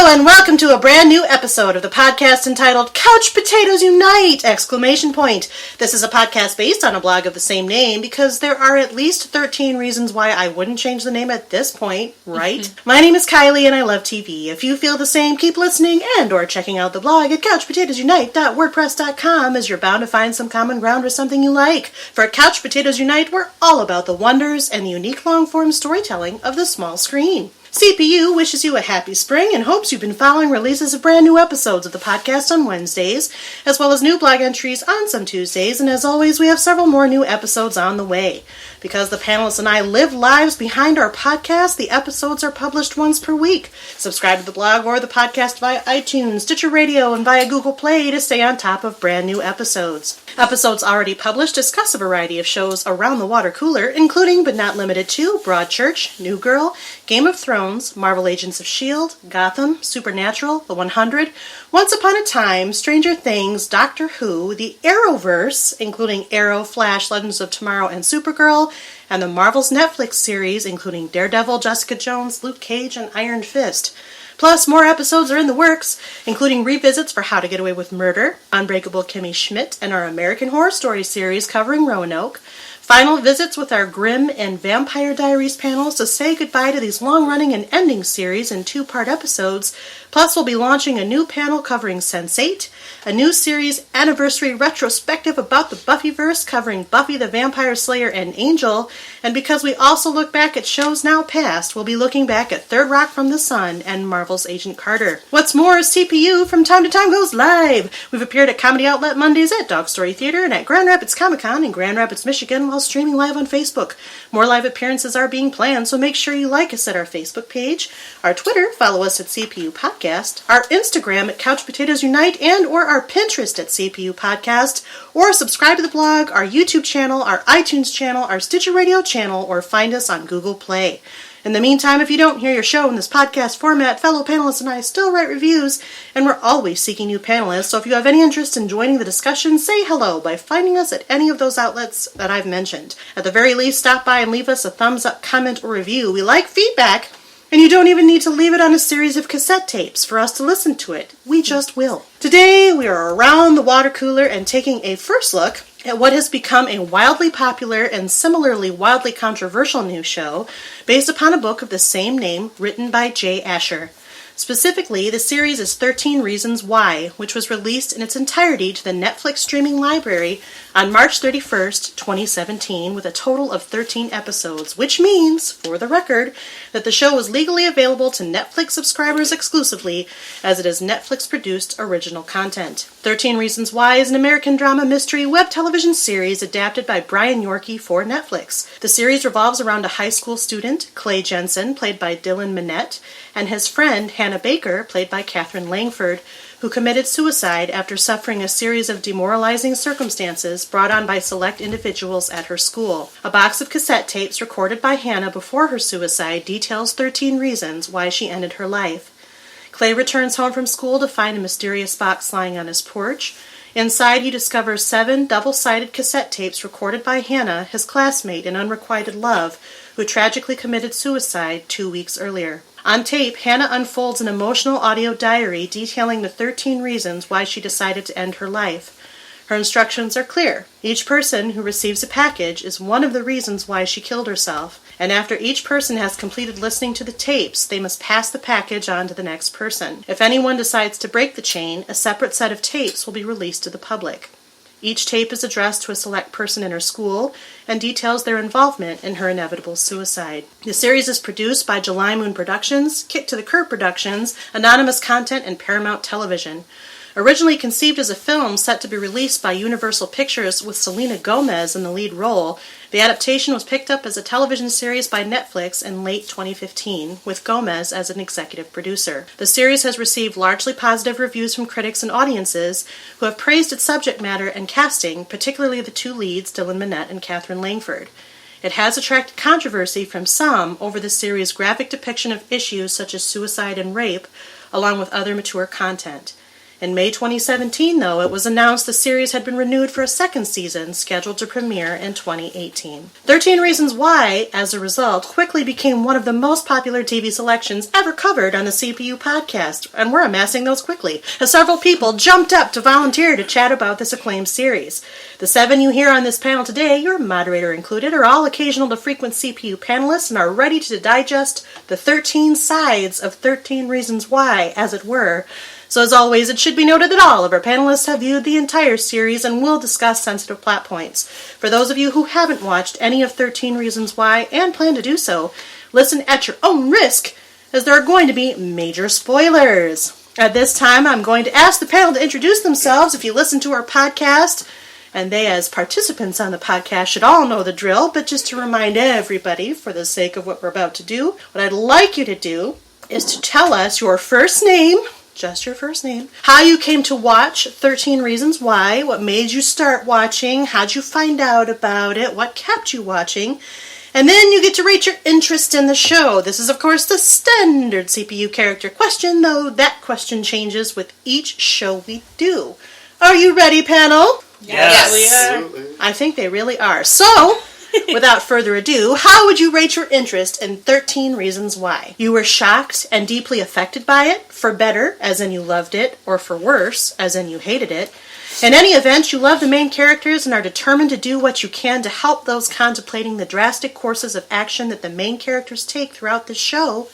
And welcome to a brand new episode of the podcast entitled Couch Potatoes Unite! This is a podcast based on a blog of the same name because there are at least 13 reasons why I wouldn't change the name at this point, right? My name is Kylie and I love TV. If you feel the same, keep listening and or checking out the blog at couchpotatoesunite.wordpress.com as you're bound to find some common ground with something you like. For Couch Potatoes Unite, we're all about the wonders and the unique long-form storytelling of the small screen. CPU wishes you a happy spring and hopes you've been following releases of brand new episodes of the podcast on Wednesdays, as well as new blog entries on some Tuesdays, and as always, we have several more new episodes on the way. Because the panelists and I live lives behind our podcast, the episodes are published once per week. Subscribe to the blog or the podcast via iTunes, Stitcher Radio, and via Google Play to stay on top of brand new episodes. Episodes already published discuss a variety of shows around the water cooler, including but not limited to Broadchurch, New Girl, Game of Thrones, Marvel Agents of S.H.I.E.L.D., Gotham, Supernatural, The 100, Once Upon a Time, Stranger Things, Doctor Who, the Arrowverse, including Arrow, Flash, Legends of Tomorrow, and Supergirl, and the Marvel's Netflix series, including Daredevil, Jessica Jones, Luke Cage, and Iron Fist. Plus, more episodes are in the works, including revisits for How to Get Away with Murder, Unbreakable Kimmy Schmidt, and our American Horror Story series covering Roanoke, final visits with our Grimm and Vampire Diaries panels to say goodbye to these long-running and ending series in two-part episodes. Plus, we'll be launching a new panel covering Sense8, a new series anniversary retrospective about the Buffyverse covering Buffy the Vampire Slayer and Angel, and because we also look back at shows now past, we'll be looking back at Third Rock from the Sun and Marvel's Agent Carter. What's more, CPU from time to time goes live. We've appeared at Comedy Outlet Mondays at Dog Story Theater and at Grand Rapids Comic-Con in Grand Rapids, Michigan, while streaming live on Facebook. More live appearances are being planned, so make sure you like us at our Facebook page, our Twitter, follow us at CPU Podcast, our Instagram at Couch Potatoes Unite, and or our Pinterest at CPU Podcast, or subscribe to the blog, our YouTube channel, our iTunes channel, our Stitcher Radio channel, or find us on Google Play. In the meantime, if you don't hear your show in this podcast format, fellow panelists and I still write reviews, and we're always seeking new panelists, so if you have any interest in joining the discussion, say hello by finding us at any of those outlets that I've mentioned. At the very least, stop by and leave us a thumbs up, comment, or review. We like feedback, and you don't even need to leave it on a series of cassette tapes for us to listen to it. We just will. Today, we are around the water cooler and taking a first look at what has become a wildly popular and similarly wildly controversial new show based upon a book of the same name written by Jay Asher. Specifically, the series is 13 Reasons Why, which was released in its entirety to the Netflix streaming library on March 31st, 2017, with a total of 13 episodes, which means, for the record, that the show is legally available to Netflix subscribers exclusively, as it is Netflix-produced original content. 13 Reasons Why is an American drama mystery web television series adapted by Brian Yorkie for Netflix. The series revolves around a high school student, Clay Jensen, played by Dylan Minnette, and his friend, Hannah Baker, played by Katherine Langford, who committed suicide after suffering a series of demoralizing circumstances brought on by select individuals at her school. A box of cassette tapes recorded by Hannah before her suicide details 13 reasons why she ended her life. Clay returns home from school to find a mysterious box lying on his porch. Inside, he discovers 7 double-sided cassette tapes recorded by Hannah, his classmate in unrequited love, who tragically committed suicide 2 weeks earlier. On tape, Hannah unfolds an emotional audio diary detailing the 13 reasons why she decided to end her life. Her instructions are clear. Each person who receives a package is one of the reasons why she killed herself, and after each person has completed listening to the tapes, they must pass the package on to the next person. If anyone decides to break the chain, a separate set of tapes will be released to the public. Each tape is addressed to a select person in her school and details their involvement in her inevitable suicide. The series is produced by July Moon Productions, Kick to the Curb Productions, Anonymous Content, and Paramount Television. Originally conceived as a film set to be released by Universal Pictures with Selena Gomez in the lead role, the adaptation was picked up as a television series by Netflix in late 2015, with Gomez as an executive producer. The series has received largely positive reviews from critics and audiences who have praised its subject matter and casting, particularly the 2 leads, Dylan Minnette and Katherine Langford. It has attracted controversy from some over the series' graphic depiction of issues such as suicide and rape, along with other mature content. In May 2017, though, it was announced the series had been renewed for a second season, scheduled to premiere in 2018. 13 Reasons Why, as a result, quickly became one of the most popular TV selections ever covered on the CPU podcast, and we're amassing those quickly, as several people jumped up to volunteer to chat about this acclaimed series. The 7 you hear on this panel today, your moderator included, are all occasional to frequent CPU panelists and are ready to digest the 13 sides of 13 Reasons Why, as it were. So as always, it should be noted that all of our panelists have viewed the entire series and will discuss sensitive plot points. For those of you who haven't watched any of 13 Reasons Why and plan to do so, listen at your own risk, as there are going to be major spoilers. At this time, I'm going to ask the panel to introduce themselves if you listen to our podcast, and they as participants on the podcast should all know the drill, but just to remind everybody, for the sake of what we're about to do, what I'd like you to do is to tell us your first name, just your first name, how you came to watch 13 Reasons Why, what made you start watching, how'd you find out about it, what kept you watching, and then you get to rate your interest in the show. This is, of course, the standard CPU character question, though that question changes with each show we do. Are you ready, panel? Yes. I think they really are. So, without further ado, how would you rate your interest in 13 Reasons Why? You were shocked and deeply affected by it, for better, as in you loved it, or for worse, as in you hated it. In any event, you love the main characters and are determined to do what you can to help those contemplating the drastic courses of action that the main characters take throughout the show,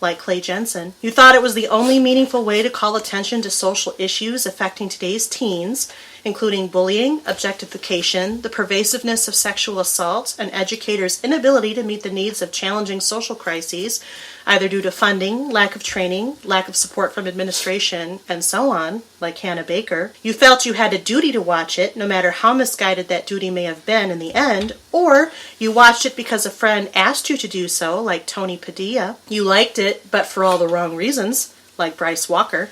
like Clay Jensen. You thought it was the only meaningful way to call attention to social issues affecting today's teens, including bullying, objectification, the pervasiveness of sexual assault, and educators' inability to meet the needs of challenging social crises, either due to funding, lack of training, lack of support from administration, and so on, like Hannah Baker. You felt you had a duty to watch it, no matter how misguided that duty may have been in the end, or you watched it because a friend asked you to do so, like Tony Padilla. You liked it, but for all the wrong reasons, like Bryce Walker.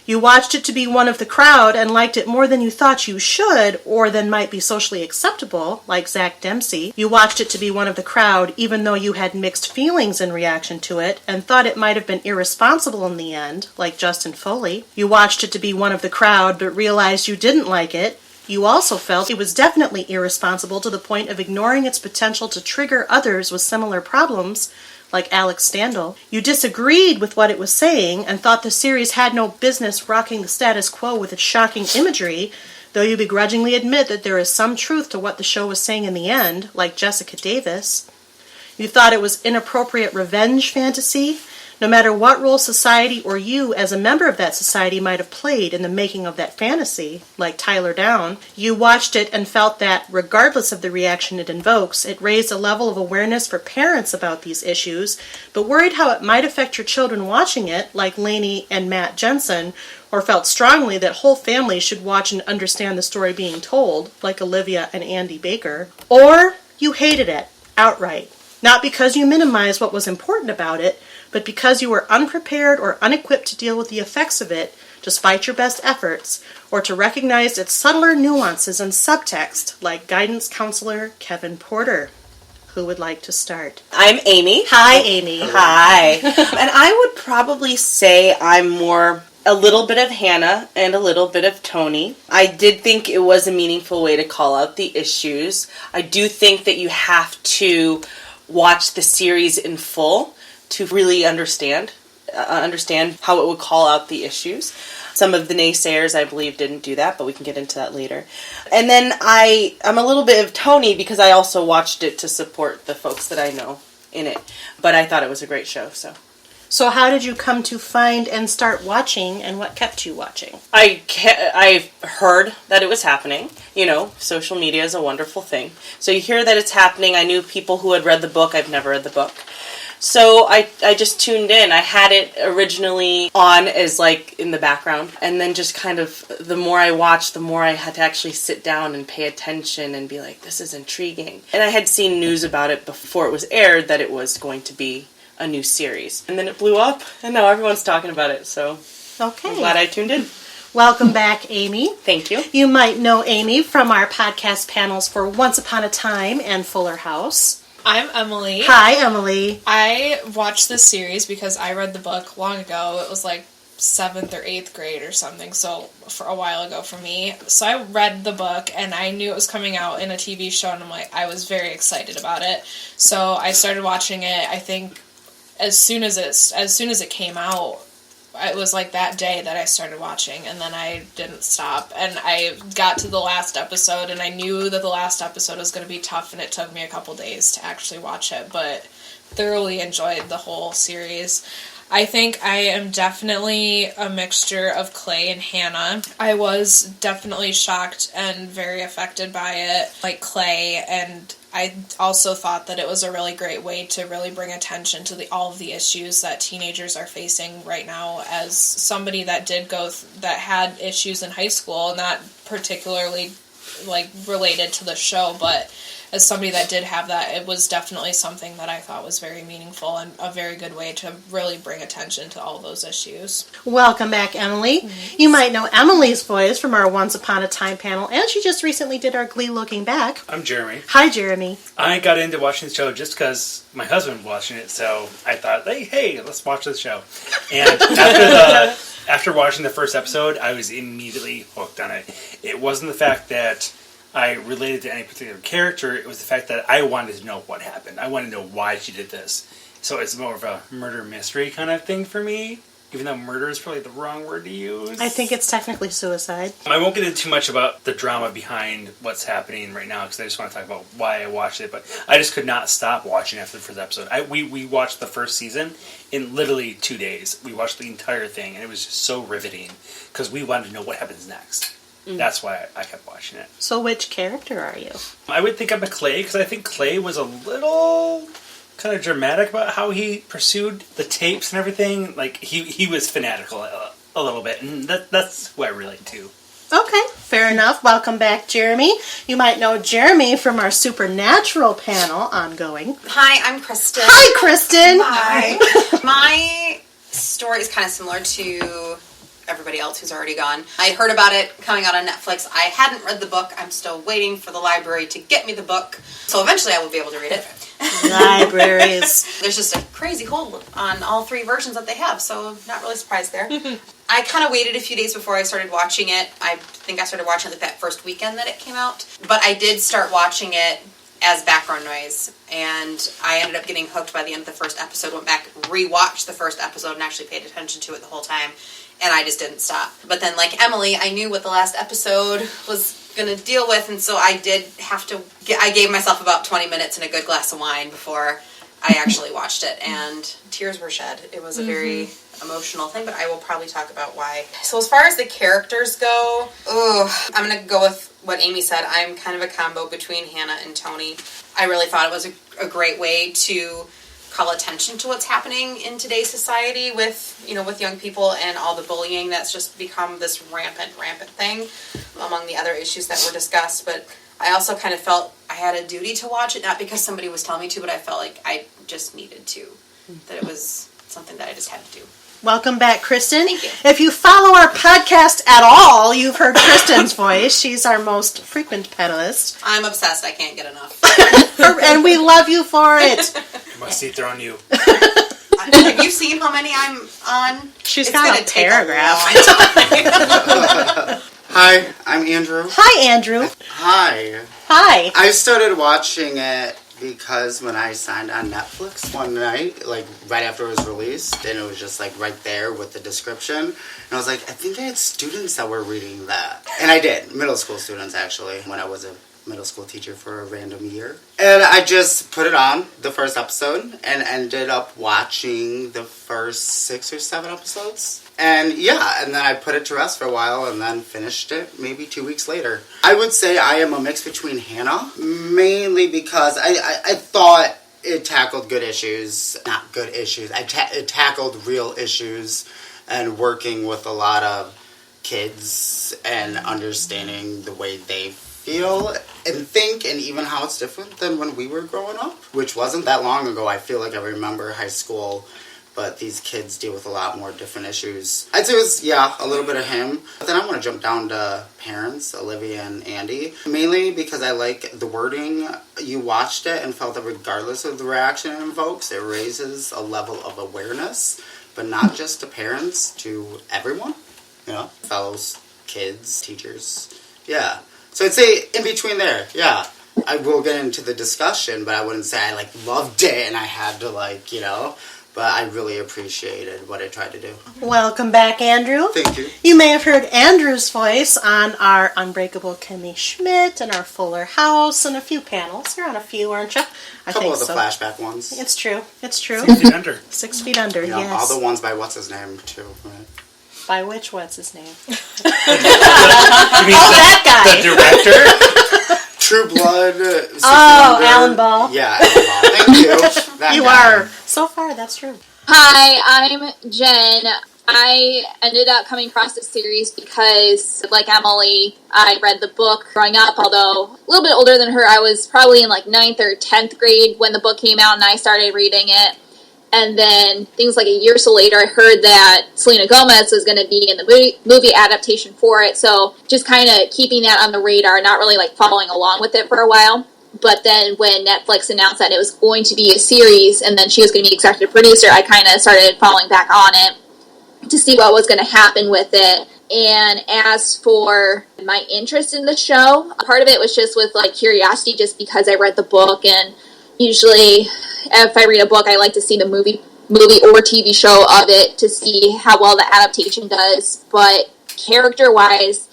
You watched it to be one of the crowd and liked it more than you thought you should or than might be socially acceptable, like Zach Dempsey. You watched it to be one of the crowd even though you had mixed feelings in reaction to it and thought it might have been irresponsible in the end, like Justin Foley. You watched it to be one of the crowd but realized you didn't like it. You also felt it was definitely irresponsible to the point of ignoring its potential to trigger others with similar problems, like Alex Standall. You disagreed with what it was saying and thought the series had no business rocking the status quo with its shocking imagery, though you begrudgingly admit that there is some truth to what the show was saying in the end, like Jessica Davis. You thought it was inappropriate revenge fantasy, no matter what role society or you as a member of that society might have played in the making of that fantasy, like Tyler Down. You watched it and felt that, regardless of the reaction it invokes, it raised a level of awareness for parents about these issues, but worried how it might affect your children watching it, like Lainey and Matt Jensen, or felt strongly that whole families should watch and understand the story being told, like Olivia and Andy Baker. Or you hated it, outright. Not because you minimized what was important about it, but because you were unprepared or unequipped to deal with the effects of it, despite your best efforts, or to recognize its subtler nuances and subtext, like guidance counselor Kevin Porter. Who would like to start? I'm Amie. Hi, Amie. Hi. And I would probably say I'm more a little bit of Hannah and a little bit of Tony. I did think it was a meaningful way to call out the issues. I do think that you have to watch the series in full to really understand how it would call out the issues. Some of the naysayers, I believe, didn't do that, but we can get into that later. And then I'm a little bit of Tony because I also watched it to support the folks that I know in it. But I thought it was a great show, so. So how did you come to find and start watching, and what kept you watching? I heard that it was happening. You know, social media is a wonderful thing. So you hear that it's happening. I knew people who had read the book. I've never read the book. So I just tuned in. I had it originally on as like in the background. And then just kind of the more I watched, the more I had to actually sit down and pay attention and be like, this is intriguing. And I had seen news about it before it was aired that it was going to be a new series. And then it blew up, and now everyone's talking about it, so okay. I'm glad I tuned in. Welcome back, Amie. Thank you. You might know Amie from our podcast panels for Once Upon a Time and Fuller House. I'm Emily. Hi, Emily. I watched this series because I read the book long ago. It was like 7th or 8th grade or something, so for a while ago for me. So I read the book, and I knew it was coming out in a TV show, and I was very excited about it. So I started watching it, I think, as soon as it came out. It was like that day that I started watching, and then I didn't stop. And I got to the last episode, and I knew that the last episode was going to be tough, and it took me a couple days to actually watch it, but thoroughly enjoyed the whole series. I think I am definitely a mixture of Clay and Hannah. I was definitely shocked and very affected by it, like Clay, and I also thought that it was a really great way to really bring attention to all of the issues that teenagers are facing right now. As somebody that that had issues in high school, not particularly related to the show, but as somebody that did have that, it was definitely something that I thought was very meaningful and a very good way to really bring attention to all those issues. Welcome back, Emily. Mm-hmm. You might know Emily's voice from our Once Upon a Time panel, and she just recently did our Glee Looking Back. I'm Jeremy. Hi, Jeremy. I got into watching the show just because my husband was watching it, so I thought, hey, let's watch this show. And after watching the first episode, I was immediately hooked on it. It wasn't the fact that I related to any particular character, it was the fact that I wanted to know what happened. I wanted to know why she did this. So it's more of a murder mystery kind of thing for me, even though murder is probably the wrong word to use. I think it's technically suicide. I won't get into too much about the drama behind what's happening right now, because I just want to talk about why I watched it, but I just could not stop watching after the first episode. We watched the first season in literally 2 days. We watched the entire thing, and it was just so riveting, because we wanted to know what happens next. That's why I kept watching it. So which character are you? I would think I'm a Clay, because I think Clay was a little kind of dramatic about how he pursued the tapes and everything. Like, he was fanatical a little bit, and that's who I relate to. Okay, fair enough. Welcome back, Jeremy. You might know Jeremy from our Supernatural panel ongoing. Hi, I'm Kristen. Hi, Kristen. Hi. My story is kind of similar to everybody else who's already gone. I heard about it coming out on Netflix. I hadn't read the book. I'm still waiting for the library to get me the book. So eventually I will be able to read it. Libraries. There's just a crazy hold on all 3 versions that they have, so not really surprised there. I kind of waited a few days before I started watching it. I think I started watching it that first weekend that it came out. But I did start watching it as background noise, and I ended up getting hooked by the end of the first episode, went back, rewatched the first episode, and actually paid attention to it the whole time. And I just didn't stop. But then, like Emily, I knew what the last episode was going to deal with, and so I did have to I gave myself about 20 minutes and a good glass of wine before I actually watched it, and tears were shed. It was a very emotional thing, but I will probably talk about why. So as far as the characters go, I'm going to go with what Amie said. I'm kind of a combo between Hannah and Tony. I really thought it was a great way to call attention to what's happening in today's society with young people and all the bullying that's just become this rampant thing among the other issues that were discussed. But I also kind of felt I had a duty to watch it, not because somebody was telling me to, but I felt like I just needed to, that it was something that I just had to do. Welcome back, Kristen. Thank you. If you follow our podcast at all, you've heard Kristen's voice. She's our most frequent panelist. I'm obsessed. I can't get enough. And we love you for it. Must eat on you. Have you seen how many I'm on? She's got a paragraph. Hi, I'm Andrew. Hi, Andrew. Hi. Hi. I started watching it because when I signed on Netflix one night, like right after it was released, and it was just like right there with the description, and I was like, I think I had students that were reading that. And I did, middle school students actually, when I was a middle school teacher for a random year. And I just put it on, the first episode, and ended up watching the first 6 or 7 episodes. And yeah, and then I put it to rest for a while and then finished it maybe 2 weeks later. I would say I am a mix between Hannah, mainly because I thought it tackled good issues, not good issues, it tackled real issues and working with a lot of kids and understanding the way they feel and think, and even how it's different than when we were growing up, which wasn't that long ago. I feel like I remember high school, but these kids deal with a lot more different issues. I'd say it was, a little bit of him. But then I want to jump down to parents, Olivia and Andy, mainly because I like the wording. You watched it and felt that regardless of the reaction it invokes, it raises a level of awareness. but not just to parents, to everyone, you know, fellows, kids, teachers. Yeah. So I'd say in between there, yeah. I will get into the discussion, but I wouldn't say I, like, loved it and I had to, like, you know, but I really appreciated what I tried to do. Welcome back, Andrew. Thank you. You may have heard Andrew's voice on our Unbreakable Kimmy Schmidt and our Fuller House and a few panels. You're on a few, aren't you? A couple of the flashback ones. It's true. It's true. 6 Feet Under. 6 Feet Under, You know, yes. all the ones by what's his name, too. Right? By which, what's his name? You mean that guy. The director? True Blood. Alan Ball. Yeah, Alan Ball. Thank you. That You guy. are. So far, that's true. Hi, I'm Jenn. I ended up coming across this series because, like Emily, I read the book growing up, although a little bit older than her. I was probably in like 9th or 10th grade when the book came out and I started reading it. And then things like a year or so later, I heard that Selena Gomez was going to be in the movie adaptation for it. So just kind of keeping that on the radar, not really like following along with it for a while. But then when Netflix announced that it was going to be a series and then she was going to be executive producer, I kind of started following back on it to see what was going to happen with it. And as for my interest in the show, part of it was just with like curiosity, just because I read the book, and usually if I read a book, I like to see the movie or TV show of it to see how well the adaptation does. But character-wise,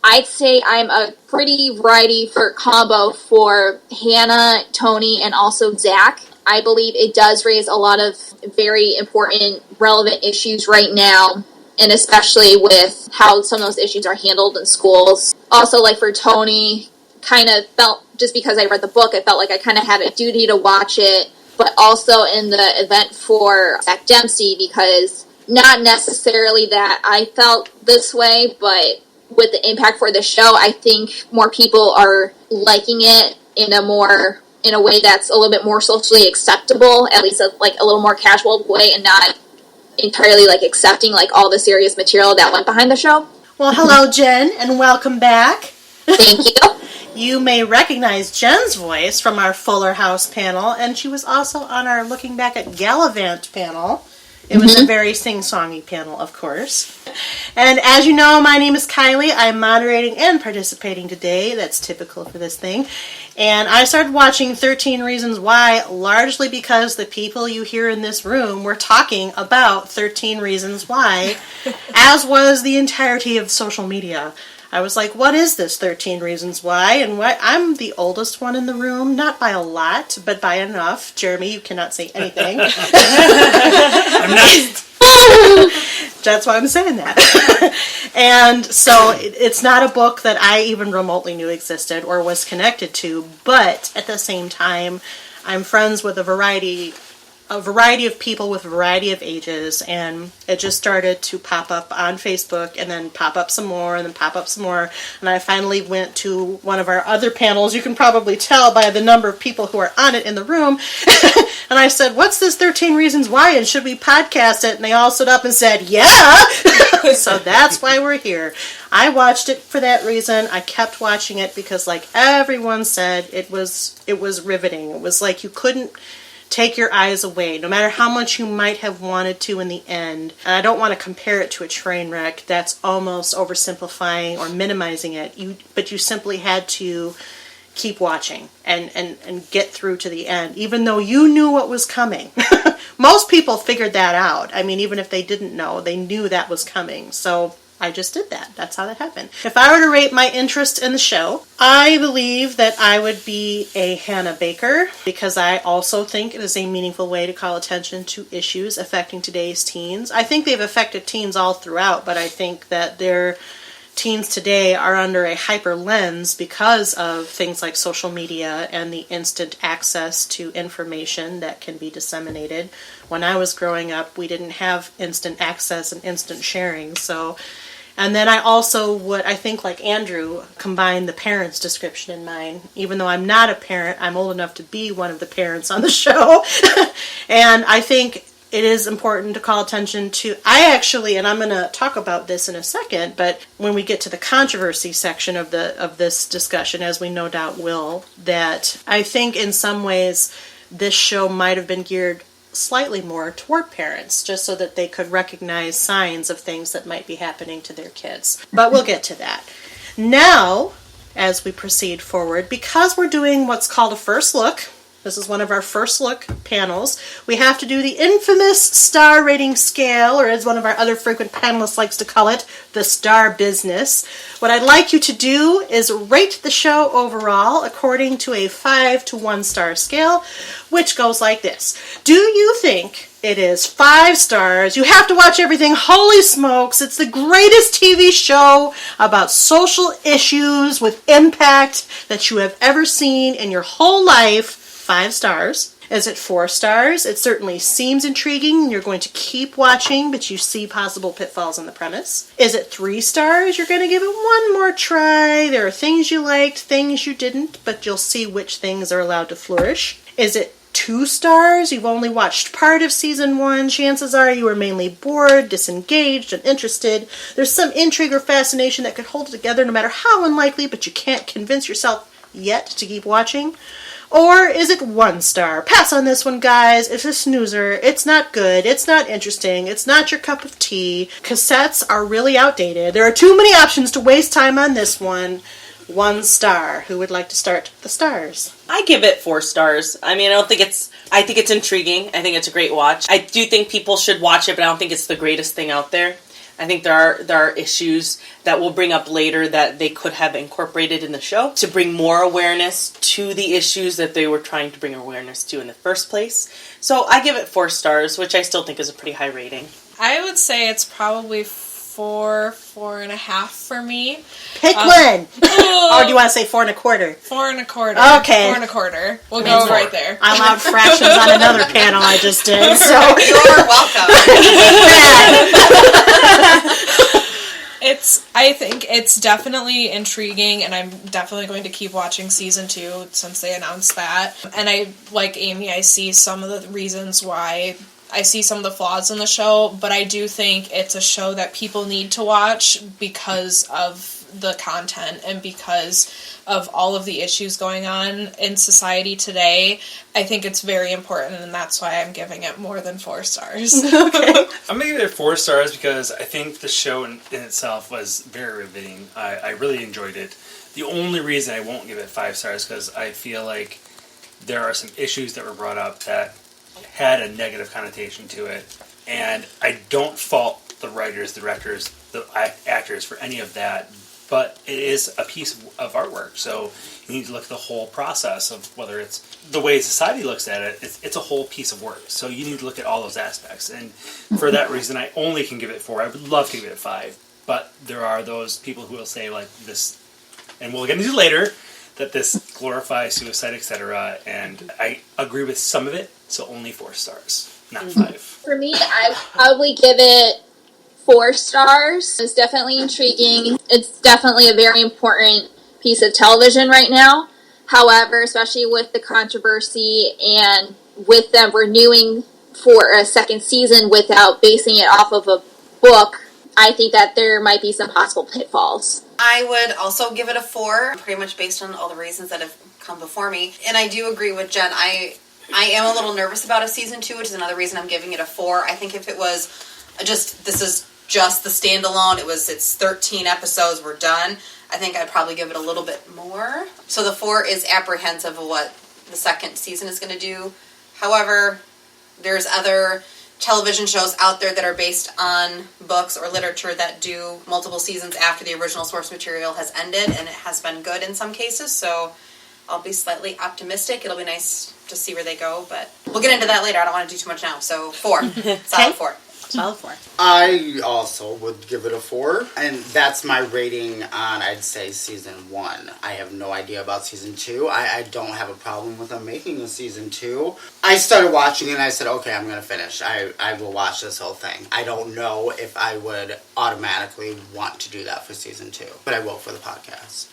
I'd say I'm a pretty variety for combo for Hannah, Tony, and also Zach. I believe it does raise a lot of very important, relevant issues right now, and especially with how some of those issues are handled in schools. Also, like for Tony, kind of felt, just because I read the book, I felt like I kind of had a duty to watch it, but also in the event for Zach Dempsey, because not necessarily that I felt this way, but with the impact for the show, I think more people are liking it in a way that's a little bit more socially acceptable, at least a little more casual way, and not entirely like accepting like all the serious material that went behind the show. Well, hello, Jenn, and welcome back. Thank you. You may recognize Jenn's voice from our Fuller House panel, and she was also on our Looking Back at Gallivant panel. It was a very sing-songy panel, of course. And as you know, my name is Kylie. I'm moderating and participating today. That's typical for this thing. And I started watching 13 Reasons Why largely because the people you hear in this room were talking about 13 Reasons Why, as was the entirety of social media. I was like, what is this 13 Reasons Why? And I'm the oldest one in the room, not by a lot, but by enough. Jeremy, you cannot say anything. I'm not. That's why I'm saying that. And so it's not a book that I even remotely knew existed or was connected to, but at the same time, I'm friends with a variety of people with a variety of ages, and it just started to pop up on Facebook and then pop up some more and then pop up some more, and I finally went to one of our other panels. You can probably tell by the number of people who are on it in the room. And I said, what's this 13 Reasons Why, and should we podcast it? And they all stood up and said, yeah! So that's why we're here. I watched it for that reason. I kept watching it because, like everyone said, it was riveting. It was like you couldn't take your eyes away, no matter how much you might have wanted to in the end. And I don't want to compare it to a train wreck. That's almost oversimplifying or minimizing it. But you simply had to keep watching and get through to the end, even though you knew what was coming. Most people figured that out. I mean, even if they didn't know, they knew that was coming. So I just did that. That's how that happened. If I were to rate my interest in the show, I believe that I would be a Hannah Baker, because I also think it is a meaningful way to call attention to issues affecting today's teens. I think they've affected teens all throughout, but I think that their teens today are under a hyper lens because of things like social media and the instant access to information that can be disseminated. When I was growing up, we didn't have instant access and instant sharing, so. And then I also would, I think like Andrew, combine the parents' description in mine. Even though I'm not a parent, I'm old enough to be one of the parents on the show. And I think it is important to call attention to, and I'm going to talk about this in a second, but when we get to the controversy section of this discussion, as we no doubt will, that I think in some ways this show might have been geared slightly more toward parents, just so that they could recognize signs of things that might be happening to their kids. But we'll get to that. Now, as we proceed forward, because we're doing what's called a first look, this is one of our first look panels, we have to do the infamous star rating scale, or as one of our other frequent panelists likes to call it, the star business. What I'd like you to do is rate the show overall according to a 5 to 1 star scale, which goes like this. Do you think it is 5 stars? You have to watch everything. Holy smokes, it's the greatest TV show about social issues with impact that you have ever seen in your whole life. 5 stars. Is it 4 stars? It certainly seems intriguing. You're going to keep watching, but you see possible pitfalls in the premise. Is it 3 stars? You're going to give it one more try. There are things you liked, things you didn't, but you'll see which things are allowed to flourish. Is it 2 stars? You've only watched part of season 1. Chances are you were mainly bored, disengaged, uninterested. There's some intrigue or fascination that could hold it together no matter how unlikely, but you can't convince yourself yet to keep watching. Or is it 1 star? Pass on this one, guys. It's a snoozer. It's not good. It's not interesting. It's not your cup of tea. Cassettes are really outdated. There are too many options to waste time on this one. 1 star. Who would like to start the stars? I give it 4 stars. I mean, I think it's intriguing. I think it's a great watch. I do think people should watch it, but I don't think it's the greatest thing out there. I think there are issues that we'll bring up later that they could have incorporated in the show to bring more awareness to the issues that they were trying to bring awareness to in the first place. So I give it 4 stars, which I still think is a pretty high rating. I would say it's probably 4.5 for me. Pick one! Or do you want to say 4 1/4? 4 1/4. Okay. 4 1/4. We'll go right there. I allowed fractions on another panel I just did, so... You're welcome. I think it's definitely intriguing, and I'm definitely going to keep watching season 2 since they announced that. And I, like Amie, I see some of the reasons why I see some of the flaws in the show, but I do think it's a show that people need to watch because of the content and because of all of the issues going on in society today. I think it's very important, and that's why I'm giving it more than 4 stars. Okay. I'm going to give it 4 stars because I think the show in itself was very riveting. I really enjoyed it. The only reason I won't give it 5 stars is because I feel like there are some issues that were brought up that had a negative connotation to it. And I don't fault the writers, the directors, the actors for any of that. But it is a piece of artwork, so you need to look at the whole process of whether it's the way society looks at it. It's a whole piece of work, so you need to look at all those aspects. And for that reason, I only can give it 4. I would love to give it 5, but there are those people who will say like this, and we'll get into later, that this glorifies suicide, etc. And I agree with some of it, so only 4 stars, not 5. For me, I would probably give it 4 stars. It's definitely intriguing. It's definitely a very important piece of television right now. However, especially with the controversy and with them renewing for a second season without basing it off of a book, I think that there might be some possible pitfalls. I would also give it a 4, pretty much based on all the reasons that have come before me. And I do agree with Jen. I am a little nervous about a season 2, which is another reason I'm giving it a 4. I think if it was this is just the standalone, it's 13 episodes, we're done, I think I'd probably give it a little bit more. So the 4 is apprehensive of what the second season is going to do. However, there's other television shows out there that are based on books or literature that do multiple seasons after the original source material has ended, and it has been good in some cases, so I'll be slightly optimistic. It'll be nice to see where they go, but we'll get into that later. I don't want to do too much now, so 4. Solid 4. Solid 4. I also would give it a 4, and that's my rating on, I'd say, season 1. I have no idea about season 2. I don't have a problem with them making a season 2. I started watching it and I said, okay, I'm going to finish. I will watch this whole thing. I don't know if I would automatically want to do that for season 2, but I will for the podcast.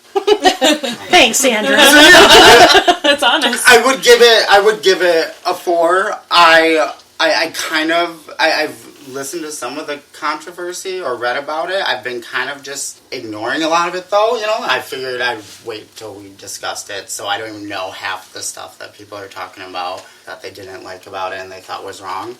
Thanks, Sandra. That's honest. I would give it a 4. I've listened to some of the controversy or read about it. I've been kind of just ignoring a lot of it, though, you know. I figured I'd wait till we discussed it, so I don't even know half the stuff that people are talking about that they didn't like about it and they thought was wrong.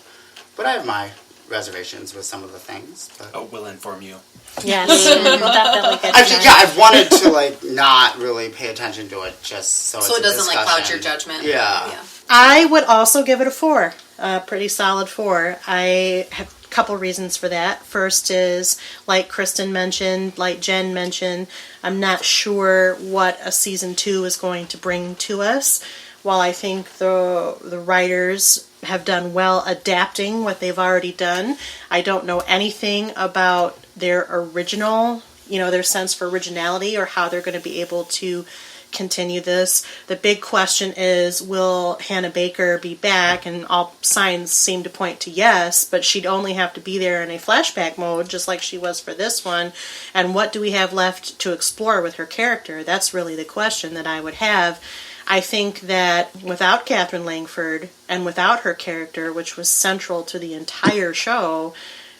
But I have my reservations with some of the things. But. Oh, we'll inform you. Yes, we'll definitely get Actually, yeah, I've wanted to, like, not really pay attention to it just so it's it doesn't, like, cloud your discussion. judgment. Yeah. I would also give it a 4. A pretty solid 4. I have a couple reasons for that. First is, like Kristen mentioned, like Jenn mentioned, I'm not sure what a season 2 is going to bring to us. While I think the writers have done well adapting what they've already done, I don't know anything about their original, their sense for originality or how they're going to be able to continue this. The big question is, will Hannah Baker be back? And all signs seem to point to yes, but she'd only have to be there in a flashback mode, just like she was for this one. And what do we have left to explore with her character? That's really the question that I would have. I think that without Catherine Langford and without her character, which was central to the entire show,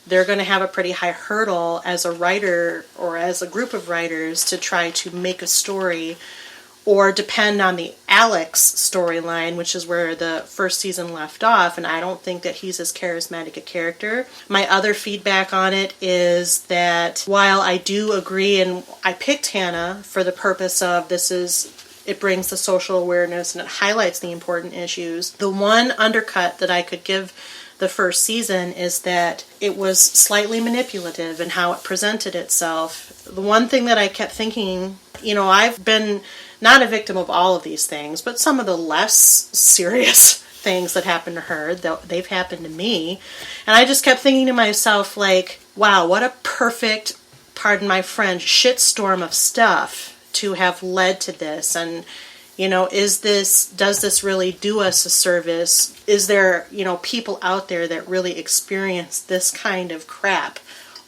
they're going to have a pretty high hurdle as a writer or as a group of writers to try to make a story or depend on the Alex storyline, which is where the first season left off, and I don't think that he's as charismatic a character. My other feedback on it is that while I do agree, and I picked Hannah for the purpose of it brings the social awareness and it highlights the important issues, the one undercut that I could give the first season is that it was slightly manipulative in how it presented itself. The one thing that I kept thinking, I've been not a victim of all of these things, but some of the less serious things that happened to her, they've happened to me. And I just kept thinking to myself, like, wow, what a perfect, pardon my French, shitstorm of stuff to have led to this. And, does this really do us a service? Is there, people out there that really experience this kind of crap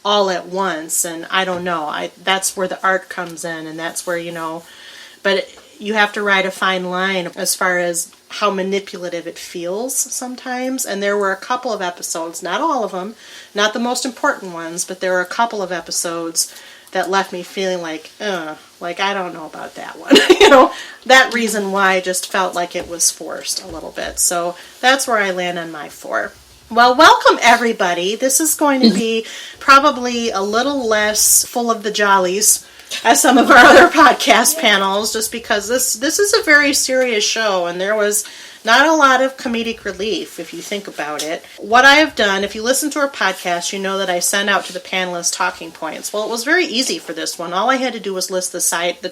all at once? And I don't know. That's where the art comes in, and that's where, but you have to ride a fine line as far as how manipulative it feels sometimes. And there were a couple of episodes, not all of them, not the most important ones, but there were a couple of episodes that left me feeling like I don't know about that one. That reason why just felt like it was forced a little bit. So that's where I land on my 4. Well, welcome everybody. This is going to be probably a little less full of the jollies as some of our other podcast panels, just because this is a very serious show, and there was not a lot of comedic relief if you think about it. What I have done, if you listen to our podcast, you know that I send out to the panelists talking points. Well, it was very easy for this one. All I had to do was list the sides of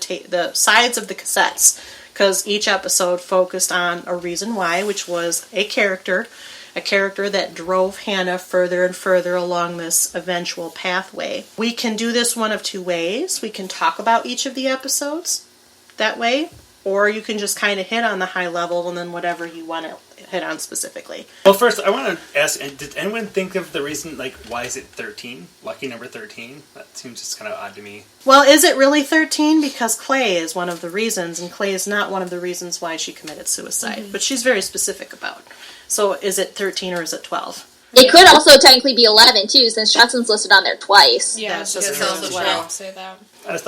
the cassettes, because each episode focused on a reason why, which was a character that drove Hannah further and further along this eventual pathway. We can do this one of two ways. We can talk about each of the episodes that way, or you can just kind of hit on the high level and then whatever you want to hit on specifically. Well, first, I want to ask, did anyone think of the reason, why is it 13? Lucky number 13? That seems just kind of odd to me. Well, is it really 13? Because Clay is one of the reasons, and Clay is not one of the reasons why she committed suicide, but she's very specific about. So is it 13 or is it 12? It could also technically be 11, too, since Johnson's listed on there twice. Yeah, That's it's just also well. true. Say that.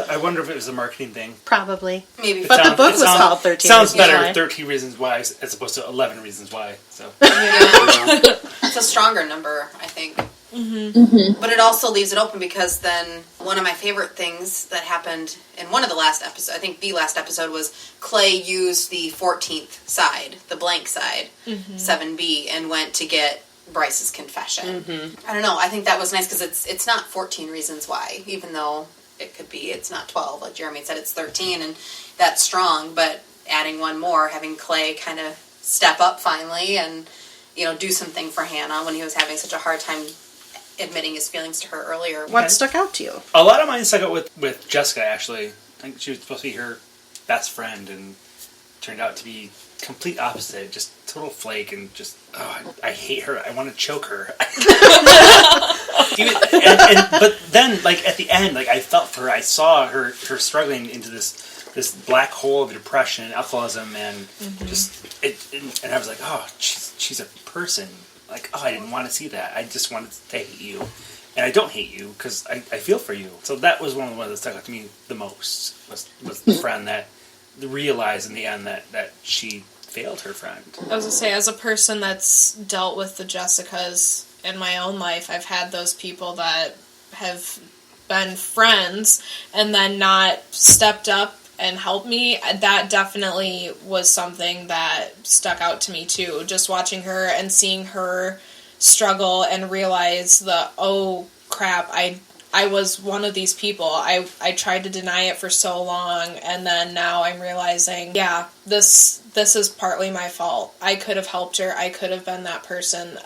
I wonder if it was a marketing thing. Probably. Maybe. But the book was called 13 Sounds Reasons better, Why. 13 Reasons Why, as opposed to 11 Reasons Why. So It's a stronger number, I think. Mm-hmm. But it also leaves it open, because then one of my favorite things that happened in one of the last episodes, I think the last episode, was Clay used the 14th side, the blank side, 7B, and went to get Bryce's confession. I don't know, I think that was nice, because it's not 14 Reasons Why, even though it could be, it's not 12, like Jeremy said, it's 13, and that's strong, but adding one more, having Clay kind of step up finally and, do something for Hannah when he was having such a hard time admitting his feelings to her earlier. What stuck out to you? a lot of mine stuck out with Jessica, actually. I think she was supposed to be her best friend, and turned out to be complete opposite. Just total flake, and just, I hate her. I want to choke her. But then, at the end, I felt for her. I saw her struggling into this black hole of depression and alcoholism, and and I was like, oh, she's a person like, oh, I didn't want to see that. I just wanted to hate you. And I don't hate you because I feel for you. So that was one of the ones that stuck out to me the most, was the friend that realized in the end that she failed her friend. I was going to say, as a person that's dealt with the Jessicas in my own life, I've had those people that have been friends and then not stepped up and helped me. That definitely was something that stuck out to me too. Just watching her and seeing her struggle and realize oh crap, I was one of these people. I tried to deny it for so long, and then now I'm realizing, yeah, this is partly my fault. I could have helped her. I could have been that person.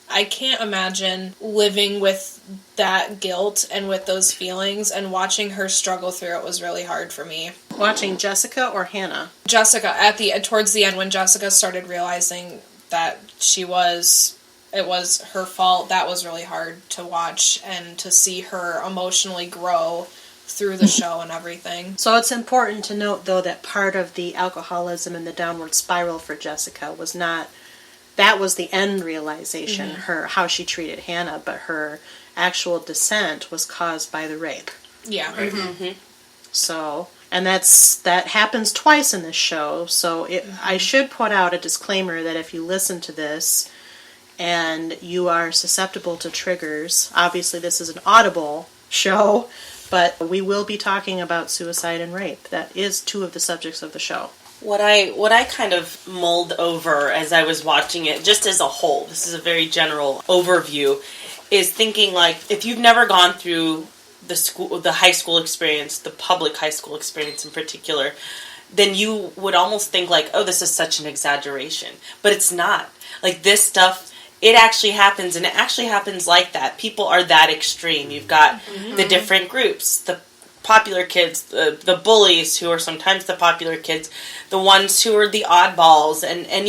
I can't imagine living with that guilt and with those feelings, and watching her struggle through it was really hard for me. Watching Jessica or Hannah? Jessica, towards the end, when Jessica started realizing that it was her fault, that was really hard to watch, and to see her emotionally grow through the show and everything. So it's important to note, though, that part of the alcoholism and the downward spiral for Jessica was not, that was the end realization, how she treated Hannah, but her actual descent was caused by the rape. Yeah. Right. Mm-hmm. So, and that happens twice in this show, so I should put out a disclaimer that if you listen to this and you are susceptible to triggers, obviously this is an audible show, but we will be talking about suicide and rape. That is two of the subjects of the show. What I kind of mulled over as I was watching it, just as a whole, this is a very general overview, is thinking, like, if you've never gone through the high school experience, the public high school experience in particular, then you would almost think like, oh, this is such an exaggeration. But it's not. Like, this stuff, it actually happens, and it actually happens like that. People are that extreme. You've got the different groups, the popular kids, the bullies who are sometimes the popular kids, the ones who are the oddballs, and and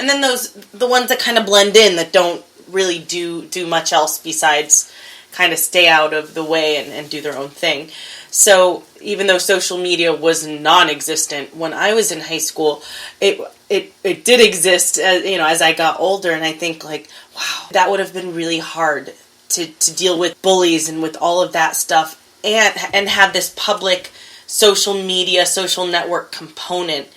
then the ones that kind of blend in, that don't really do much else besides kind of stay out of the way and do their own thing. So even though social media was non-existent when I was in high school, it did exist as I got older, and I think, like, wow, that would have been really hard to deal with bullies and with all of that stuff, and have this public social media, social network component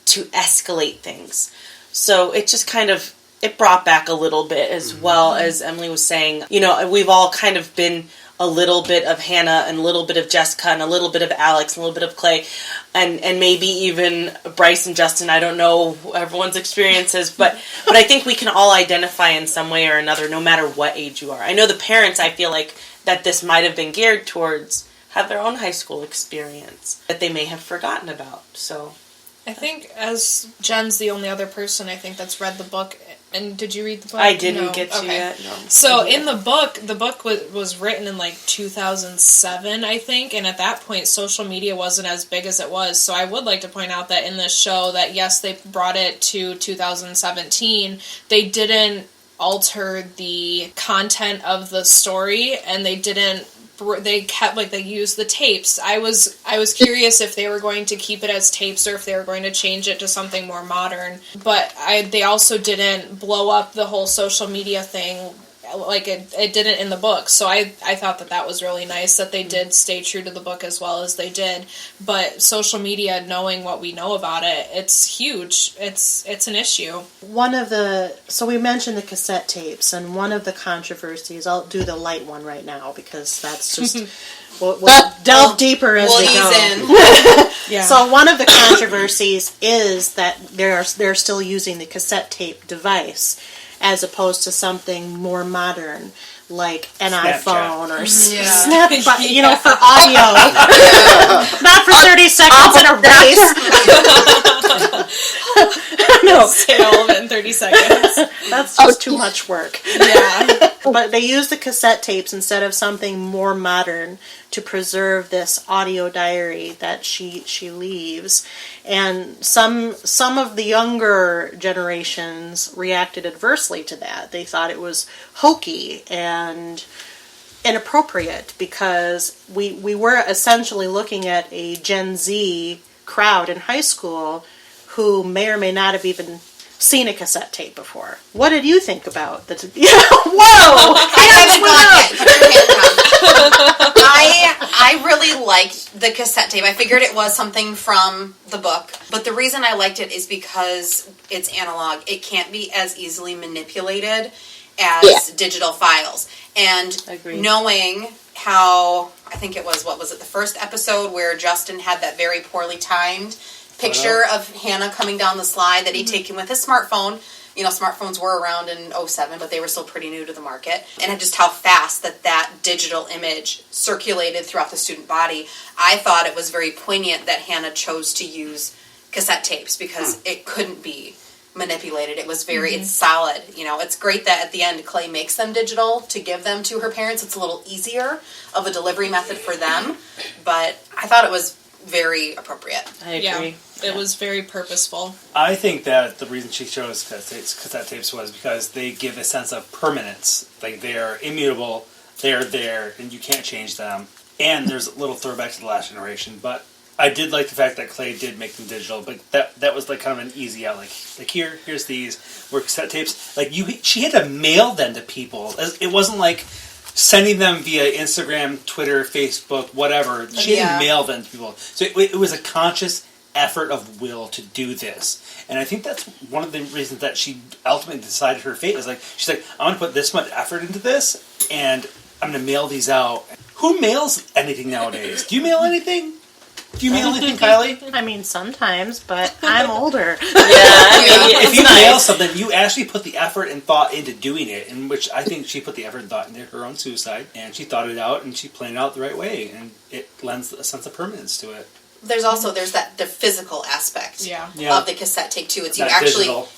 to escalate things. So it just kind of, it brought back a little bit, as well, as Emily was saying. We've all kind of been a little bit of Hannah and a little bit of Jessica and a little bit of Alex and a little bit of Clay and maybe even Bryce and Justin. I don't know everyone's experiences, but I think we can all identify in some way or another, no matter what age you are. I know the parents, I feel like, that this might have been geared towards, have their own high school experience that they may have forgotten about. So I think, as Jen's the only other person, I think, that's read the book. And did you read the book? I didn't get to yet. No. So in the book was written in like 2007, I think, and at that point social media wasn't as big as it was. So I would like to point out that in this show, that yes, they brought it to 2017. They didn't alter the content of the story, and they kept, like, they used the tapes. I was curious if they were going to keep it as tapes or if they were going to change it to something more modern. But they also didn't blow up the whole social media thing like it didn't in the book. So I thought that was really nice that they did stay true to the book as well as they did. But social media, knowing what we know about it, it's huge. It's an issue. So we mentioned the cassette tapes, and one of the controversies, I'll do the light one right now because that's just, we'll delve deeper as we go. Ease in. Yeah. So one of the controversies is that they're still using the cassette tape device as opposed to something more modern, like an Snapchat. iPhone or Yeah. Snapchat, for audio. Not for 30 seconds in a race. No. Say all of it in 30 seconds. That's just too much work. Yeah. But they use the cassette tapes instead of something more modern to preserve this audio diary that she leaves. And some of the younger generations reacted adversely to that. They thought it was hokey and inappropriate because we were essentially looking at a Gen Z crowd in high school who may or may not have even seen a cassette tape before. What did you think about the... Whoa! Hands went up! Put your hand down. I really liked the cassette tape. I figured it was something from the book. But the reason I liked it is because it's analog. It can't be as easily manipulated as digital files. And knowing how, I think it was, the first episode where Justin had that very poorly timed picture of Hannah coming down the slide that he'd taken with his smartphone. You know, smartphones were around in 2007, but they were still pretty new to the market. And just how fast that digital image circulated throughout the student body. I thought it was very poignant that Hannah chose to use cassette tapes because it couldn't be manipulated. It was very, it's solid. You know, it's great that at the end Clay makes them digital to give them to her parents. It's a little easier of a delivery method for them, but I thought it was very appropriate. I agree. Yeah, it was very purposeful. I think that the reason she chose cassette tapes was because they give a sense of permanence. Like, they are immutable, they're there, and you can't change them. And there's a little throwback to the last generation, but I did like the fact that Clay did make them digital, but that was like kind of an easy out. Like here's these were cassette tapes. Like she had to mail them to people. It wasn't like sending them via Instagram, Twitter, Facebook, whatever. She had to mail them to people. So it was a conscious effort of will to do this. And I think that's one of the reasons that she ultimately decided her fate. Is like, she's like, I'm going to put this much effort into this, and I'm going to mail these out. Who mails anything nowadays? Do you mail anything? Do you mail anything, Kylie? I mean, sometimes, but I'm older. If you mail something, you actually put the effort and thought into doing it, in which I think she put the effort and thought into her own suicide, and she thought it out, and she planned it out the right way, and it lends a sense of permanence to it. There's the physical aspect of the cassette tape too. It's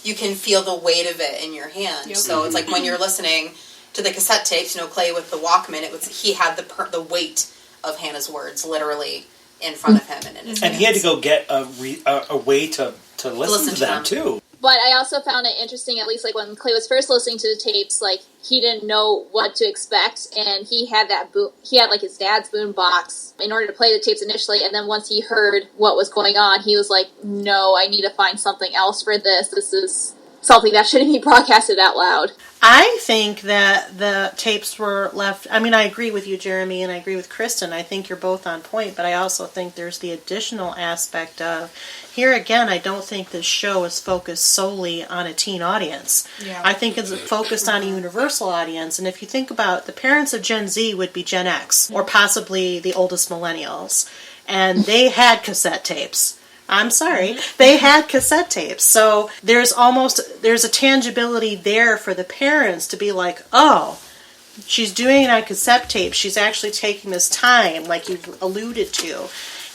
you can feel the weight of it in your hand. Yep. So it's like when you're listening to the cassette tapes, Clay with the Walkman, he had the weight of Hannah's words literally in front of him and in his hands. He had to go get a way to listen to them too. But I also found it interesting, at least like when Clay was first listening to the tapes, like he didn't know what to expect, and he had like his dad's boom box in order to play the tapes initially, and then once he heard what was going on, he was like, no, I need to find something else for this. This is something that shouldn't be broadcasted out loud. I think that the tapes were left... I mean, I agree with you, Jeremy, and I agree with Kristen. I think you're both on point, but I also think there's the additional aspect of... Here again, I don't think this show is focused solely on a teen audience. Yeah. I think it's focused on a universal audience, and if you think about the parents of Gen Z would be Gen X, or possibly the oldest millennials, and they had cassette tapes. I'm sorry. They had cassette tapes. So there's a tangibility there for the parents to be like, oh, she's doing it on cassette tape. She's actually taking this time, like you've alluded to.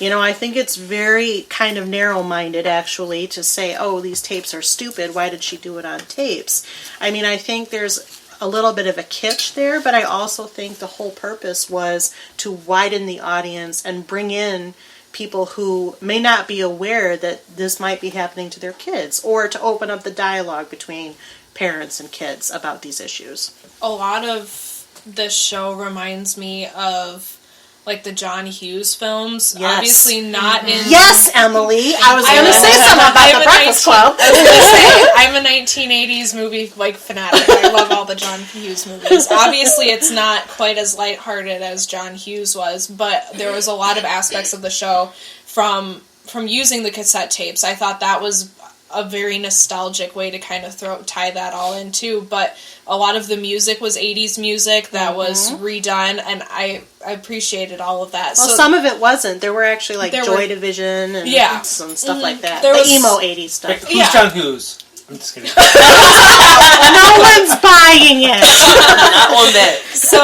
I think it's very kind of narrow-minded, actually, to say, oh, these tapes are stupid. Why did she do it on tapes? I mean, I think there's a little bit of a kitsch there, but I also think the whole purpose was to widen the audience and bring in people who may not be aware that this might be happening to their kids, or to open up the dialogue between parents and kids about these issues. A lot of this show reminds me of like the John Hughes films. Yes. Obviously not in... Yes, Emily! I was going to say something about the Breakfast Club. I was going to say, I'm a 1980s movie fanatic. I love all the John Hughes movies. Obviously it's not quite as lighthearted as John Hughes was, but there was a lot of aspects of the show from using the cassette tapes. I thought that was a very nostalgic way to kind of tie that all in too, but a lot of the music was 80s music that was redone, and I appreciated all of that. Well, so some of it wasn't. There were actually like Joy Division and some stuff like that. The emo 80s stuff. Who's John Hughes? I'm just kidding. No one's buying it. Not one bit. So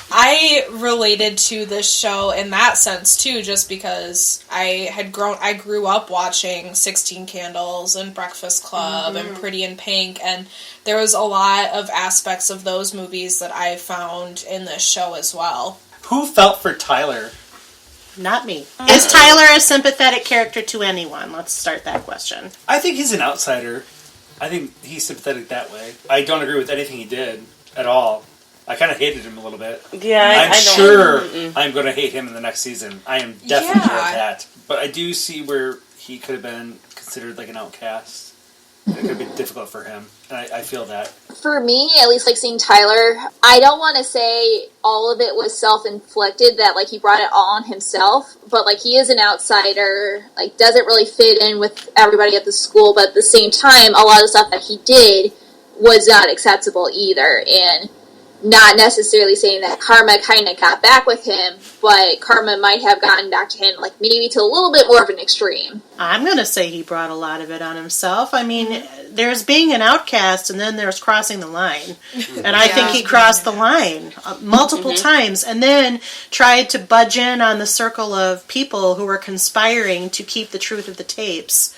I related to this show in that sense too, just because I grew up watching 16 Candles and Breakfast Club and Pretty in Pink, and there was a lot of aspects of those movies that I found in this show as well. Who felt for Tyler? Not me. Is Tyler a sympathetic character to anyone? Let's start that question. I think he's an outsider. I think he's sympathetic that way. I don't agree with anything he did at all. I kind of hated him a little bit. Yeah, I'm going to hate him in the next season. I am definitely sure of that. But I do see where he could have been considered like an outcast. it could be difficult for him. And I feel that. For me, at least, like, seeing Tyler, I don't want to say all of it was self-inflicted, that, like, he brought it all on himself, but, like, he is an outsider, like, doesn't really fit in with everybody at the school, but at the same time, a lot of the stuff that he did was not acceptable either, and not necessarily saying that karma kind of got back with him, but karma might have gotten back to him, like, maybe to a little bit more of an extreme. I'm going to say he brought a lot of it on himself. I mean, there's being an outcast, and then there's crossing the line. And I think he crossed the line multiple times, and then tried to budge in on the circle of people who were conspiring to keep the truth of the tapes.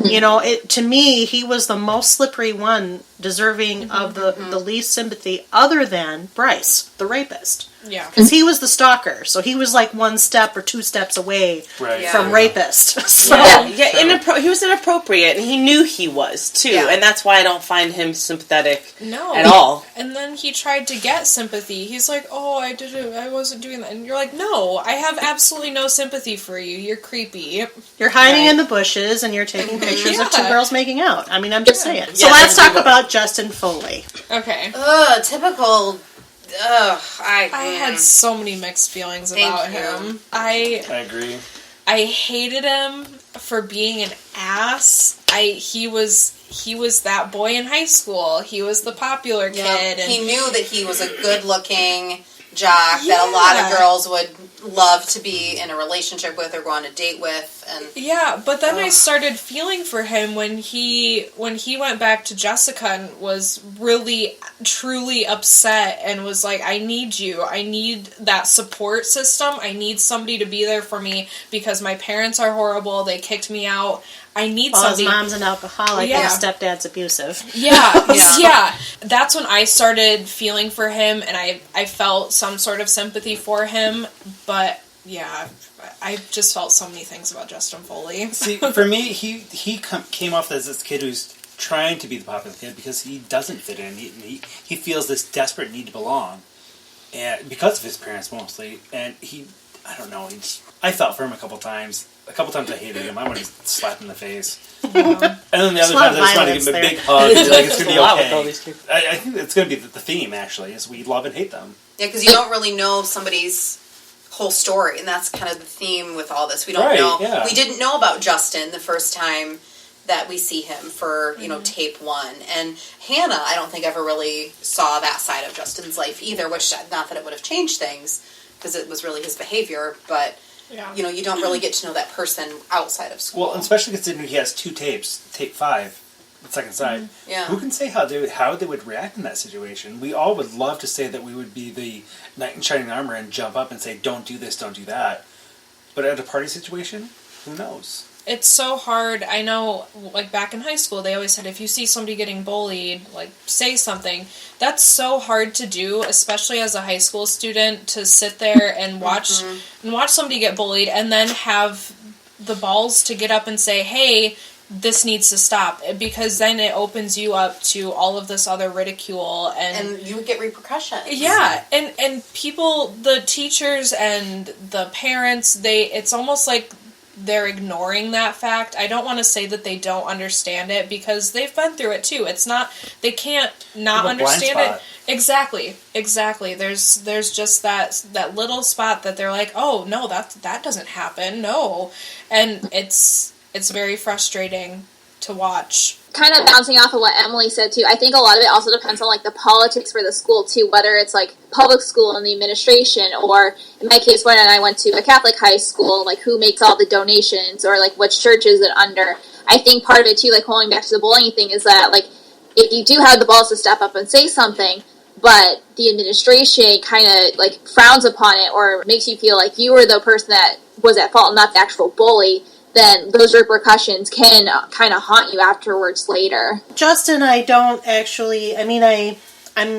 You know, to me, he was the most slippery one, deserving of the least sympathy, other than Bryce, the rapist. Yeah. Because he was the stalker, so he was like 1 step or 2 steps away from rapist. So. He was inappropriate, and he knew he was, too, and that's why I don't find him sympathetic at all. And then he tried to get sympathy. He's like, oh, I wasn't doing that. And you're like, no, I have absolutely no sympathy for you. You're creepy. You're hiding in the bushes, and you're taking pictures of 2 girls making out. I mean, I'm just saying. So let's talk about Justin Foley. Okay. Typical... I had so many mixed feelings about him. I agree. I hated him for being an ass. He was that boy in high school. He was the popular kid. And he knew that he was a good-looking jock that a lot of girls would love to be in a relationship with or go on a date with. And but then I started feeling for him when he went back to Jessica and was really, truly upset and was like, I need you. I need that support system. I need somebody to be there for me because my parents are horrible. They kicked me out. I need somebody. His mom's an alcoholic and his stepdad's abusive. Yeah. That's when I started feeling for him, and I felt some sort of sympathy for him. But I just felt so many things about Justin Foley. See, for me, he came off as this kid who's trying to be the popular kid because he doesn't fit in. He feels this desperate need to belong, and because of his parents mostly. And I don't know. I felt for him a couple times. A couple times I hated him. I wanted to slap him in the face. And then the other times I just wanted to give him a big hug. Like, it's going to be okay. I think it's going to be the theme, actually, is we love and hate them. Yeah, because you don't really know somebody's whole story, and that's kind of the theme with all this. We don't know. Yeah. We didn't know about Justin the first time that we see him for, tape 1. And Hannah, I don't think ever really saw that side of Justin's life either, which, not that it would have changed things, because it was really his behavior, but... Yeah. You don't really get to know that person outside of school. Well, especially considering he has 2 tapes, tape 5, the second side. Yeah. Who can say how they would react in that situation? We all would love to say that we would be the knight in shining armor and jump up and say, don't do this, don't do that. But at a party situation, who knows? It's so hard. I know, like, back in high school, they always said, if you see somebody getting bullied, like, say something. That's so hard to do, especially as a high school student, to sit there and watch somebody get bullied and then have the balls to get up and say, hey, this needs to stop. Because then it opens you up to all of this other ridicule. And you get repercussions. Yeah, and people, the teachers and the parents, it's almost like they're ignoring that fact. I don't want to say that they don't understand it because they've been through it too. It's not, they can't not understand it. Exactly. There's just that little spot that they're like, oh no, that doesn't happen. No. And it's very frustrating to watch. Kind of bouncing off of what Emily said too, I think a lot of it also depends on like the politics for the school too, whether it's like public school and the administration, or in my case when I went to a Catholic high school, like who makes all the donations, or like which church is it under. I think part of it too, like going back to the bullying thing, is that like if you do have the balls to step up and say something, but the administration kind of like frowns upon it or makes you feel like you were the person that was at fault, not the actual bully, then those repercussions can kind of haunt you afterwards later. Justin, I'm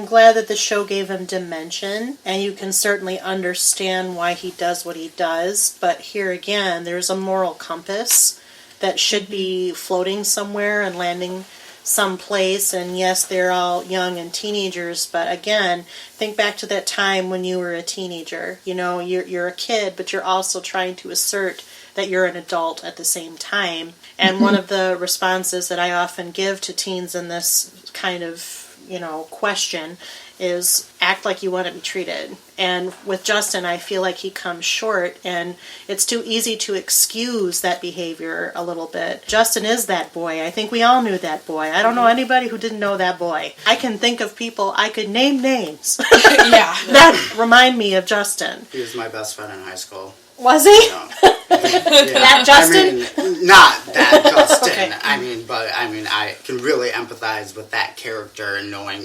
glad that the show gave him dimension, and you can certainly understand why he does what he does, but here again, there's a moral compass that should be floating somewhere and landing someplace, and yes, they're all young and teenagers, but again, think back to that time when you were a teenager. You're a kid, but you're also trying to assert that you're an adult at the same time. And one of the responses that I often give to teens in this kind of, question is act like you want to be treated. And with Justin, I feel like he comes short, and it's too easy to excuse that behavior a little bit. Justin is that boy. I think we all knew that boy. I don't know anybody who didn't know that boy. I can think of people, I could name names. Yeah. That remind me of Justin. He was my best friend in high school. Was he? That Justin? Not that Justin. Okay. I can really empathize with that character and knowing,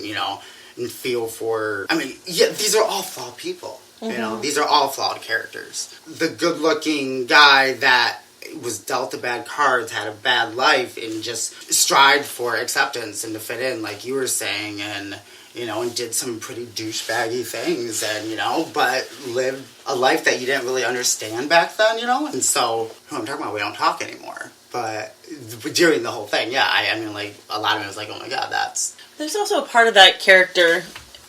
and feel for... these are all flawed people. These are all flawed characters. The good-looking guy that was dealt a bad cards, had a bad life, and just strived for acceptance and to fit in, like you were saying, and did some pretty douchebaggy things, and, but lived a life that you didn't really understand back then, and so, who I'm talking about, we don't talk anymore. But during the whole thing, yeah, a lot of it was like, oh my god, that's... There's also a part of that character,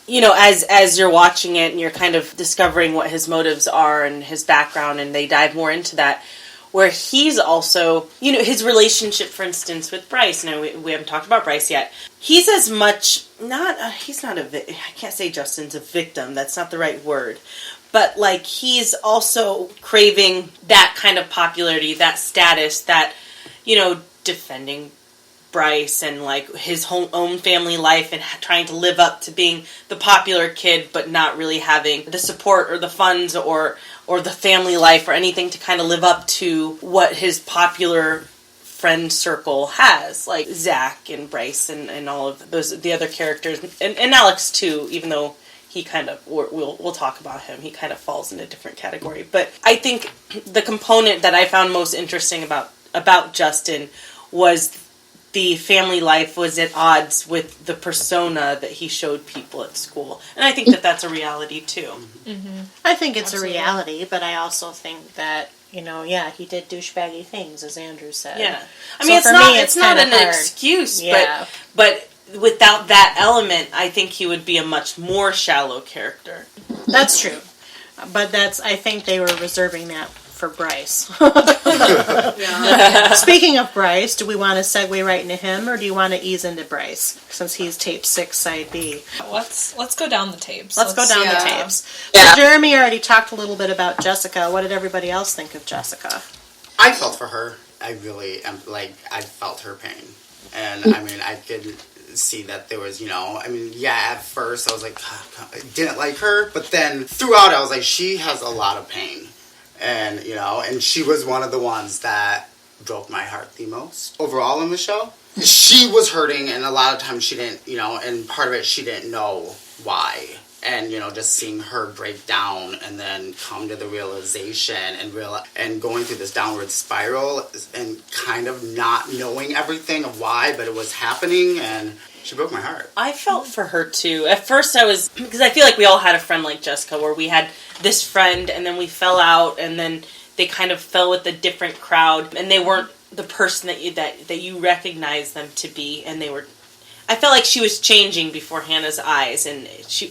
as you're watching it and you're kind of discovering what his motives are and his background, and they dive more into that, where he's also, his relationship, for instance, with Bryce. Now, we haven't talked about Bryce yet. He's as much, I can't say Justin's a victim, that's not the right word. But, he's also craving that kind of popularity, that status, that, defending Bryce and, his own family life and trying to live up to being the popular kid, but not really having the support or the funds or the family life or anything to kind of live up to what his popular friend circle has, like Zach and Bryce and all of the other characters, and Alex too, even though he kind of, we'll talk about him, he kind of falls in a different category. But I think the component that I found most interesting about Justin was the family life was at odds with the persona that he showed people at school. And I think that that's a reality too. Mm-hmm. I think it's a reality, but I also think that, he did douchebaggy things, as Andrew said. Yeah. It's not an hard. excuse, yeah. but without that element, I think he would be a much more shallow character. That's true. But I think they were reserving that for Bryce. Yeah. Speaking of Bryce, do we want to segue right into him, or do you want to ease into Bryce, since he's tape 6, side B? Let's go down the tapes. Let's go down the tapes. Yeah. So Jeremy already talked a little bit about Jessica. What did everybody else think of Jessica? I felt for her. I really am, I felt her pain. And, I could see that there was, at first I was like, I didn't like her, but then throughout I was like, she has a lot of pain. And, and she was one of the ones that broke my heart the most overall in the show. She was hurting, and a lot of times she didn't, and part of it she didn't know why. And, just seeing her break down and then come to the realization and going through this downward spiral and kind of not knowing everything of why, but it was happening, and she broke my heart. I felt for her too. At first because I feel like we all had a friend like Jessica where we had this friend and then we fell out and then they kind of fell with a different crowd and they weren't the person that you recognized them to be, and I felt like she was changing before Hannah's eyes, and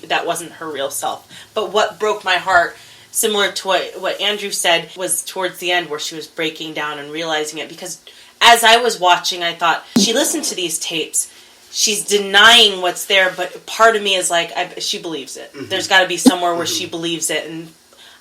that wasn't her real self. But what broke my heart, similar to what Andrew said, was towards the end where she was breaking down and realizing it. Because as I was watching, I thought, she listened to these tapes, she's denying what's there, but part of me is like, she believes it. Mm-hmm. There's got to be somewhere where she believes it. And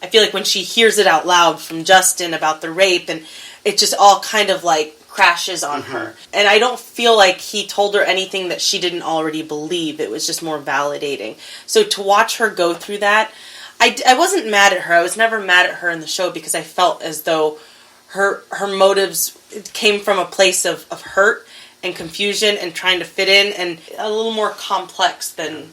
I feel like when she hears it out loud from Justin about the rape, and it just all kind of crashes on her. And I don't feel like he told her anything that she didn't already believe. It was just more validating. So to watch her go through that, I wasn't mad at her. I was never mad at her in the show because I felt as though her motives came from a place of hurt and confusion and trying to fit in, and a little more complex than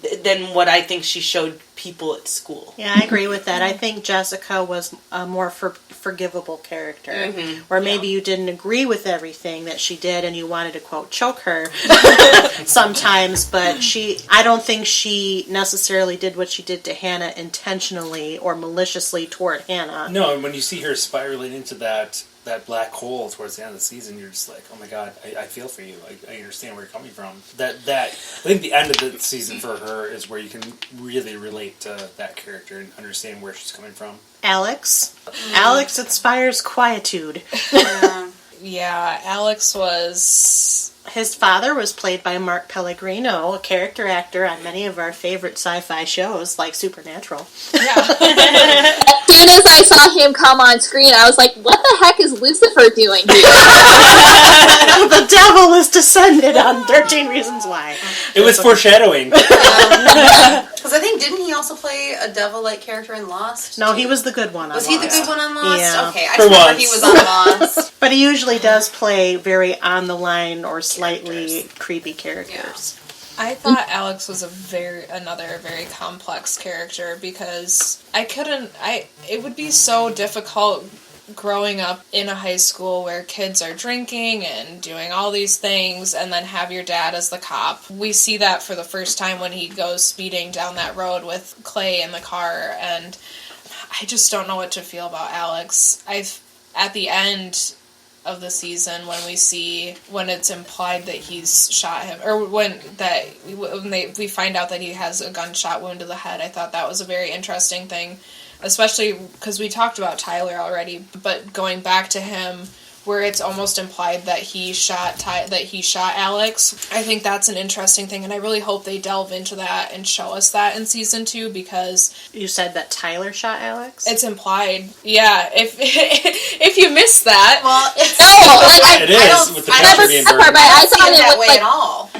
what I think she showed people at school. Yeah, I agree with that. I think Jessica was a more forgivable character, where maybe you didn't agree with everything that she did and you wanted to, quote, choke her sometimes, but I don't think she necessarily did what she did to Hannah intentionally or maliciously toward Hannah. No, and when you see her spiraling into that that black hole towards the end of the season, you're just like, oh my god, I feel for you. I understand where you're coming from. That I think the end of the season for her is where you can really relate to that character and understand where she's coming from. Alex. Alex inspires quietude. Yeah, Alex was... His father was played by Mark Pellegrino, a character actor on many of our favorite sci-fi shows, like Supernatural. Yeah. As soon as I saw him come on screen, I was like, what the heck is Lucifer doing here? The devil is descended on 13 Reasons Why. It was foreshadowing. Because I think, didn't he also play a devil-like character in Lost? No, he was the good one on Was Lost. he the good one on Lost? Yeah. Okay, I For just remember once. he was on Lost. But he usually does play very on-the-line or slightly creepy characters. I thought Alex was another very complex character because it would be so difficult growing up in a high school where kids are drinking and doing all these things and then have your dad as the cop. We see that for the first time when he goes speeding down that road with Clay in the car, and I just don't know what to feel about Alex. At the end of the season, when it's implied that he's shot him, or when we find out that he has a gunshot wound to the head, I thought that was a very interesting thing, especially because we talked about Tyler already, but going back to him, where it's almost implied that he shot Alex. I think that's an interesting thing, and I really hope they delve into that and show us that in season 2, because You said that Tyler shot Alex? it's implied. Yeah, if you missed that, Well, it's... It is, with the picture being burned. I don't see it that way at all.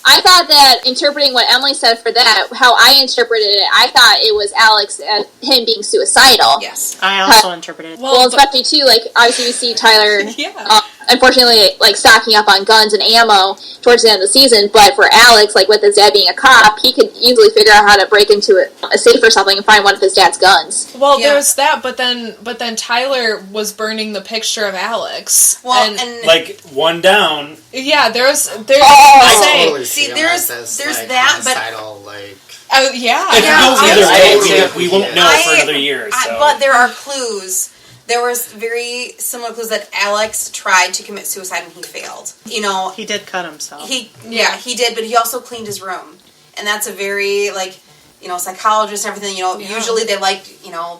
I thought that interpreting what Emily said for that, how I interpreted it, I thought it was Alex as him being suicidal. Yes. I also interpreted it. Well, especially too, like, obviously we see Tyler, unfortunately, like, stocking up on guns and ammo towards the end of the season, but for Alex, like, with his dad being a cop, he could easily figure out how to break into a safe or something and find one of his dad's guns. well, there's that, but then Tyler was burning the picture of Alex. Well, and Like, one down. yeah, there's I totally See, him there's as, that, but- homicidal, like... oh yeah, If Yeah, it goes either I- way, we won't know for another year. So. But there are clues. There was very similar clues that Alex tried to commit suicide and he failed. You know, He did cut himself. he did, but he also cleaned his room, and that's a very psychologists and everything. Usually they like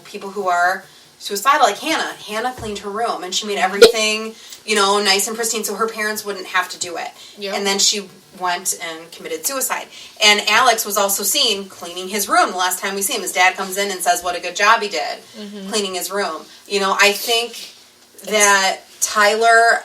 people who are suicidal, like Hannah. Hannah cleaned her room and she made everything nice and pristine, so her parents wouldn't have to do it. Yep. And then she went and committed suicide. And Alex was also seen cleaning his room the last time we see him. His dad comes in and says what a good job he did cleaning his room. I think that Tyler,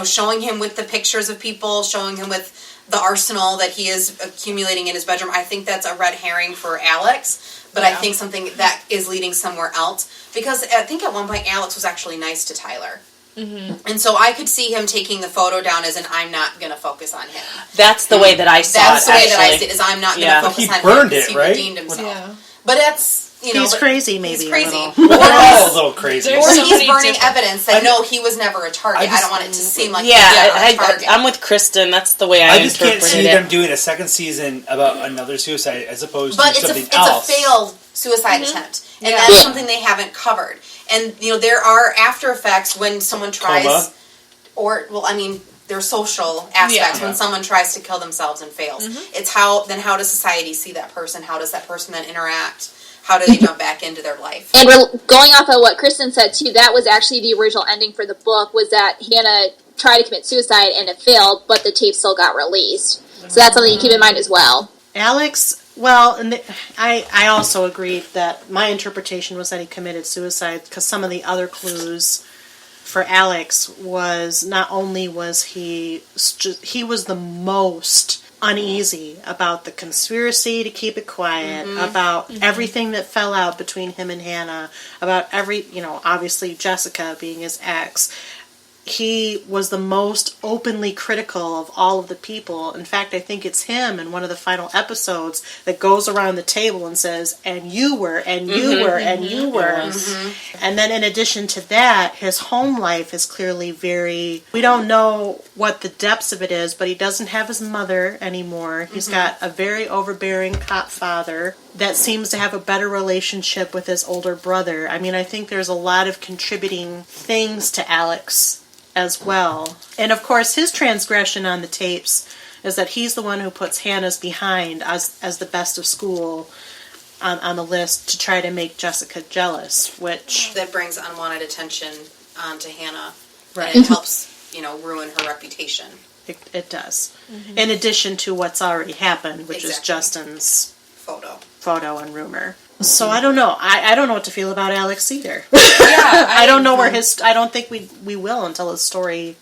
showing him with the pictures of people, showing him with the arsenal that he is accumulating in his bedroom, I think that's a red herring for Alex. But I think something that is leading somewhere else. Because I think at one point Alex was actually nice to Tyler. Mm-hmm. And so I could see him taking the photo down as I'm not going to focus on him. That's the way that I saw That's it, the way that I actually. see it, is I'm not going to focus He on burned him it, because right? he redeemed himself. Yeah. But that's, He's crazy, maybe. He's crazy. A little. We're all a little crazy. There's Or so he's many burning different- evidence that no, he was never a target. I don't want it to seem like he was Yeah, a target. I'm with Kristen. That's the way I I just can't interpreted see it. them doing a second season about another suicide as opposed But to it's something a else. failed suicide attempt, and Yeah. that's something they haven't covered. And there are after effects when someone tries, Coma. there's social aspects Yeah. when someone tries to kill themselves and fails. It's how does society see that person? How does that person then interact? How do they jump back into their life? And going off of what Kristen said too, that was actually the original ending for the book, was that Hannah tried to commit suicide and it failed, but the tape still got released. So that's something you keep in mind as well. Alex, well, and I also agreed that my interpretation was that he committed suicide because some of the other clues for Alex was not only was he was the most uneasy about the conspiracy to keep it quiet, about everything that fell out between him and Hannah, about obviously Jessica being his ex. he was the most openly critical of all of the people. In fact, I think it's him in one of the final episodes that goes around the table and says, and you were, and you were, and you were. And then in addition to that, his home life is clearly very, we don't know what the depths of it is, but he doesn't have his mother anymore. He's got a very overbearing cop father that seems to have a better relationship with his older brother. I mean, I think there's a lot of contributing things to Alex as well. And of course, his transgression on the tapes is that he's the one who puts Hannah's behind as the best of school on the list to try to make Jessica jealous, which... That brings unwanted attention to Hannah. Right. And it helps, ruin her reputation. It does. In addition to what's already happened, which is Justin's photo and rumor. So I don't know. I don't know what to feel about Alex either. I don't know where I don't think we will until his story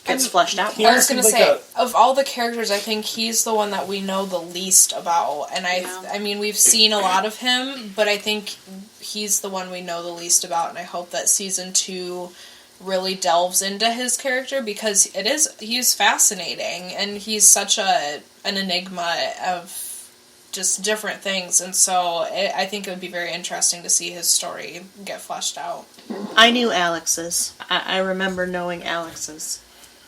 gets fleshed out. I was going to say, of all the characters, I think he's the one that we know the least about. And I mean, we've seen a lot of him, but I think he's the one we know the least about. And I hope that season 2 really delves into his character, because he's fascinating, and he's such an enigma of just different things, and so I think it would be very interesting to see his story get fleshed out. I knew Alex's. I remember knowing Alex's.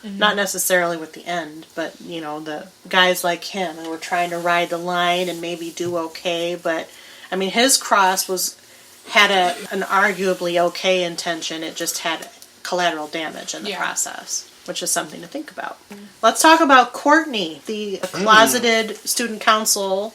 Not necessarily with the end, but, the guys like him who were trying to ride the line and maybe do okay, but, I mean, his cross had an arguably okay intention. It just had collateral damage in the process, which is something to think about. Let's talk about Courtney, the closeted student council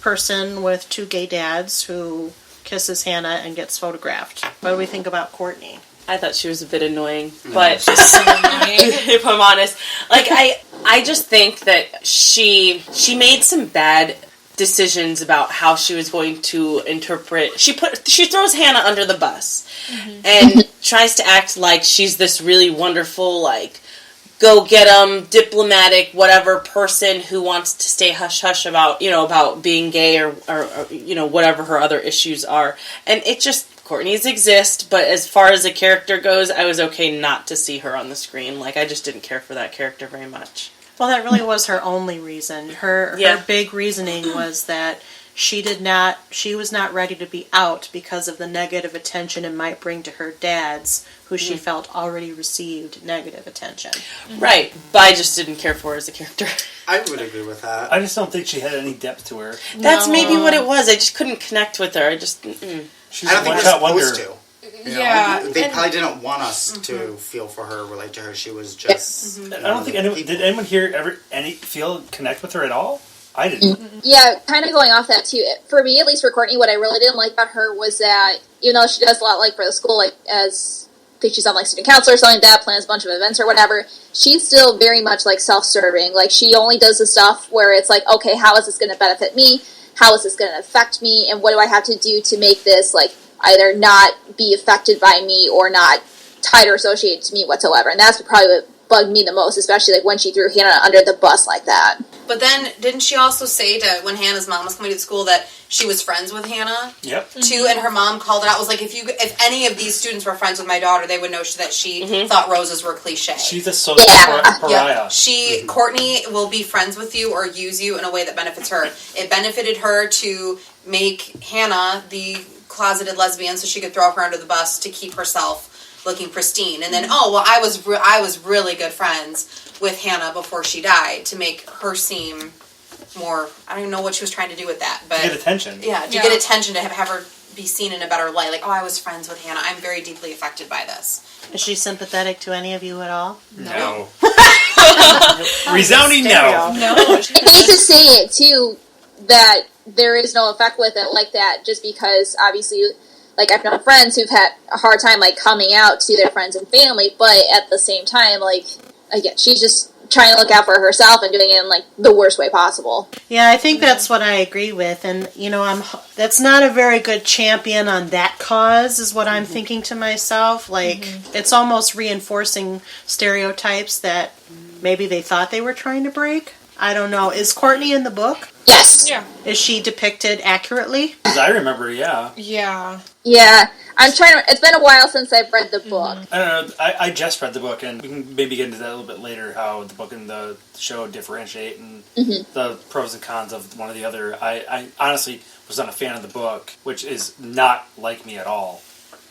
person with 2 gay dads who kisses Hannah and gets photographed. What do we think about Courtney? I thought she was a bit annoying, but if I'm honest, I just think that she made some bad decisions about how she was going to interpret. She throws Hannah under the bus and tries to act like she's this really wonderful, go get 'em, diplomatic, whatever person who wants to stay hush hush about being gay or whatever her other issues are. And it just, Courtney's exist, but as far as the character goes, I was okay not to see her on the screen. I just didn't care for that character very much. Well, that really was her only reason. Her big reasoning was that she was not ready to be out because of the negative attention it might bring to her dads, who she felt already received negative attention. Right, but I just didn't care for her as a character. I would agree with that. I just don't think she had any depth to her. That's maybe what it was. I just couldn't connect with her. I just... She's I don't think we're supposed to. They and probably didn't want us to feel for her, relate to her. She was just... I don't think did anyone here connect with her at all? I didn't. Yeah, kind of going off that too. For me, at least for Courtney, what I really didn't like about her was that, even though she does a lot for the school, as I think she's on student council or something like that, plans a bunch of events or whatever, she's still very much self-serving. She only does the stuff where it's okay, how is this going to benefit me? How is this going to affect me? And what do I have to do to make this either not be affected by me or not tied or associated to me whatsoever? And that's probably what bugged me the most, especially when she threw Hannah under the bus like that. But then, didn't she also say when Hannah's mom was coming to school that she was friends with Hannah? Yep. Too, and her mom called it out. Was if any of these students were friends with my daughter, they would know that she thought roses were cliche. She's a social pariah. Yep. Courtney will be friends with you or use you in a way that benefits her. It benefited her to make Hannah the closeted lesbian so she could throw her under the bus to keep herself looking pristine. And then, I was really good friends with Hannah before she died to make her seem more, I don't even know what she was trying to do with that. But to get attention. Yeah, to get attention, to have her be seen in a better light. I was friends with Hannah. I'm very deeply affected by this. Is she sympathetic to any of you at all? No. Resounding no. No. I hate to say it, too, that there is no effect with it like that, just because, obviously, I've known friends who've had a hard time, coming out to their friends and family, but at the same time, again, she's just trying to look out for herself and doing it in, the worst way possible. Yeah, I think that's what I agree with, and, that's not a very good champion on that cause, is what I'm thinking to myself. It's almost reinforcing stereotypes that maybe they thought they were trying to break. I don't know. Is Courtney in the book? Yes. Yeah. Is she depicted accurately? As I remember, yeah. Yeah. Yeah. I'm trying to... It's been a while since I've read the book. I don't know. I just read the book, and we can maybe get into that a little bit later, how the book and the show differentiate and the pros and cons of one or the other. I honestly was not a fan of the book, which is not like me at all.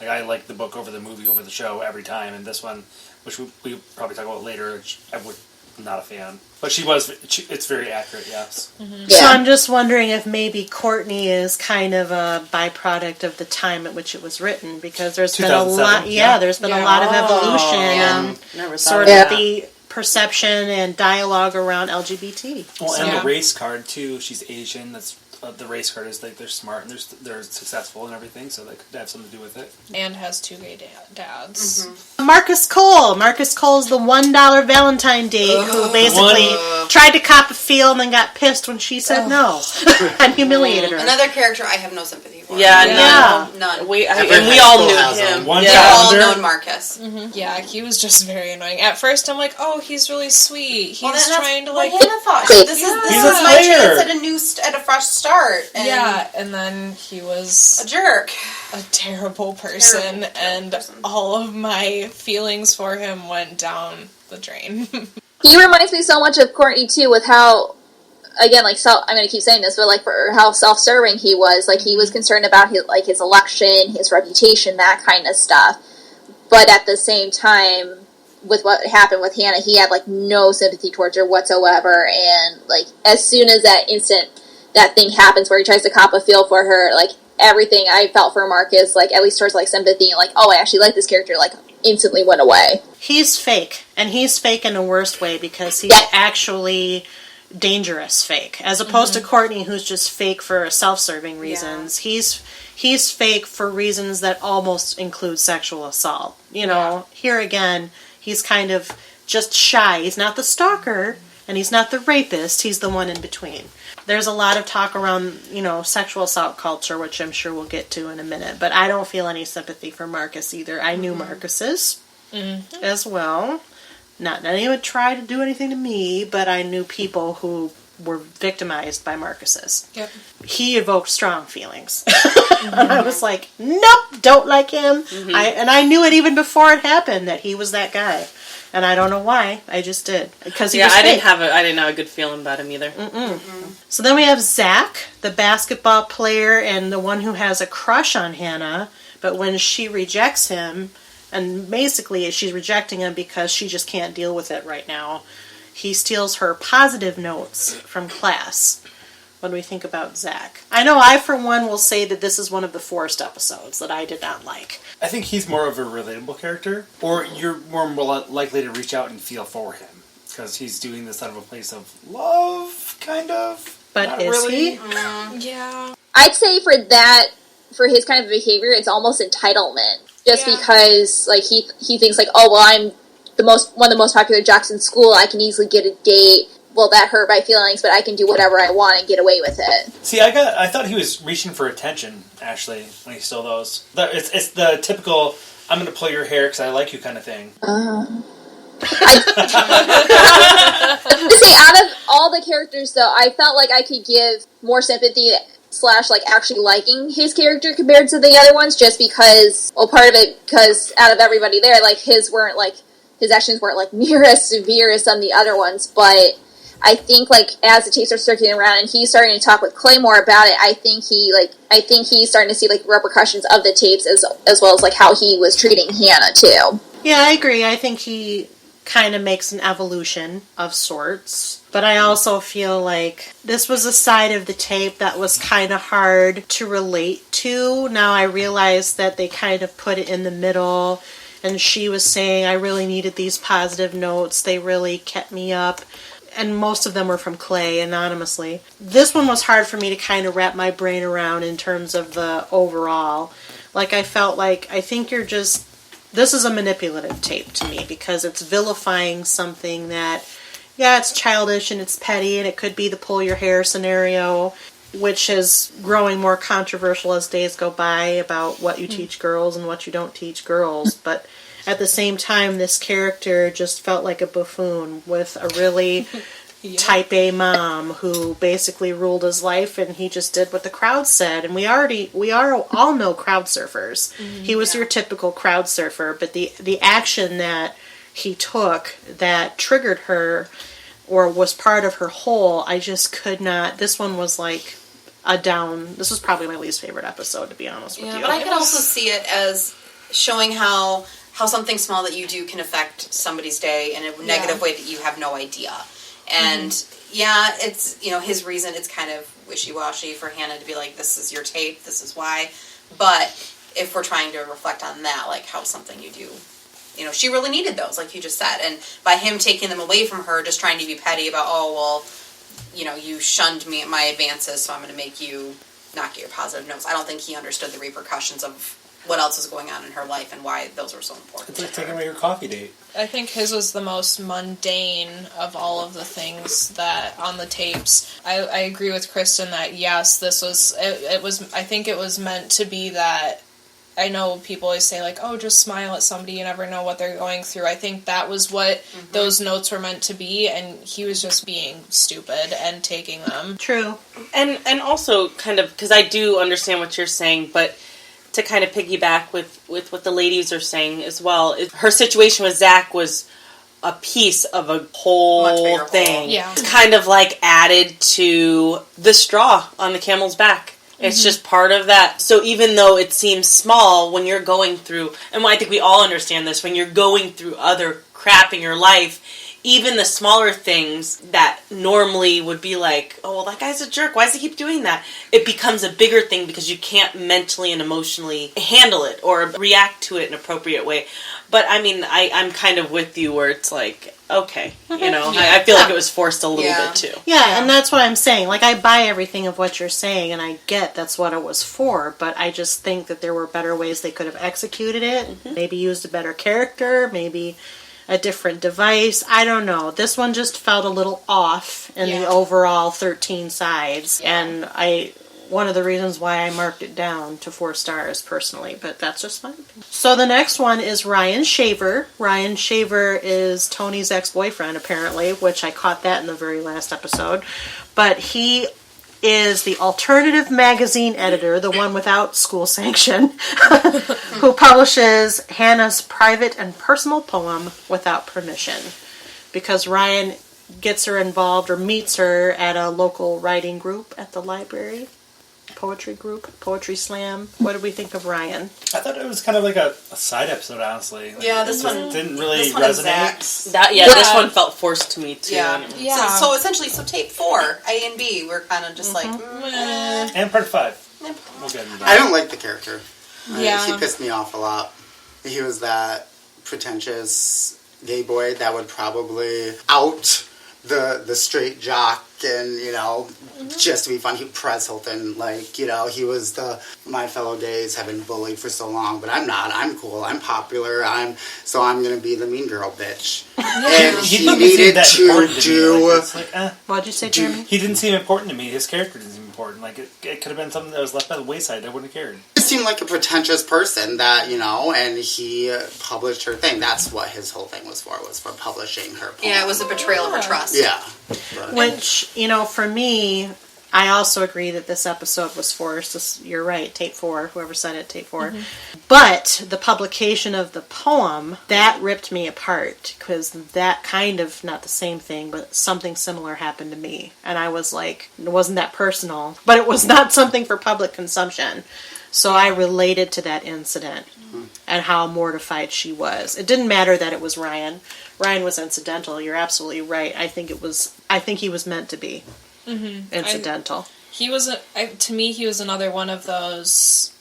Like, I like the book over the movie, over the show every time, and this one, which we probably talk about later, I would not a fan. But it's very accurate, yes. So I'm just wondering if maybe Courtney is kind of a byproduct of the time at which it was written, because there's been a lot, there's been a lot of evolution and sort of the perception and dialogue around LGBT. Well, and the race card too. She's Asian. That's the race card is like they're smart and they're successful and everything, so that could have something to do with it. And has 2 gay dads. Marcus Cole. Marcus Cole's the $1 Valentine date who basically tried to cop a feel and then got pissed when she said no and humiliated her. Another character I have no sympathy for. None. We all knew him. We all known Marcus. Yeah, he was just very annoying. At first, I'm like, oh, he's really sweet. He's trying to like. Hannah thought this is my chance at a fresh start. And and then he was a jerk, a terrible person, and all of my feelings for him went down the drain. He reminds me so much of Courtney too, with how, again, like, I'm going to keep saying this, but like, for how self-serving he was. Like, he was concerned about his election, his reputation, that kind of stuff. But at the same time, with what happened with Hannah, he had like no sympathy towards her whatsoever. And like, as soon as that thing happens where he tries to cop a feel for her, like, everything I felt for Marcus, like, at least towards like sympathy and like, oh, I actually like this character, like, instantly went away. He's fake, and he's fake in a worst way, because he's actually dangerous fake, as opposed to Courtney, who's just fake for self-serving reasons. He's fake for reasons that almost include sexual assault. Here again, he's kind of just shy. He's not the stalker, and he's not the rapist. He's the one in between. There's a lot of talk around, sexual assault culture, which I'm sure we'll get to in a minute. But I don't feel any sympathy for Marcus either. I knew Marcus's as well. Not that anyone would try to do anything to me, but I knew people who were victimized by Marcus's. Yep. He evoked strong feelings. I was like, nope, don't like him. I knew it even before it happened that he was that guy. And I don't know why. I just did. Because he was fake. I didn't have a good feeling about him either. So then we have Zach, the basketball player and the one who has a crush on Hannah. But when she rejects him, and basically she's rejecting him because she just can't deal with it right now, he steals her positive notes from class. What do we think about Zach? I know I, for one, will say that this is one of the forced episodes that I did not like. I think he's more of a relatable character, or you're more likely to reach out and feel for him, because he's doing this out of a place of love, kind of. But not is really. he? Yeah. I'd say for his kind of behavior, it's almost entitlement. Just because, like, he thinks, like, oh, well, I'm one of the most popular jocks in school, I can easily get a date. Well, that hurt my feelings, but I can do whatever I want and get away with it. See, I thought he was reaching for attention, actually, when he stole those. It's the typical, I'm going to pull your hair because I like you kind of thing. See, out of all the characters, though, I felt like I could give more sympathy / like actually liking his character compared to the other ones, just because, well, part of it, because out of everybody there, like, his actions weren't like near as severe as some of the other ones, but I think, like, as the tapes are circulating around and he's starting to talk with Claymore about it, I think he's starting to see, like, repercussions of the tapes as well as, like, how he was treating Hannah, too. Yeah, I agree. I think he kind of makes an evolution of sorts. But I also feel like this was a side of the tape that was kind of hard to relate to. Now I realize that they kind of put it in the middle, and she was saying, I really needed these positive notes. They really kept me up. And most of them were from Clay, anonymously. This one was hard for me to kind of wrap my brain around in terms of the overall. Like, I felt like, I think this is a manipulative tape to me, because it's vilifying something that, it's childish and it's petty, and it could be the pull your hair scenario, which is growing more controversial as days go by about what you teach girls and what you don't teach girls. But at the same time, this character just felt like a buffoon with a really type A mom who basically ruled his life, and he just did what the crowd said. And we all know crowd surfers. He was your typical crowd surfer, but the action that he took that triggered her or was part of her whole, I just could not. This one was like this was probably my least favorite episode, to be honest with you. But I could also see it as showing how something small that you do can affect somebody's day in a negative way that you have no idea. And it's, his reason, it's kind of wishy-washy for Hannah to be like, this is your tape, this is why. But if we're trying to reflect on that, like how something you do, she really needed those, like you just said. And by him taking them away from her, just trying to be petty about, you shunned me at my advances, so I'm going to make you not get your positive notes. I don't think he understood the repercussions of what else was going on in her life and why those were so important. It's like taking away your coffee date. I think his was the most mundane of all of the things that on the tapes. I agree with Kristen that yes, this was it was. I think it was meant to be that. I know people always say like, oh, just smile at somebody. You never know what they're going through. I think that was what those notes were meant to be, and he was just being stupid and taking them. True. And also kind of, because I do understand what you're saying, but to kind of piggyback with what the ladies are saying as well, her situation with Zach was a piece of a whole thing. Yeah. It's kind of like added to the straw on the camel's back. It's just part of that. So even though it seems small, when you're going through, and I think we all understand this, when you're going through other crap in your life, even the smaller things that normally would be like, oh, well, that guy's a jerk, why does he keep doing that? It becomes a bigger thing because you can't mentally and emotionally handle it or react to it in an appropriate way. But, I mean, I'm kind of with you where it's like, okay, I feel like it was forced a little bit too. Yeah, and that's what I'm saying. Like, I buy everything of what you're saying, and I get that's what it was for, but I just think that there were better ways they could have executed it. Maybe used a better character, maybe a different device. I don't know. This one just felt a little off in the overall 13 sides, and one of the reasons why I marked it down to 4 stars personally, but that's just my opinion. So the next one is Ryan Shaver. Ryan Shaver is Tony's ex-boyfriend, apparently, which I caught that in the very last episode. But he is the alternative magazine editor, the one without school sanction, who publishes Hannah's private and personal poem without permission. Because Ryan gets her involved or meets her at a local writing group at the library. Poetry group, poetry slam. What did we think of Ryan? I thought it was kind of like a side episode, honestly. Like, this one didn't really resonate. This one felt forced to me too. Yeah. So essentially, tape 4, A and B, we're kind of just like, And part 5. We'll get into that. I don't like the character. Yeah. He pissed me off a lot. He was that pretentious gay boy that would probably out the straight jock and, just to be fun. Perez Hilton, he was my fellow gays have been bullied for so long, but I'm not. I'm cool. I'm popular. I'm going to be the mean girl bitch. And he needed to do... What'd you say, Jeremy? He didn't seem important to me. His character didn't seem important. Like, it could have been something that was left by the wayside. I wouldn't have cared. He seemed like a pretentious person that, and he published her thing. That's what his whole thing was for publishing her poem. Yeah, it was a betrayal of her trust. Yeah. Which, for me, I also agree that this episode was forced. You're right, tape 4, whoever said it, tape 4. But the publication of the poem, that ripped me apart, because that kind of, not the same thing, but something similar happened to me. And I was like, it wasn't that personal, but it was not something for public consumption. So I related to that incident and how mortified she was. It didn't matter that it was Ryan. Ryan was incidental. You're absolutely right. I think he was meant to be incidental. To me, he was another one of those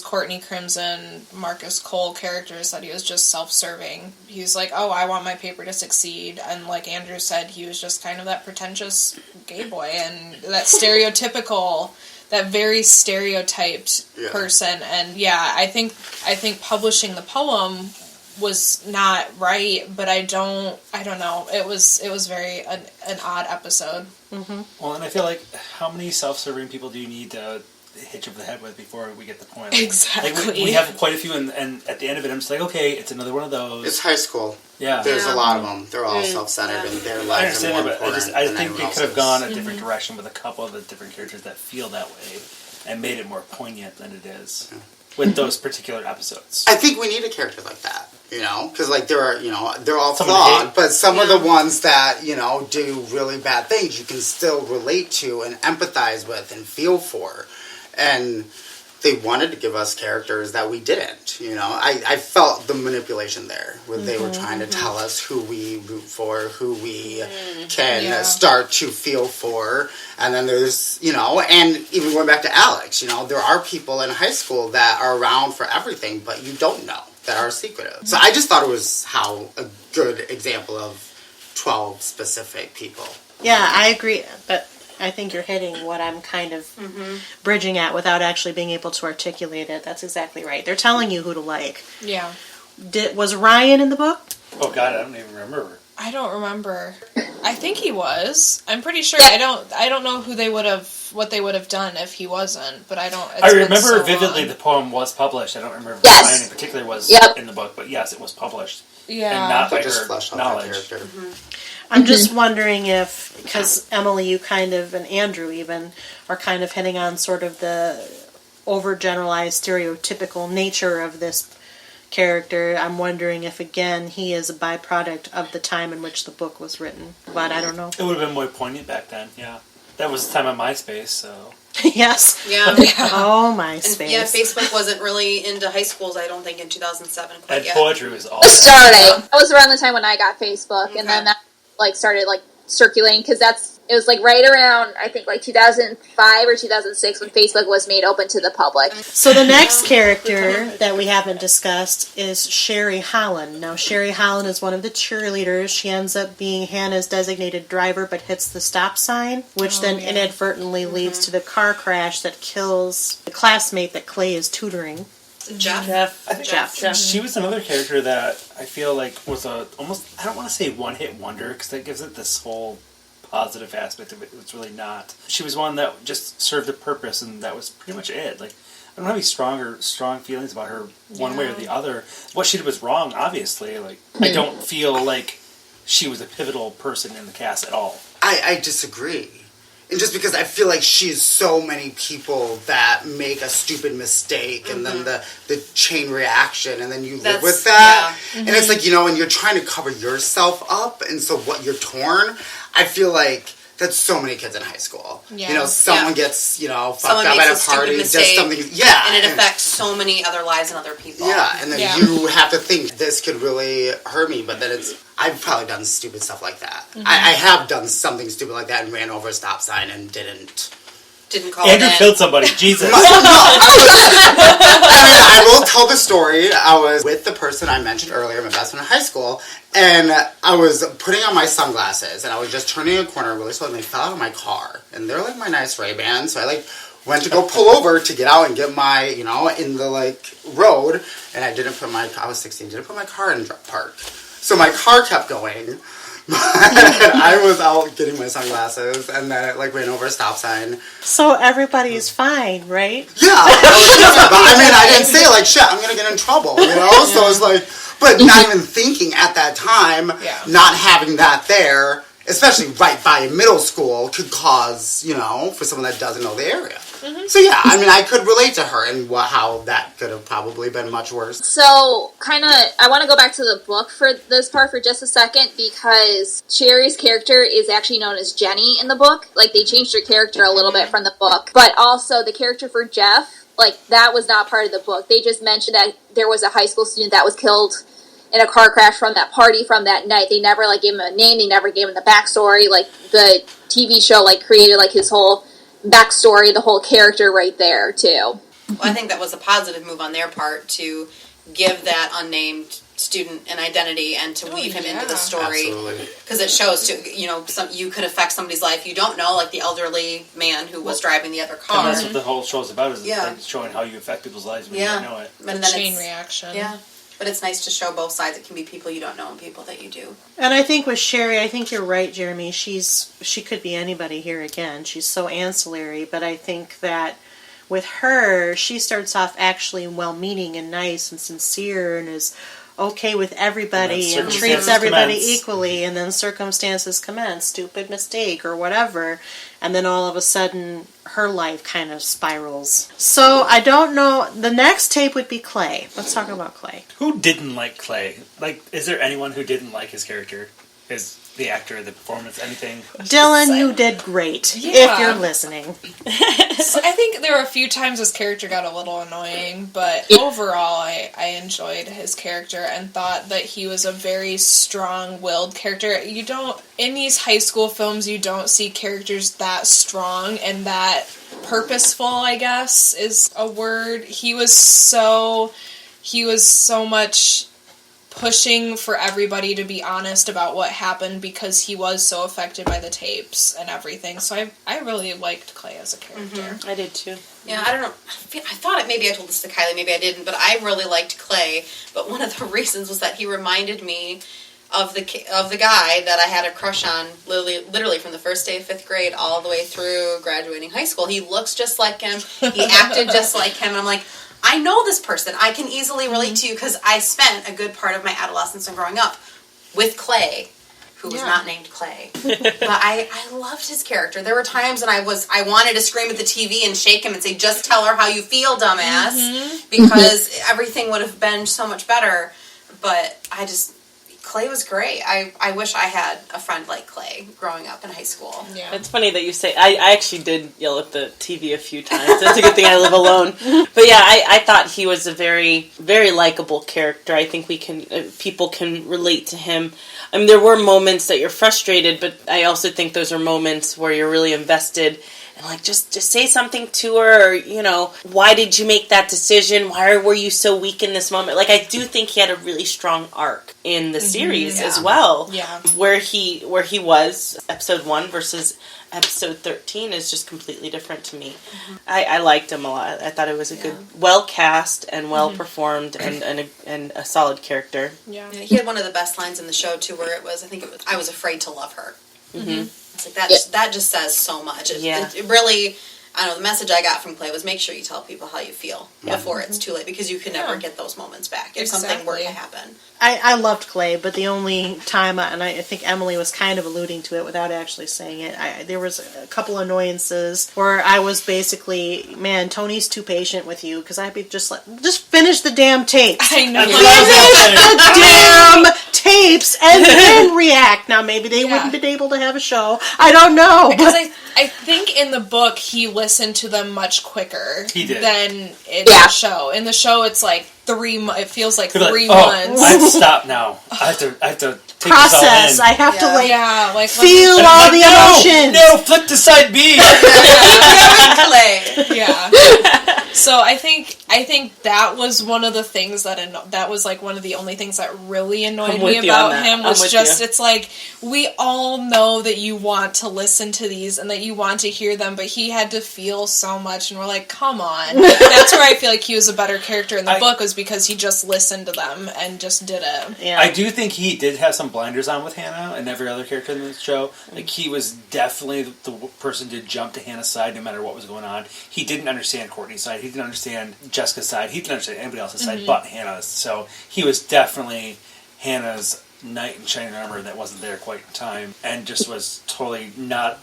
Courtney Crimson, Marcus Cole characters that he was just self-serving. He was like, oh, I want my paper to succeed. And like Andrew said, he was just kind of that pretentious gay boy and that stereotypical, that very stereotyped person. And I think publishing the poem was not right, but I don't know. It was very an odd episode. Well, and I feel like how many self-serving people do you need to hit you over the head with before we get the point. Exactly. Like we have quite a few, and at the end of it, I'm just like, okay, it's another one of those. It's high school. Yeah. There's a lot of them. They're all self-centered and their I lives are understand more it, but important I than think anyone they could have else's. gone a different direction with a couple of the different characters that feel that way, and made it more poignant than it is with those particular episodes. I think we need a character like that, you know, because like there are, you know, they're all Some of the flawed, hate. but some of the ones that, you know, do really bad things, you can still relate to and empathize with and feel for, and they wanted to give us characters that we didn't, you know. I felt the manipulation there, where they were trying to tell us who we root for, who we can start to feel for, and then there's, you know, and even going back to Alex, you know, there are people in high school that are around for everything, but you don't know, that are secretive. So I just thought it was a good example of 12 specific people. Yeah, I agree, but I think you're hitting what I'm kind of bridging at without actually being able to articulate it. That's exactly right. They're telling you who to like. Yeah. Was Ryan in the book? Oh God, I don't even remember. I don't remember. I think he was. I'm pretty sure. I don't know what they would have done if he wasn't. But I don't. I remember vividly the poem was published. I don't remember if Ryan in particular was in the book, but yes, it was published. Yeah. And not They by just her fleshed out knowledge. that character. I'm just wondering if, because Emily, you kind of, and Andrew even, are kind of hitting on sort of the overgeneralized, stereotypical nature of this character. I'm wondering if, again, he is a byproduct of the time in which the book was written. But I don't know. It would have been more poignant back then, yeah. That was the time of MySpace, so... Yes. Yeah. Oh, my And space. yeah, Facebook wasn't really into high schools, I don't think, in 2007 quite And yet. poetry was all... Starting. That was around the time when I got Facebook, and then that started circulating, because it was right around, I think, 2005 or 2006 when Facebook was made open to the public. So the next character that we haven't discussed is Sherry Holland. Now, Sherry Holland is one of the cheerleaders. She ends up being Hannah's designated driver, but hits the stop sign, which then inadvertently leads to the car crash that kills the classmate that Clay is tutoring. Jeff. She was another character that I feel like was almost, I don't want to say one-hit wonder, because that gives it this whole positive aspect of it. It's really not. She was one that just served a purpose, and that was pretty much it. I don't have any strong feelings about her one way or the other. What she did was wrong, obviously. I don't feel like she was a pivotal person in the cast at all. I disagree. And just because I feel like she's so many people that make a stupid mistake and then the chain reaction and then you live with that. Yeah. And it's you know, and you're trying to cover yourself up, and so what you're torn. I feel like that's so many kids in high school. Yeah. You know, someone gets, you know, fucked up at a party, does something. Yeah. And it affects so many other lives and other people. Yeah, and then you have to think, this could really hurt me, but then I've probably done stupid stuff like that. I have done something stupid like that and ran over a stop sign and didn't call Andrew killed somebody. Jesus. I will tell the story. I was with the person I mentioned earlier, my best friend in high school, and I was putting on my sunglasses, and I was just turning a corner really slowly, and they fell out of my car. And they're my nice Ray-Bans, so I went to go pull over to get out and get my, you know, in the road, and I was 16, didn't put my car in park. So my car kept going. I was out getting my sunglasses, and then it ran over a stop sign. So everybody's fine, right? Yeah, but I didn't say shit, I'm gonna get in trouble, you know. So it's but not even thinking at that time, not having that there, especially right by middle school, could cause, you know, for someone that doesn't know the area. Mm-hmm. So yeah, I could relate to her and how that could have probably been much worse. So, I want to go back to the book for this part for just a second, because Sherry's character is actually known as Jenny in the book. They changed her character a little bit from the book. But also, the character for Jeff, that was not part of the book. They just mentioned that there was a high school student that was killed in a car crash from that party from that night. They never, gave him a name. They never gave him the backstory. The TV show, created, his whole backstory, the whole character right there, too. Well, I think that was a positive move on their part to give that unnamed student an identity and to weave him into the story. Because it shows, you know, you could affect somebody's life you don't know, like the elderly man who was driving the other car. And that's what the whole show's about, is showing how you affect people's lives when you don't know it. And the chain reaction. Yeah. But it's nice to show both sides. It can be people you don't know and people that you do. And I think with Sherry, I think you're right, Jeremy. She could be anybody here again. She's so ancillary, but I think that with her, she starts off actually well-meaning and nice and sincere and is okay with everybody and treats everybody equally, and then circumstances commence, stupid mistake or whatever, and then all of a sudden her life kind of spirals. So I don't know. The next tape would be Clay. Let's talk about Clay. Who didn't like Clay? Like, is there anyone who didn't like his character? The actor, the performance, anything? Dylan, you did great, if you're listening. So I think there were a few times his character got a little annoying, but overall I enjoyed his character and thought that he was a very strong-willed character. In these high school films, you don't see characters that strong and that purposeful, I guess, is a word. He was so much pushing for everybody to be honest about what happened because he was so affected by the tapes and everything. So I really liked Clay as a character. Mm-hmm. I did too. Yeah, I don't know. I thought maybe I told this to Kylie, maybe I didn't, but I really liked Clay. But one of the reasons was that he reminded me of the guy that I had a crush on literally from the first day of 5th grade all the way through graduating high school. He looks just like him. He acted just like him. And I'm like, I know this person. I can easily relate to you because I spent a good part of my adolescence and growing up with Clay, who was not named Clay. But I loved his character. There were times when I wanted to scream at the TV and shake him and say, just tell her how you feel, dumbass, because everything would have been so much better. But Clay was great. I wish I had a friend like Clay growing up in high school. Yeah. It's funny that you say, I actually did yell at the TV a few times. It's a good thing I live alone. But yeah, I thought he was a very, very likable character. I think people can relate to him. I mean, there were moments that you're frustrated, but I also think those are moments where you're really invested. And like, just say something to her, or, why did you make that decision? Why were you so weak in this moment? Like, I do think he had a really strong arc in the series as well. Yeah. Where he was, episode 1 versus episode 13 is just completely different to me. Mm-hmm. I liked him a lot. I thought it was a good, well cast and well performed and a solid character. Yeah. He had one of the best lines in the show, too, where I was afraid to love her. Mm-hmm. It's like that just says so much. It really, I don't know, the message I got from Clay was make sure you tell people how you feel before it's too late, because you can never get those moments back if something were to happen. I loved Clay, but the only time, and I think Emily was kind of alluding to it without actually saying it, there was a couple annoyances where I was basically, man, Tony's too patient with you, because I'd be just finish the damn tapes. I know. Finish the damn tapes and then react. Now, maybe they wouldn't have been able to have a show. I don't know. Because I think in the book, he listened to them much quicker than in the show. In the show, it's like it feels like 3 months. I have to stop now. I have to take process. This all in. I have to feel all the emotions. No, flip to side B. Yeah. So I think that was one of the things that was like one of the only things that really annoyed me about him was just it's like we all know that you want to listen to these and that you want to hear them, but he had to feel so much, and we're like, come on. That's where I feel like he was a better character in the book, was because he just listened to them and just did it. Yeah. I do think he did have some blinders on with Hannah and every other character in the show. Like, he was definitely the person to jump to Hannah's side no matter what was going on. He didn't understand Courtney's side. He didn't understand Jessica's side. He didn't understand anybody else's side but Hannah's. So he was definitely Hannah's knight in shining armor that wasn't there quite in time, and just was totally not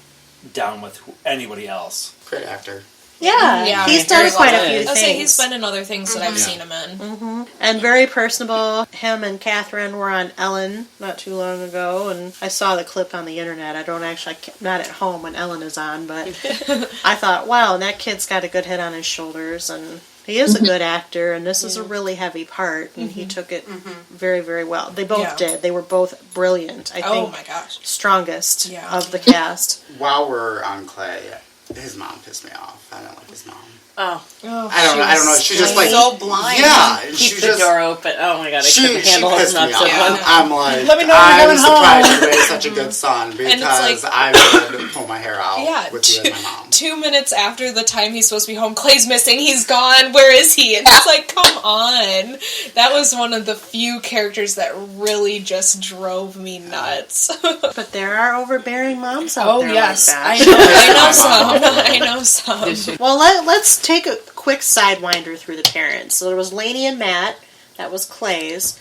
down with anybody else. Great actor. Yeah, he's done quite a few things. I'll say he's been in other things that I've seen him in. Mm-hmm. And very personable. Him and Catherine were on Ellen not too long ago, and I saw the clip on the internet. I'm not at home when Ellen is on, but I thought, wow, that kid's got a good head on his shoulders, and he is a good actor, and this is a really heavy part, and he took it very, very well. They both did. They were both brilliant. I think my gosh. Strongest of the cast. While we're on Clay, his mom pissed me off. I don't like his mom. Oh, I don't know. She's just like so blind. Yeah, keep the door open. Oh my god, I couldn't handle her. I'm like, let me know I'm surprised you raised such a good son, because like, I would pull my hair out with you as my mom. 2 minutes after the time he's supposed to be home, Clay's missing. He's gone. Where is he? And it's like, come on. That was one of the few characters that really just drove me nuts. But there are overbearing moms out there. Oh yes, like that. I know some. I know some. Well, let's take a quick sidewinder through the parents. So there was Lainey and Matt. That was Clay's.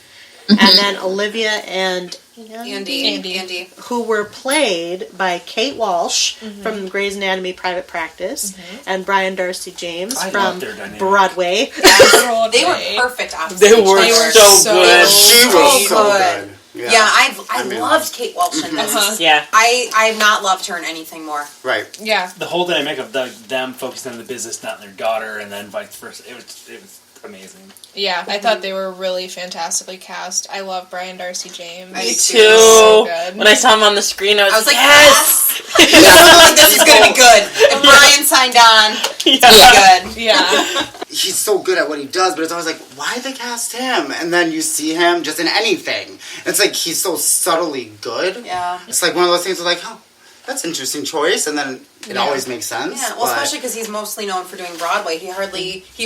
And then Olivia and Andy. who were played by Kate Walsh from Grey's Anatomy Private Practice and Brian Darcy James from Broadway. They were perfect opposites. They were so good. She was so good. Yeah, I loved Kate Walsh in this. Yeah. I've not loved her in anything more. Right. Yeah. The whole dynamic of them focusing on the business, not on their daughter, and then vice versa. It was amazing. Yeah, I thought they were really fantastically cast. I love Brian Darcy James. Me too. So good. When I saw him on the screen, I was like, yes! Like, this is going to be good. If Brian signed on, it's good. Yeah. He's so good at what he does, but it's always like, why they cast him? And then you see him just in anything. It's like he's so subtly good. Yeah. It's like one of those things where like, oh, that's an interesting choice, and then it always makes sense. Yeah, well, especially because he's mostly known for doing Broadway. He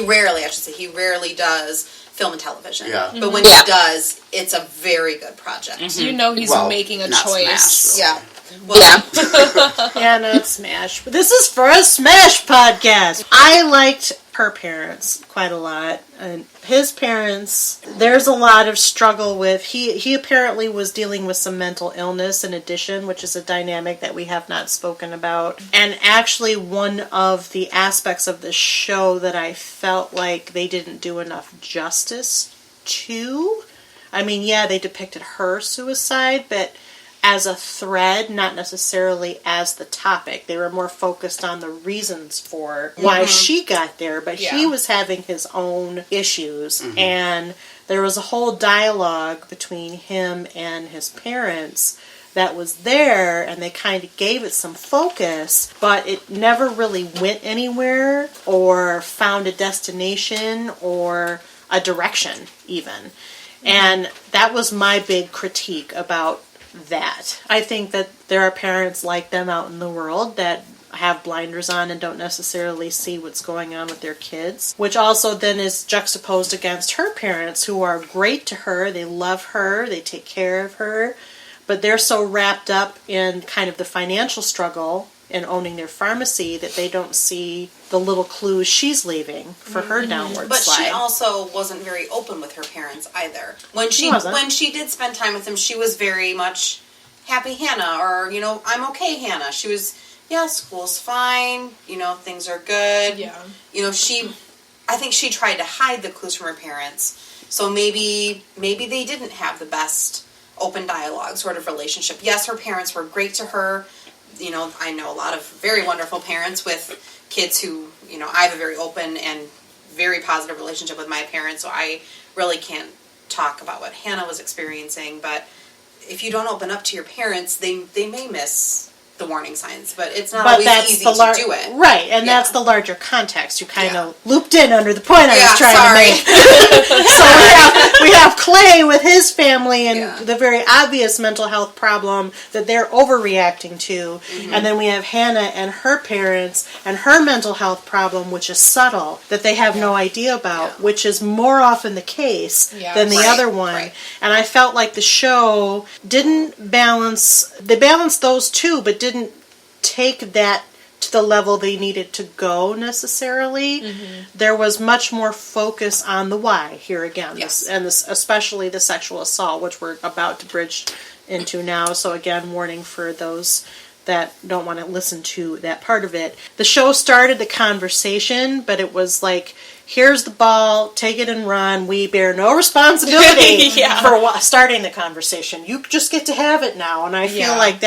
rarely does film and television. Yeah. But when he does, it's a very good project. You know he's making a not choice. Smash, Yeah. Well, Yeah, not Smash. But this is for a Smash podcast. I liked her parents quite a lot. And his parents, there's a lot of struggle with. He apparently was dealing with some mental illness in addition, which is a dynamic that we have not spoken about. And actually one of the aspects of the show that I felt like they didn't do enough justice to. I mean, yeah, they depicted her suicide, but as a thread, not necessarily as the topic. They were more focused on the reasons for why she got there, but he was having his own issues, and there was a whole dialogue between him and his parents that was there, and they kind of gave it some focus, but it never really went anywhere or found a destination or a direction, even. And that was my big critique about that. I think that there are parents like them out in the world that have blinders on and don't necessarily see what's going on with their kids, which also then is juxtaposed against her parents, who are great to her, they love her, they take care of her, but they're so wrapped up in kind of the financial struggle and owning their pharmacy that they don't see the little clues she's leaving for her downward but slide. she also wasn't very open with her parents either. When she did spend time with them, she was very much happy Hannah, or, you know, I'm okay Hannah. She was, yeah, school's fine, you know, things are good. Yeah. You know, I think she tried to hide the clues from her parents. So maybe they didn't have the best open dialogue sort of relationship. Yes, her parents were great to her. You know, I know a lot of very wonderful parents with kids who, you know, I have a very open and very positive relationship with my parents, so I really can't talk about what Hannah was experiencing, but if you don't open up to your parents, they may miss the warning signs, but it's not always easy to do it. Right, and that's the larger context. You kind of looped in under the point I was trying to make. So we have Clay with his family and the very obvious mental health problem that they're overreacting to, and then we have Hannah and her parents and her mental health problem, which is subtle, that they have no idea about, which is more often the case than the other one. Right. And I felt like the show didn't balance, they balanced those two, but didn't take that to the level they needed to go necessarily. There was much more focus on the why here again, especially the sexual assault, which we're about to bridge into now. So again, warning for those that don't want to listen to that part of it. The show started the conversation, but it was like, here's the ball, take it and run. We bear no responsibility for starting the conversation. You just get to have it now. And I feel like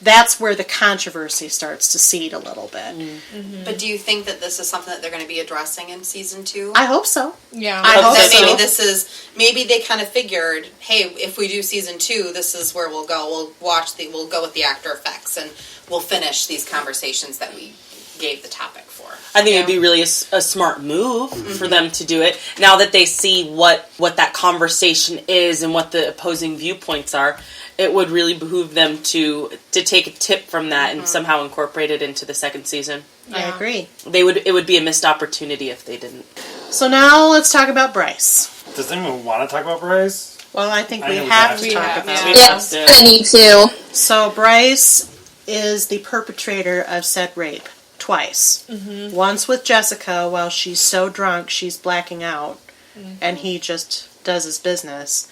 that's where the controversy starts to seed a little bit. But do you think that this is something that they're going to be addressing in season 2? I hope so. Yeah. I hope that so. maybe they kind of figured, hey, if we do season 2, this is where we'll go. We'll go with the actor effects, and we'll finish these conversations that we gave the topic for. I think it'd be really a smart move for them to do it. Now that they see what that conversation is and what the opposing viewpoints are, it would really behoove them to take a tip from that and somehow incorporate it into the second season. I agree. It would be a missed opportunity if they didn't. So now let's talk about Bryce. Does anyone want to talk about Bryce? Well, I think we have to talk about it. Yes, I need to. So Bryce is the perpetrator of said rape. twice. Mm-hmm. Once with Jessica while she's so drunk she's blacking out, and he just does his business.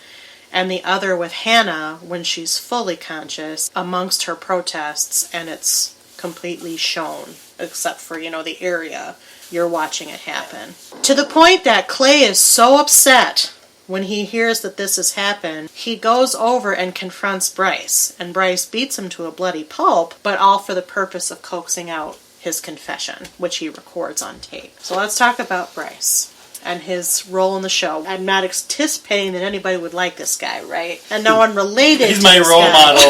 And the other with Hannah when she's fully conscious amongst her protests, and it's completely shown, except for, the area you're watching it happen. To the point that Clay is so upset when he hears that this has happened, he goes over and confronts Bryce, and Bryce beats him to a bloody pulp, but all for the purpose of coaxing out his confession, which he records on tape. So let's talk about Bryce and his role in the show. I'm not anticipating that anybody would like this guy, right? And no one related He's to my this role guy. model.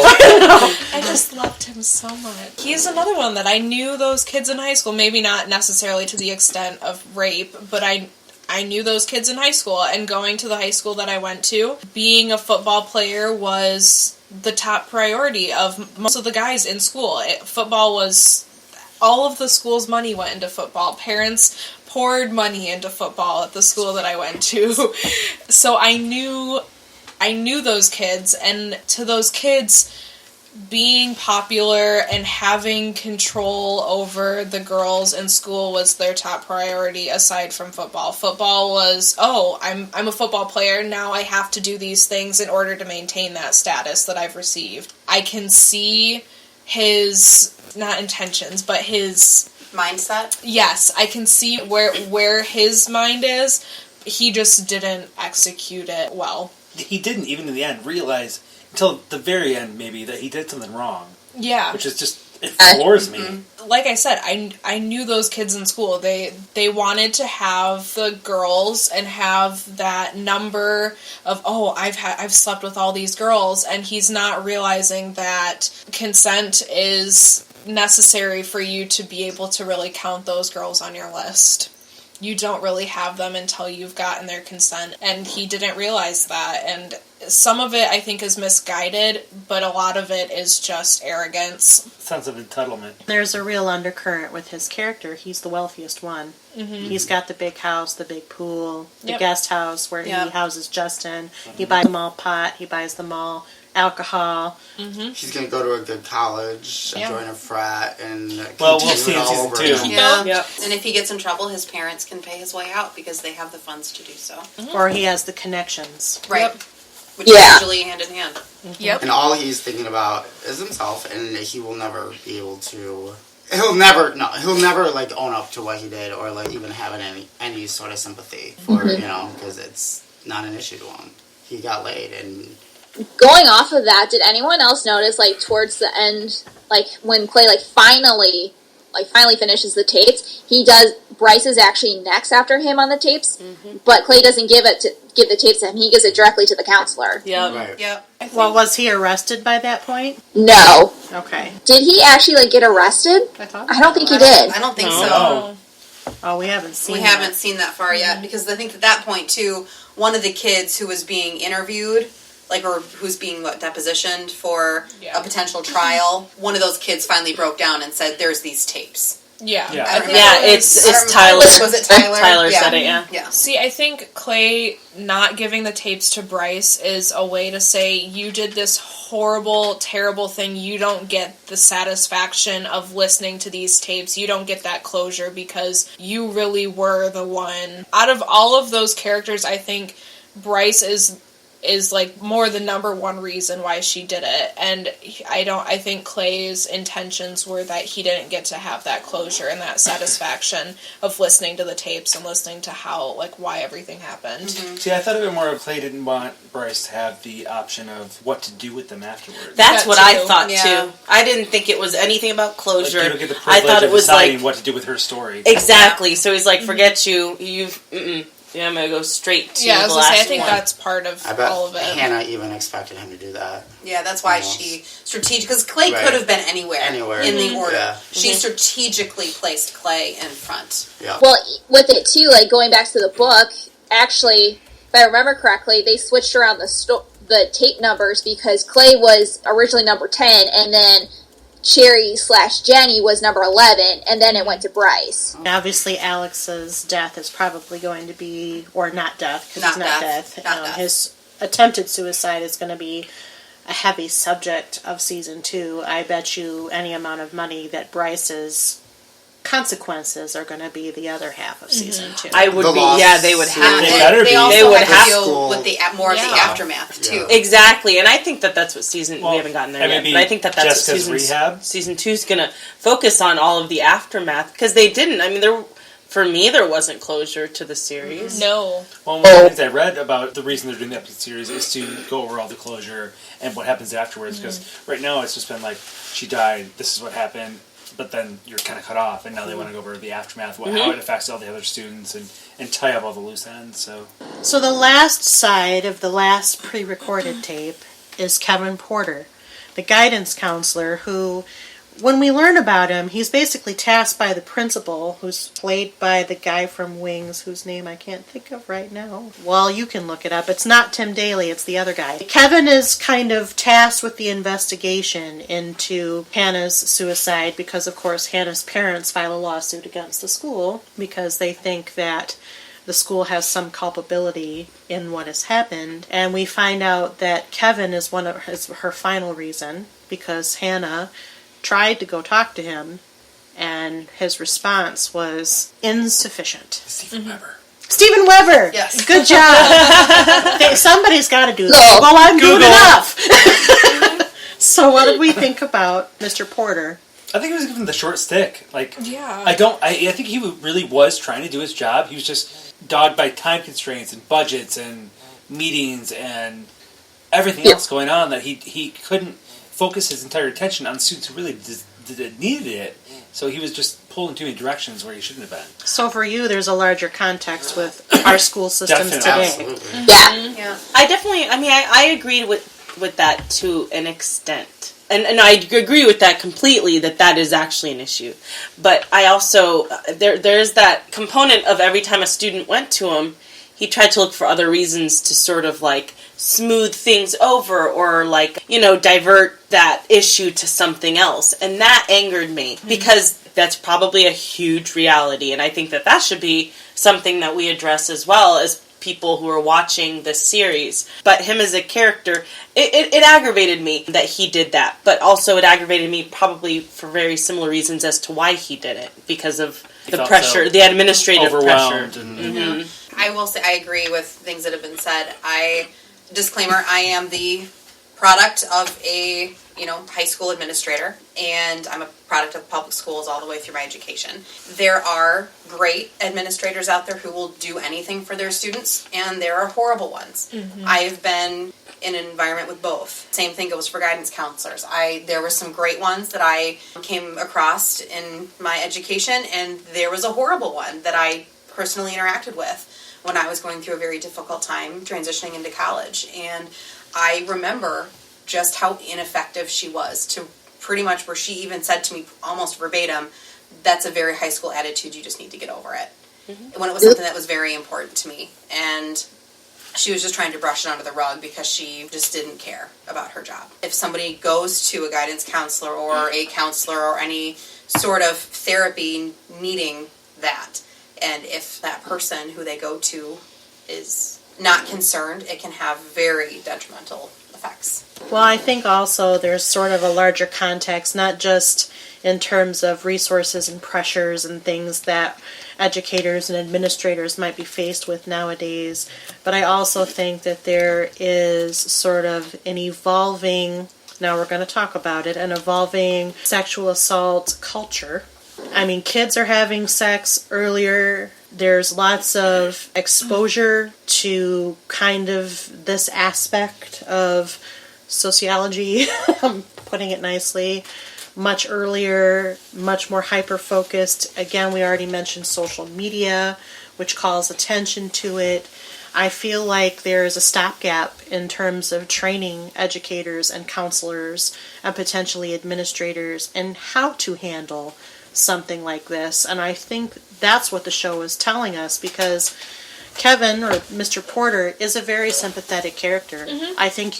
I just loved him so much. He's another one that I knew those kids in high school, maybe not necessarily to the extent of rape, but I knew those kids in high school, and going to the high school that I went to, being a football player was the top priority of most of the guys in school. Football was... all of the school's money went into football. Parents poured money into football at the school that I went to. So I knew those kids, and to those kids, being popular and having control over the girls in school was their top priority aside from football. Football was, I'm a football player, now I have to do these things in order to maintain that status that I've received. I can see his, not intentions, but his... mindset? Yes, I can see where his mind is. He just didn't execute it well. He didn't, even in the end, realize, until the very end, maybe, that he did something wrong. Yeah. Which is just, it floors me. Like I said, I knew those kids in school. They wanted to have the girls and have that number of, I've slept with all these girls, and he's not realizing that consent is necessary for you to be able to really count those girls on your list. You don't really have them until you've gotten their consent, and he didn't realize that, and some of it I think is misguided, but a lot of it is just arrogance. Sense of entitlement. There's a real undercurrent with his character. He's the wealthiest one. Mm-hmm. He's got the big house, the big pool, the guest house where he houses Justin. He buys them all pot, he buys them all alcohol. Mm-hmm. He's going to go to a good college, join a frat, and we'll see in season 2. Yeah. Yep. And if he gets in trouble, his parents can pay his way out because they have the funds to do so. Mm-hmm. Or he has the connections. Right. Yep. Which is usually hand in hand. Mm-hmm. Yep. And all he's thinking about is himself, and he will never be able to... He'll never like own up to what he did, or like even have any sort of sympathy for because it's not an issue to him. He got laid, and going off of that, did anyone else notice, like, towards the end, like, when Clay, finally finishes the tapes, Bryce is actually next after him on the tapes, but Clay doesn't give the tapes to him, he gives it directly to the counselor. Yeah. right. Yep. Well, was he arrested by that point? No. Okay. Did he actually, get arrested? I don't think he did. I don't think so. No. Oh, we haven't seen We haven't seen that far yet, because I think at that point, too, one of the kids who was being interviewed, or who's being depositioned for a potential trial, one of those kids finally broke down and said, "There's these tapes." Yeah. Yeah. I don't Yeah, remember. it's Tyler. Was it Tyler? Tyler said it, yeah. Yeah. See, I think Clay not giving the tapes to Bryce is a way to say, you did this horrible, terrible thing. You don't get the satisfaction of listening to these tapes. You don't get that closure because you really were the one. Out of all of those characters, I think Bryce is more the number one reason why she did it, and I think Clay's intentions were that he didn't get to have that closure and that satisfaction of listening to the tapes and listening to how, why everything happened. Mm-hmm. See, I thought a bit more of Clay didn't want Bryce to have the option of what to do with them afterwards. That's That what too. I thought Yeah. too. I didn't think it was anything about closure. You don't get the I privilege thought it of was deciding what to do with her story. exactly. So he's like, forget you. I'm gonna go straight to Yeah, I the was gonna say, I last think one. that's part of I bet all of it. Hannah even expected him to do that. Yeah, that's why she because Clay Right. could have been anywhere in the order. Yeah. She strategically placed Clay in front. Yeah. Well, with it too, going back to the book, actually, if I remember correctly, they switched around the tape numbers because Clay was originally number 10, and then Cherry/Jenny was number 11, and then it went to Bryce. Obviously, Alex's death is probably going to be, or not death, because it's not death. Not death. His attempted suicide is going to be a heavy subject of season 2. I bet you any amount of money that Bryce's consequences are going to be the other half of season 2. I would The be, loss yeah, they would have They to. better be. They also They would have have to deal school. with the more of the aftermath too. Exactly, and I think that that's what season, Well, we haven't gotten there and yet, maybe but I think that that's Jessica's what rehab? season 2 is going to focus on, all of the aftermath, because they didn't, I mean, for me, there wasn't closure to the series. No. Well, one of the things I read about the reason they're doing the episode series is to go over all the closure and what happens afterwards. Because right now it's just been like, she died, this is what happened, but then you're kind of cut off, and now they want to go over the aftermath, how it affects all the other students, and tie up all the loose ends. So the last side of the last pre-recorded tape is Kevin Porter, the guidance counselor who, when we learn about him, he's basically tasked by the principal, who's played by the guy from Wings, whose name I can't think of right now. Well, you can look it up. It's not Tim Daly, it's the other guy. Kevin is kind of tasked with the investigation into Hannah's suicide because, of course, Hannah's parents file a lawsuit against the school because they think that the school has some culpability in what has happened. And we find out that Kevin is her final reason because Hannah tried to go talk to him, and his response was insufficient. Stephen Weber. Stephen Weber! Yes. Good job! Somebody's got to do that. Well, I'm doing enough! So what did we think about Mr. Porter? I think he was given the short stick. Yeah. I think he really was trying to do his job. He was just dogged by time constraints and budgets and meetings and everything else going on that he couldn't focus his entire attention on the students who really needed it. So he was just pulled in too many directions where he shouldn't have been. So for you, there's a larger context with our school systems today. Absolutely. Yeah. I agree with that to an extent. And I agree with that completely, that is actually an issue. But I also, there's that component of every time a student went to him, he tried to look for other reasons to sort of smooth things over or divert that issue to something else. And that angered me because that's probably a huge reality. And I think that should be something that we address as well as people who are watching this series. But him as a character, it aggravated me that he did that. But also it aggravated me probably for very similar reasons as to why he did it. Because of the pressure, so the administrative pressure. And I will say I agree with things that have been said. Disclaimer, I am the product of a high school administrator, and I'm a product of public schools all the way through my education. There are great administrators out there who will do anything for their students, and there are horrible ones. I've been in an environment with both. Same thing goes for guidance counselors. There were some great ones that I came across in my education, and there was a horrible one that I personally interacted with when I was going through a very difficult time transitioning into college. And I remember just how ineffective she was, to pretty much where she even said to me almost verbatim, that's a very high school attitude, you just need to get over it. When it was something that was very important to me. And she was just trying to brush it under the rug because she just didn't care about her job. If somebody goes to a guidance counselor or a counselor or any sort of therapy needing that, and if that person who they go to is not concerned, it can have very detrimental effects. Well, I think also there's sort of a larger context, not just in terms of resources and pressures and things that educators and administrators might be faced with nowadays, but I also think that there is sort of an evolving, now we're going to talk about it, an evolving sexual assault culture. I mean, kids are having sex earlier. There's lots of exposure to kind of this aspect of sociology, I'm putting it nicely, much earlier, much more hyper-focused. Again, we already mentioned social media, which calls attention to it. I feel like there's a stopgap in terms of training educators and counselors and potentially administrators in how to handle something like this. And I think that's what the show is telling us, because Kevin, or Mr. Porter, is a very sympathetic character. I think,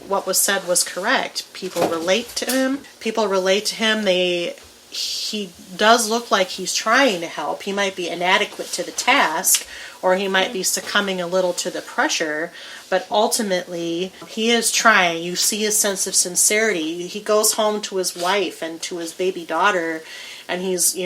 what was said was correct. People relate to him. He does look like he's trying to help. He might be inadequate to the task, or he might be succumbing a little to the pressure, but ultimately he is trying. You see his sense of sincerity. He goes home to his wife and to his baby daughter, and he's,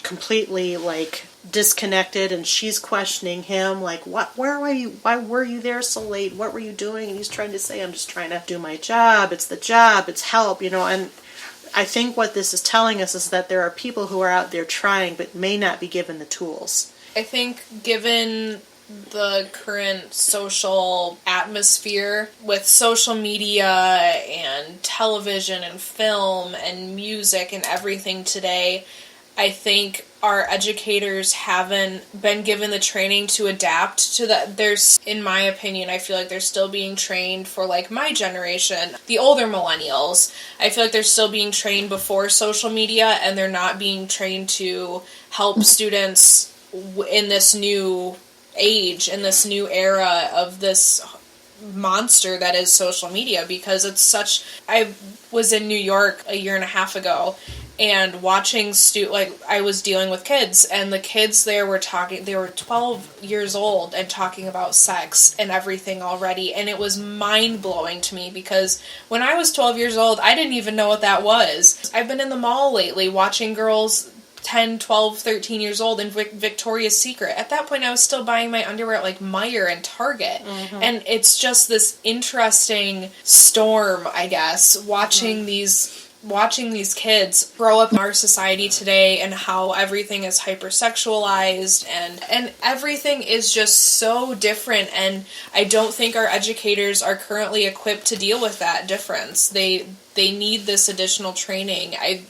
completely like disconnected, and she's questioning him like, why were you there so late, what were you doing? And he's trying to say, I'm just trying to do my job, it's the job, it's help, and I think what this is telling us is that there are people who are out there trying but may not be given the tools. I think given the current social atmosphere with social media and television and film and music and everything today, I think our educators haven't been given the training to adapt to that. There's, in my opinion, I feel like they're still being trained for like my generation, the older millennials. I feel like they're still being trained before social media, and they're not being trained to help students in this new age, in this new era of this monster that is social media, because it's such... I was in New York a year and a half ago, and watching I was dealing with kids, and the kids there were talking, they were 12 years old and talking about sex and everything already, and it was mind-blowing to me, because when I was 12 years old, I didn't even know what that was. I've been in the mall lately watching girls 10, 12, 13 years old in Victoria's Secret. At that point, I was still buying my underwear at like Meijer and Target. Mm-hmm. And it's just this interesting storm, I guess, watching these kids grow up in our society today, and how everything is hypersexualized, and everything is just so different, and I don't think our educators are currently equipped to deal with that difference. They need this additional training. I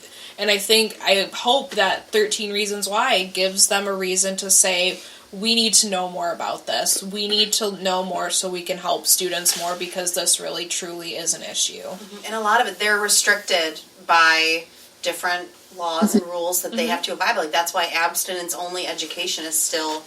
hope that 13 Reasons Why gives them a reason to say, we need to know more about this. We need to know more so we can help students more, because this really, truly is an issue. Mm-hmm. And a lot of it, they're restricted by different laws and rules that they have to abide by. Like, that's why abstinence-only education is still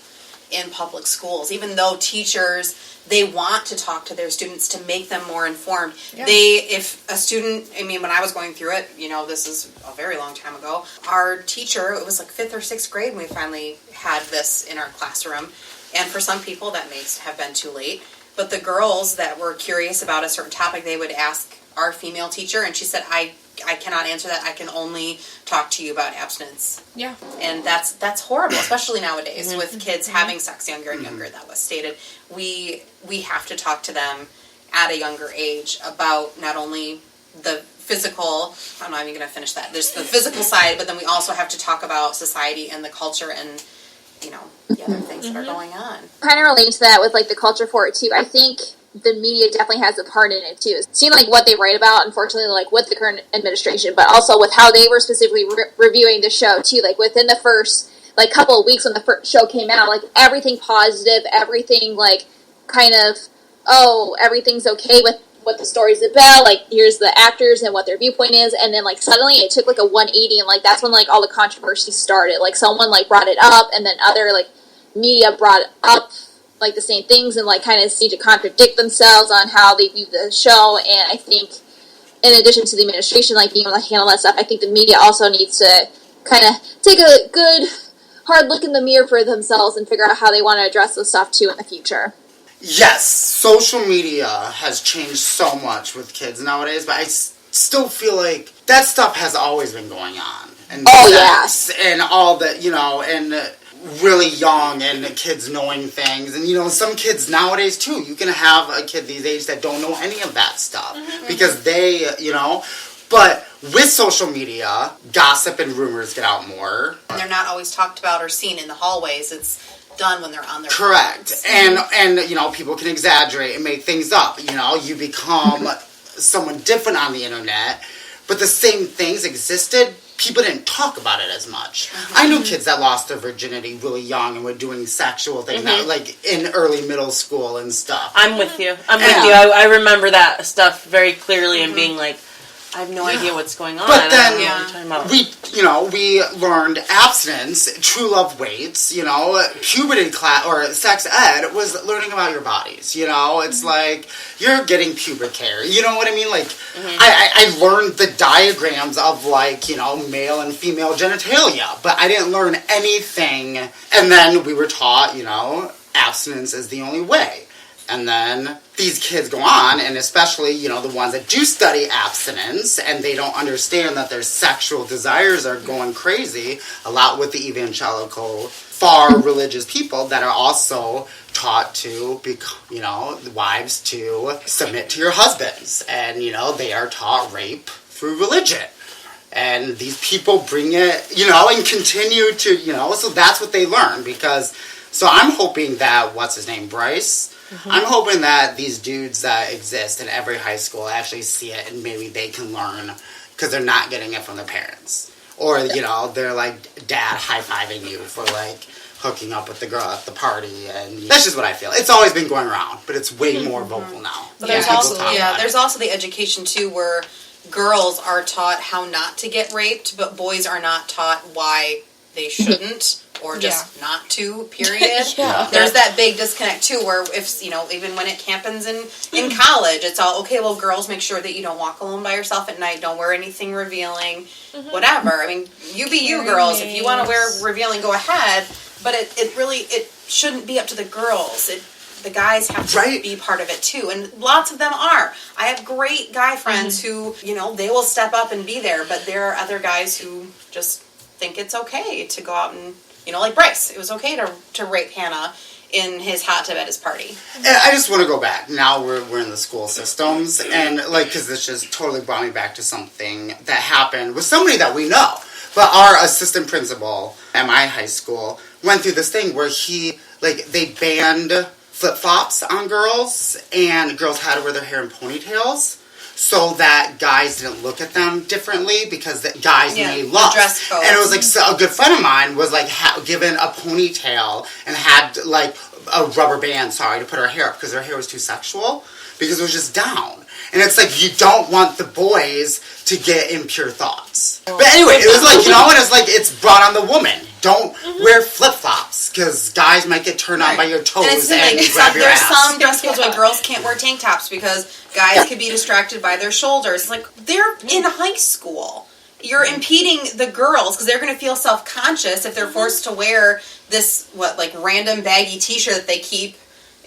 in public schools. Even though teachers, they want to talk to their students to make them more informed. Yeah. If a student, when I was going through it, this is a very long time ago, our teacher, it was like 5th or 6th grade when we finally had this in our classroom. And for some people, that may have been too late. But the girls that were curious about a certain topic, they would ask our female teacher, and she said, I cannot answer that. I can only talk to you about abstinence. Yeah. And that's horrible, especially nowadays with kids having sex younger and younger. That was stated. We have to talk to them at a younger age about not only the physical, I'm not even going to finish that. There's the physical side, but then we also have to talk about society and the culture and, the other things that are going on. Kind of relating to that with like the culture for it too. I think the media definitely has a part in it too. Seeing like what they write about, unfortunately, like with the current administration, but also with how they were specifically reviewing the show too. Like within the first like couple of weeks when the first show came out, like everything positive, everything like kind of, everything's okay with what the story's about. Like here's the actors and what their viewpoint is, and then like suddenly it took like a 180, and like that's when like all the controversy started. Like someone like brought it up, and then other like media brought up like the same things, and like kind of seem to contradict themselves on how they view the show. And I think in addition to the administration like being able to handle that stuff, I think the media also needs to kind of take a good hard look in the mirror for themselves and figure out how they want to address this stuff too in the future. Yes, social media has changed so much with kids nowadays, but I still feel like that stuff has always been going on. And sex, and all that, and really young, and kids knowing things. And, some kids nowadays, too, you can have a kid these days that don't know any of that stuff. Because they, but with social media, gossip and rumors get out more. And they're not always talked about or seen in the hallways. It's done when they're on their Correct. phones. And people can exaggerate and make things up. You become someone different on the internet, but the same things existed. People didn't talk about it as much. I knew kids that lost their virginity really young and were doing sexual things, like in early middle school and stuff. I'm with you. I remember that stuff very clearly and being like, I have no idea what's going on. But then we learned abstinence, true love waits, puberty class or sex ed was learning about your bodies. It's like you're getting pubic hair. You know what I mean? Like I learned the diagrams of like, male and female genitalia, but I didn't learn anything. And then we were taught, abstinence is the only way. And then these kids go on, and especially, the ones that do study abstinence, and they don't understand that their sexual desires are going crazy, a lot with the evangelical, far religious people that are also taught to be, wives to submit to your husbands. And, they are taught rape through religion. And these people bring it, and continue to, so that's what they learn. So I'm hoping that, what's his name, Bryce? Mm-hmm. I'm hoping that these dudes that exist in every high school actually see it and maybe they can learn because they're not getting it from their parents. Or, they're like dad high-fiving you for like hooking up with the girl at the party. And that's just what I feel. It's always been going around, but it's way more vocal now. But there's also the education too where girls are taught how not to get raped, but boys are not taught why they shouldn't or just not to, period. There's that big disconnect too where if, even when it happens in college, it's all, okay, well, girls, make sure that you don't walk alone by yourself at night, don't wear anything revealing, whatever. I mean, you be you, girls. If you want to wear revealing, go ahead, but it shouldn't be up to the girls. The guys have to be part of it too, and lots of them are. I have great guy friends who, they will step up and be there, but there are other guys who just think it's okay to go out and, like Bryce, it was okay to rape Hannah in his hot tub at his party. And I just want to go back. Now we're in the school systems, and because this just totally brought me back to something that happened with somebody that we know. But our assistant principal at my high school went through this thing where they banned flip-flops on girls, and girls had to wear their hair in ponytails so that guys didn't look at them differently because the guys made love. Dress code. And it was like, so a good friend of mine was like given a ponytail and had like a rubber band, to put her hair up because her hair was too sexual because it was just down. And it's like, you don't want the boys to get impure thoughts. But anyway, it was like, and it's like, it's brought on the woman. Don't wear flip-flops, because guys might get turned on by your toes and grab your ass. There's some dress codes where girls can't wear tank tops because guys could be distracted by their shoulders. It's like, they're in high school. You're impeding the girls, because they're going to feel self-conscious if they're forced to wear this, random baggy t-shirt that they keep,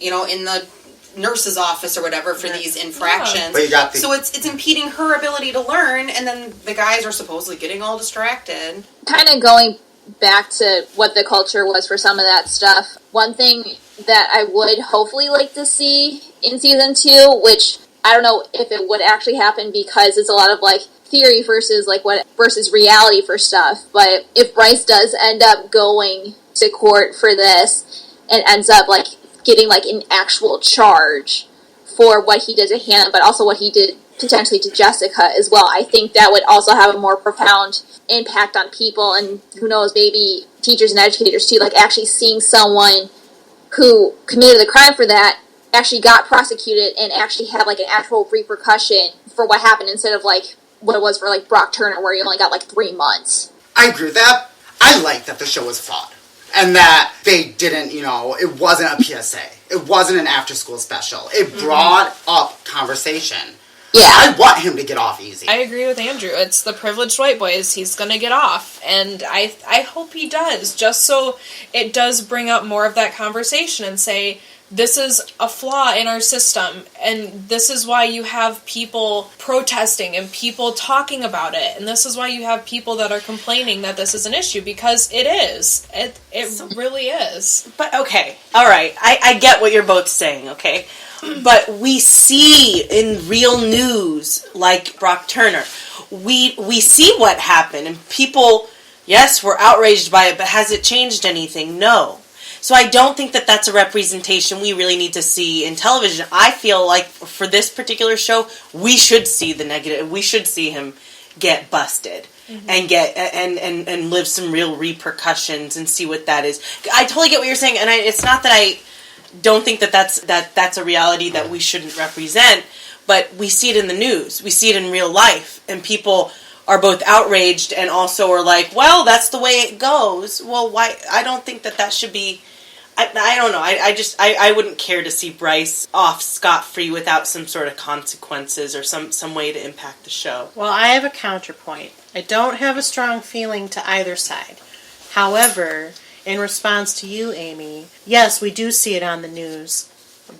in the nurse's office or whatever for these infractions. But so it's impeding her ability to learn, and then the guys are supposedly getting all distracted. Kind of going back to what the culture was for some of that stuff, one thing that I would hopefully like to see in season 2, which I don't know if it would actually happen because it's a lot of theory versus versus reality for stuff, but if Bryce does end up going to court for this and ends up getting an actual charge for what he did to Hannah, but also what he did potentially to Jessica as well, I think that would also have a more profound impact on people, and who knows, maybe teachers and educators too, actually seeing someone who committed the crime for that actually got prosecuted and actually had an actual repercussion for what happened instead of what it was for Brock Turner where he only got 3 months. I agree with that. I like that the show was flawed. And that they didn't, it wasn't a PSA. It wasn't an after-school special. It brought up conversation. Yeah. I want him to get off easy. I agree with Andrew. It's the privileged white boys. He's going to get off. And I hope he does, just so it does bring up more of that conversation and say, this is a flaw in our system, and this is why you have people protesting and people talking about it, and this is why you have people that are complaining that this is an issue, because it is. It really is. But, okay, all right, I get what you're both saying, okay? But we see in real news, like Brock Turner, we see what happened, and people, yes, were outraged by it, but has it changed anything? No. So I don't think that that's a representation we really need to see in television. I feel like for this particular show, we should see the negative. We should see him get busted and get and live some real repercussions and see what that is. I totally get what you're saying, and it's not that I don't think that that's a reality that we shouldn't represent, but we see it in the news. We see it in real life, and people are both outraged and also are like, well, that's the way it goes. Well, why? I don't think that should be. I don't know. I wouldn't care to see Bryce off scot-free without some sort of consequences or some way to impact the show. Well, I have a counterpoint. I don't have a strong feeling to either side. However, in response to you, Amie, yes, we do see it on the news,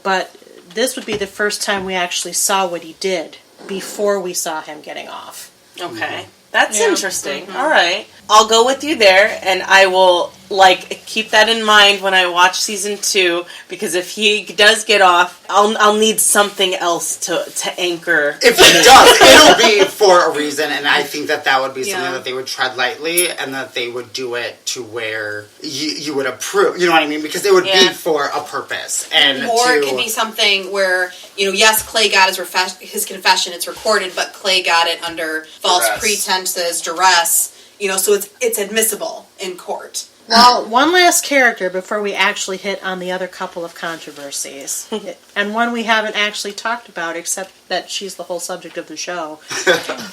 but this would be the first time we actually saw what he did before we saw him getting off. Okay. That's interesting. All right. I'll go with you there, and I will, keep that in mind when I watch season 2, because if he does get off, I'll need something else to anchor. If he does, it'll be for a reason, and I think that would be something that they would tread lightly, and that they would do it to where you would approve, you know what I mean? Because it would be for a purpose. It could be something where, yes, Clay got his confession, it's recorded, but Clay got it under false pretenses, duress, so it's admissible in court. Well, one last character before we actually hit on the other couple of controversies, and one we haven't actually talked about, except that she's the whole subject of the show,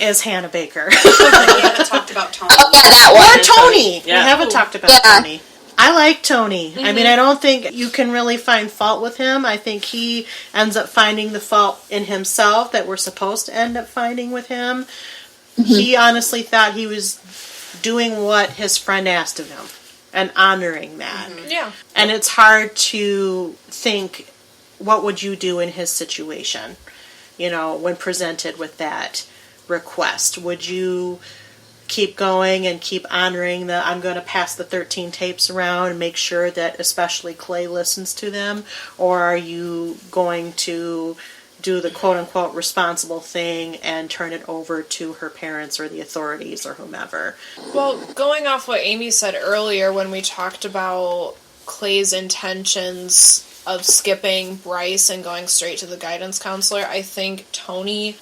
is Hannah Baker. We haven't talked about Tony. Oh, yeah, that one. Or Tony. Yeah. We haven't talked about Tony. I like Tony. I mean, I don't think you can really find fault with him. I think he ends up finding the fault in himself that we're supposed to end up finding with him. He honestly thought he was doing what his friend asked of him and honoring that. Yeah. And it's hard to think, what would you do in his situation, when presented with that request? Would you keep going and keep honoring I'm going to pass the 13 tapes around and make sure that especially Clay listens to them? Or are you going to do the quote-unquote responsible thing and turn it over to her parents or the authorities or whomever? Well, going off what Amie said earlier when we talked about Clay's intentions of skipping Bryce and going straight to the guidance counselor, I think Tony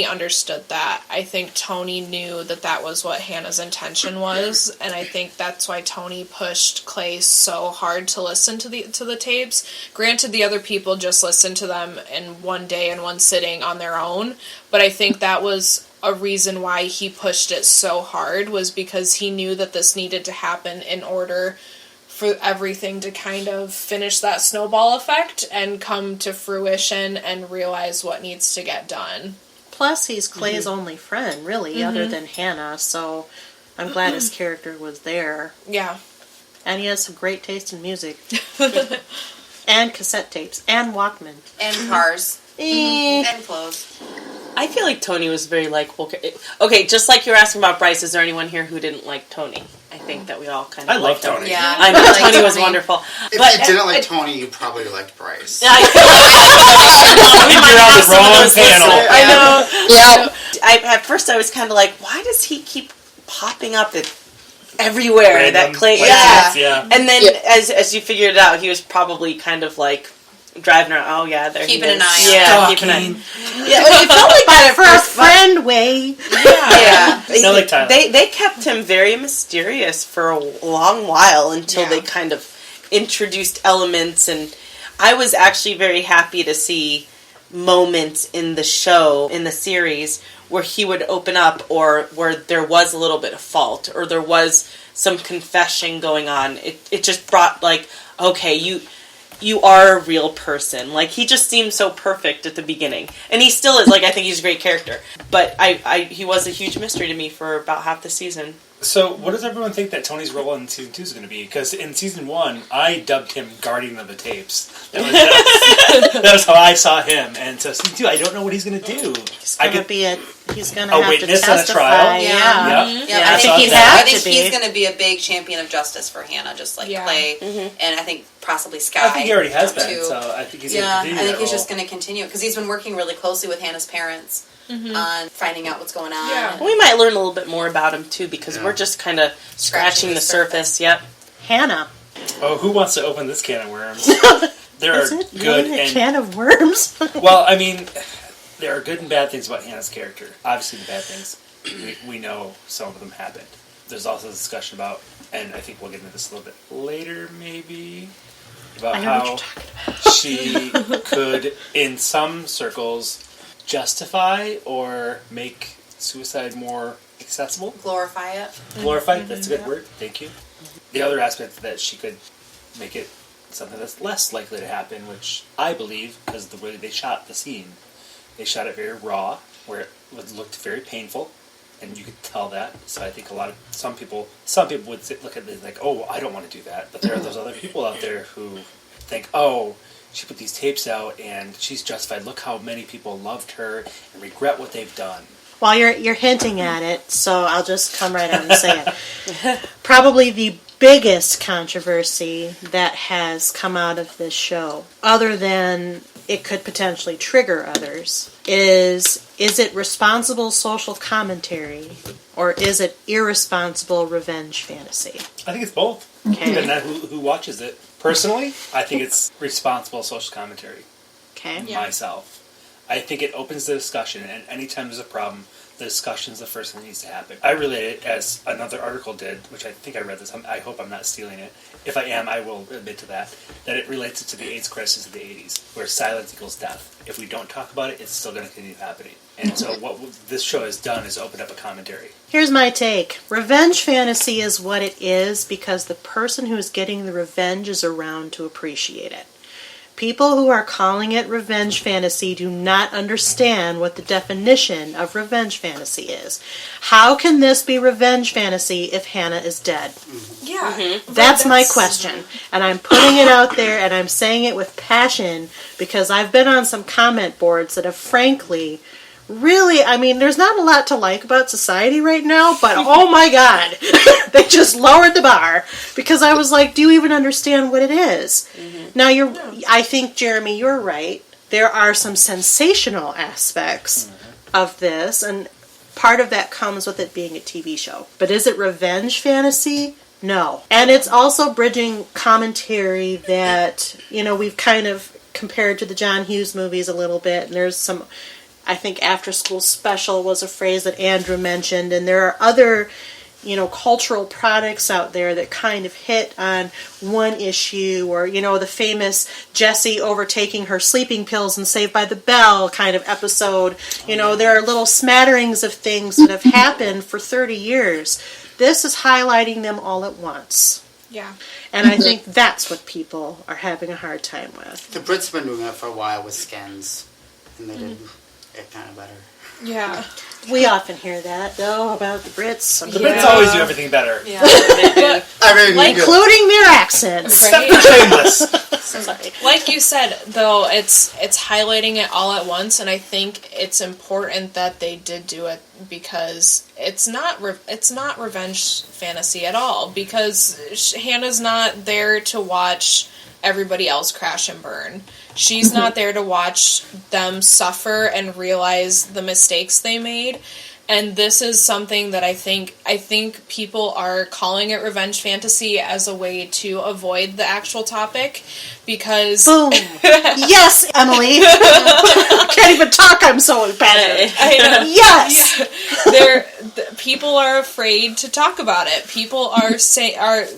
understood that. I think Tony knew that was what Hannah's intention was, and I think that's why Tony pushed Clay so hard to listen to the tapes. Granted, the other people just listened to them in one day in one sitting on their own, but I think that was a reason why he pushed it so hard, was because he knew that this needed to happen in order for everything to kind of finish that snowball effect and come to fruition and realize what needs to get done. Plus, he's Clay's only friend, really, other than Hannah, so I'm glad his character was there. Yeah. And he has some great taste in music. And cassette tapes. And Walkman. And cars. And clothes. I feel like Tony was very likable. Okay, just like you were asking about Bryce, is there anyone here who didn't like Tony? I think that we all kind of I love Tony. Yeah, I know Tony was wonderful. If you didn't like Tony, you probably liked Bryce. I think you're on the wrong panel. I know. Yeah. At first, I was kind of like, why does he keep popping up everywhere? Random that Clay, yeah. And then, as you figured it out, he was probably kind of like driving around. Oh yeah, there keeping he is. an eye on. Yeah, keeping an eye. Yeah, it felt like that For a friend way. Yeah. Sound like Tyler. They kept him very mysterious for a long while until they kind of introduced elements, and I was actually very happy to see moments in the show, in the series, where he would open up, or where there was a little bit of fault, or there was some confession going on. It just brought, okay, you are a real person. He just seemed so perfect at the beginning. And he still is. I think he's a great character. But he was a huge mystery to me for about half the season. So, what does everyone think that Tony's role in Season 2 is going to be? Because in Season 1, I dubbed him Guardian of the Tapes. That was how I saw him. And so Season 2, I don't know what he's going to do. He's going to a have witness to on a testify. trial? Yeah, I think he's going to be a big champion of justice for Hannah, just like Clay. And I think possibly Sky. I think he already has been, too. so I think he's going to continue. I think he's just going to continue, because he's been working really closely with Hannah's parents on finding out what's going on. Yeah. We might learn a little bit more about him, too, because we're just kind of scratching the surface. Yep. Hannah. Oh, who wants to open this can of worms? There are Is it good really a and... can of worms? Well, I mean, there are good and bad things about Hannah's character. Obviously, the bad things, we know some of them happened. There's also a discussion about, and I think we'll get into this a little bit later, maybe, about how she could, in some circles, justify or make suicide more accessible. Glorify it. Glorify, that's a good word, thank you. The other aspect that she could make it something that's less likely to happen, which I believe, because of the way they shot the scene, they shot it very raw, where it looked very painful, and you could tell that. So I think some people would look at it like, oh, I don't want to do that. But there are those other people out there who think, oh, she put these tapes out, and she's justified. Look how many people loved her and regret what they've done. Well, you're hinting at it, so I'll just come right out and say it. Probably the biggest controversy that has come out of this show, other than it could potentially trigger others, is it responsible social commentary or is it irresponsible revenge fantasy? I think it's both. Okay. Depending on who watches it. Personally, I think it's responsible social commentary. Okay. Yeah. Myself. I think it opens the discussion, and anytime there's a problem, the discussion is the first thing that needs to happen. I relate it as another article did, which I think I read this. I hope I'm not stealing it. If I am, I will admit to that it relates it to the AIDS crisis of the 80s, where silence equals death. If we don't talk about it, it's still going to continue happening. And so what this show has done is opened up a commentary. Here's my take. Revenge fantasy is what it is because the person who's getting the revenge is around to appreciate it. People who are calling it revenge fantasy do not understand what the definition of revenge fantasy is. How can this be revenge fantasy if Hannah is dead? Yeah. Mm-hmm. That's my question. And I'm putting it out there and I'm saying it with passion because I've been on some comment boards that have frankly really, I mean, there's not a lot to like about society right now, but oh my God, they just lowered the bar because I was like, do you even understand what it is? Mm-hmm. Now, I think, Jeremy, you're right. There are some sensational aspects of this, and part of that comes with it being a TV show. But is it revenge fantasy? No. And it's also bridging commentary that, we've kind of compared to the John Hughes movies a little bit, and there's some, I think After School Special was a phrase that Andrew mentioned, and there are other, cultural products out there that kind of hit on one issue, or, the famous Jessie overtaking her sleeping pills in Saved by the Bell kind of episode. There are little smatterings of things that have happened for 30 years. This is highlighting them all at once. Yeah. And I think that's what people are having a hard time with. The Brits have been doing it for a while with Skins, and they did it kind of better. Yeah. We often hear that, though, about the Brits. The Brits always do everything better. Yeah. Including their accents. Except for Shameless. Sorry. Like you said, though, it's highlighting it all at once, and I think it's important that they did do it because it's not revenge fantasy at all. Because Hannah's not there to watch everybody else crash and burn. She's not there to watch them suffer and realize the mistakes they made. And this is something that I think people are calling it revenge fantasy as a way to avoid the actual topic, because boom, yes, Emily, I can't even talk. I'm so passionate. I know. Yes, people are afraid to talk about it. People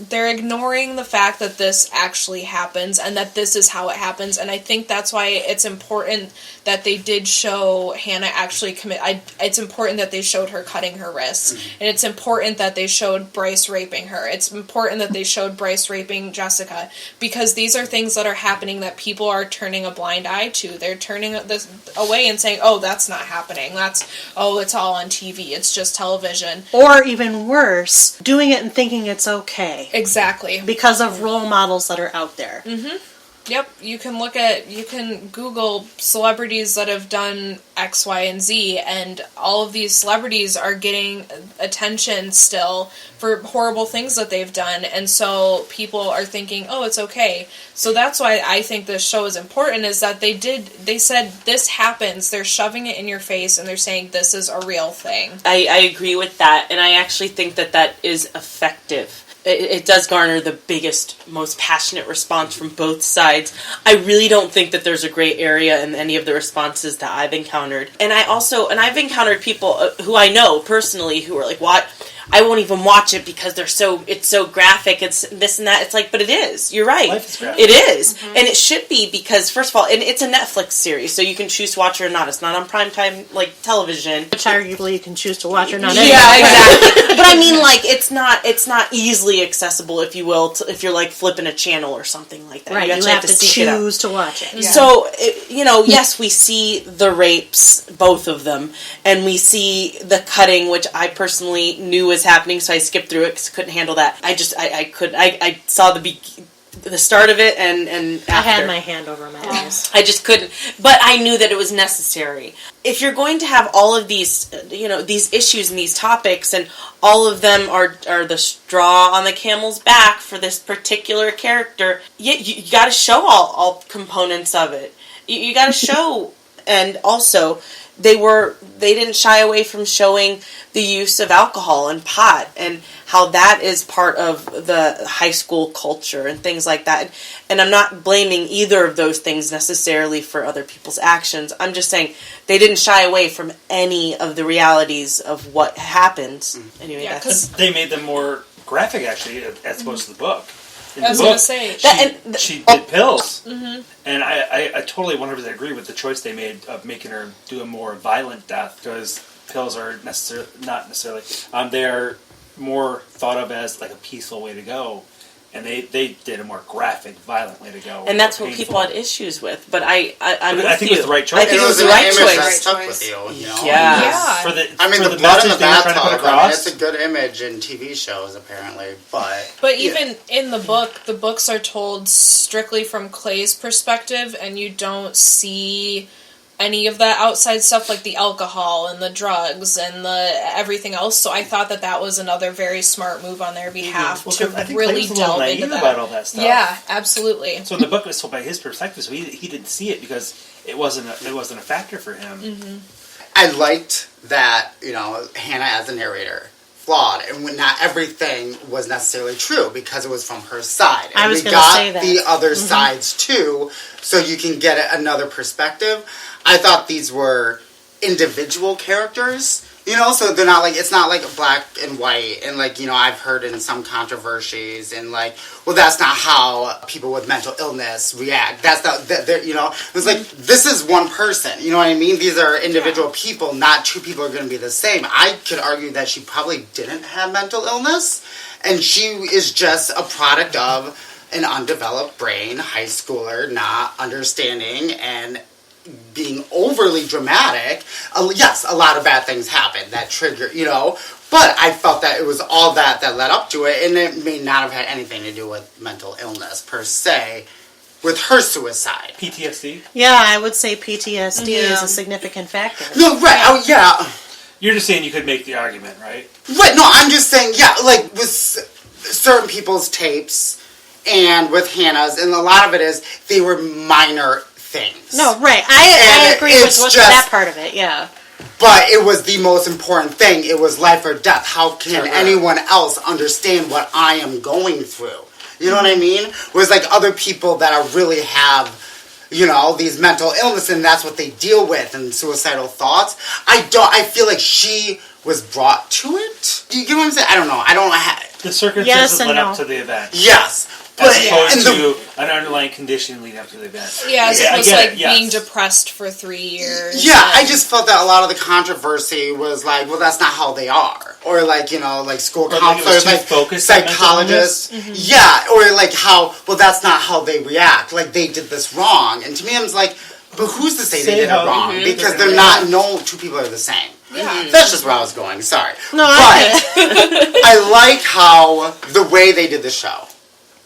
they're ignoring the fact that this actually happens and that this is how it happens. And I think that's why it's important that they did show Hannah actually commit. It's important that they showed her cutting her wrists, and it's important that they showed Bryce raping her. It's important that they showed Bryce raping Jessica, because these are things that are happening that people are turning a blind eye to. They're turning this away and saying, "Oh, that's not happening. It's all on TV. It's just television." Or even worse, doing it and thinking it's okay. Exactly. Because of role models that are out there. Mm-hmm. Yep, you can Google celebrities that have done X, Y, and Z, and all of these celebrities are getting attention still for horrible things that they've done, and so people are thinking, oh, it's okay. So that's why I think this show is important, is that they said this happens, they're shoving it in your face, and they're saying this is a real thing. I agree with that, and I actually think that is effective. It does garner the biggest, most passionate response from both sides. I really don't think that there's a gray area in any of the responses that I've encountered. And I've encountered people who I know personally who are like, what? I won't even watch it because it's so graphic, it's this and that. It's like, but it is. You're right. Life is graphic. It is. Mm-hmm. And it should be, because first of all, and it's a Netflix series, so you can choose to watch it or not. It's not on primetime television. Which arguably you can choose to watch or not. Yeah, exactly. But I mean, it's not easily accessible, if you will, if you're flipping a channel or something like that. Right, you have to choose to watch it. Yeah. So, yes, we see the rapes, both of them, and we see the cutting, which I personally knew was happening, so I skipped through it because I couldn't handle that. I saw the the start of it and after. I had my hand over my eyes. I just couldn't. But I knew that it was necessary. If you're going to have all of these, these issues and these topics, and all of them are the straw on the camel's back for this particular character, you got to show all components of it. You got to show, and also they didn't shy away from showing the use of alcohol and pot and how that is part of the high school culture and things like that. And I'm not blaming either of those things necessarily for other people's actions. I'm just saying they didn't shy away from any of the realities of what happens. Anyway, Yeah, that's... They made them more graphic, actually, as opposed to the book. In I was the going book, to say. she did pills. Mm-hmm. And I totally 100% agree with the choice they made of making her do a more violent death, because pills are not necessarily. They are more thought of as like a peaceful way to go. And they did a more graphic, violent way to go. And that's what people had issues with. But I'm with I think you. it was the right choice. I think it was the an right image choice. that stuck with you, Yeah. Yeah. For the the blood message in the they were trying to put bathtub, across. it's a good image in TV shows, apparently. But even in the books are told strictly from Clay's perspective, and you don't see any of the outside stuff like the alcohol and the drugs and the everything else. So I thought that was another very smart move on their behalf to I think really Clay was a little delve naive into that. about all that stuff. Yeah, absolutely. So in the book, it was told by his perspective, so he didn't see it because it wasn't a factor for him. Mm-hmm. I liked that, Hannah as a narrator, flawed, and when not everything was necessarily true because it was from her side. And I was we going to say that. the other sides too, so you can get another perspective. I thought these were individual characters, so they're not it's not like black and white, and I've heard in some controversies, and that's not how people with mental illness react. That's not, it's like, this is one person, you know what I mean? These are individual people, not two people are going to be the same. I could argue that she probably didn't have mental illness, and she is just a product of an undeveloped brain, high schooler, not understanding, and being overly dramatic. Yes, a lot of bad things happen that trigger, but I felt that it was all that led up to it, and it may not have had anything to do with mental illness per se, with her suicide. PTSD? Yeah, I would say PTSD is a significant factor. No, right, oh, yeah. You're just saying you could make the argument, right? Right, no, I'm just saying, with certain people's tapes, and with Hannah's, and a lot of it is, they were minor things. No, right. I agree with that part of it, yeah. But it was the most important thing. It was life or death. How can anyone else understand what I am going through? You know what I mean? Whereas other people that really have, these mental illness, and that's what they deal with, and suicidal thoughts. I feel like she was brought to it. You get what I'm saying? I don't know. The circumstances led up to the event. Yes. As opposed to an underlying condition leading up to the event. Yeah, as opposed to being depressed for 3 years. Yeah, I just felt that a lot of the controversy was that's not how they are. Or school counselors, psychologists. Mm-hmm. Yeah, or how, that's not how they react. They did this wrong. And to me, I was but who's to say they did it wrong? Mm-hmm. Because they're not, two people are the same. Yeah. Mm-hmm. That's just where I was going, sorry. No, I like how the way they did the show.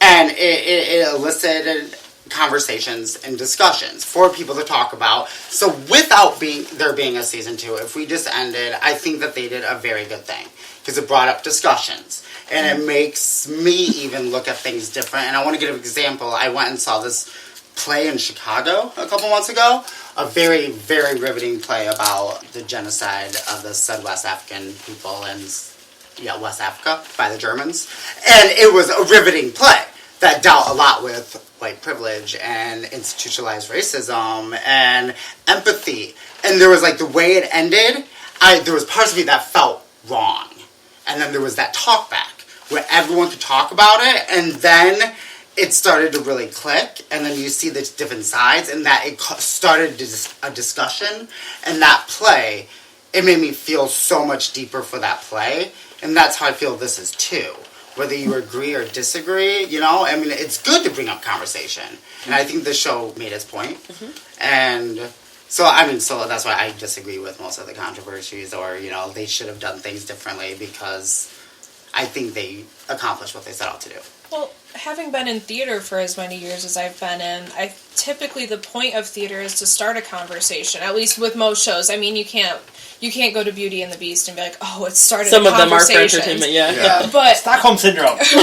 And it elicited conversations and discussions for people to talk about. So without there being a season 2, if we just ended, I think that they did a very good thing. Because it brought up discussions. And it makes me even look at things different. And I want to give an example. I went and saw this play in Chicago a couple months ago. A very, very riveting play about the genocide of the said West African people in West Africa by the Germans. And it was a riveting play that dealt a lot with white privilege and institutionalized racism and empathy. And there was the way it ended, there was parts of me that felt wrong. And then there was that talk back where everyone could talk about it, and then it started to really click, and then you see the different sides, and that it started a discussion. And that play, it made me feel so much deeper for that play, and that's how I feel this is too. Whether you agree or disagree, it's good to bring up conversation. And I think the show made its point. Mm-hmm. And so that's why I disagree with most of the controversies, or, they should have done things differently, because I think they accomplished what they set out to do. Well, having been in theater for as many years as I've been in, typically the point of theater is to start a conversation, at least with most shows. I mean, you can't go to Beauty and the Beast and be like, oh, it started Some a of them are for conversation. entertainment, yeah. But Stockholm Syndrome. right?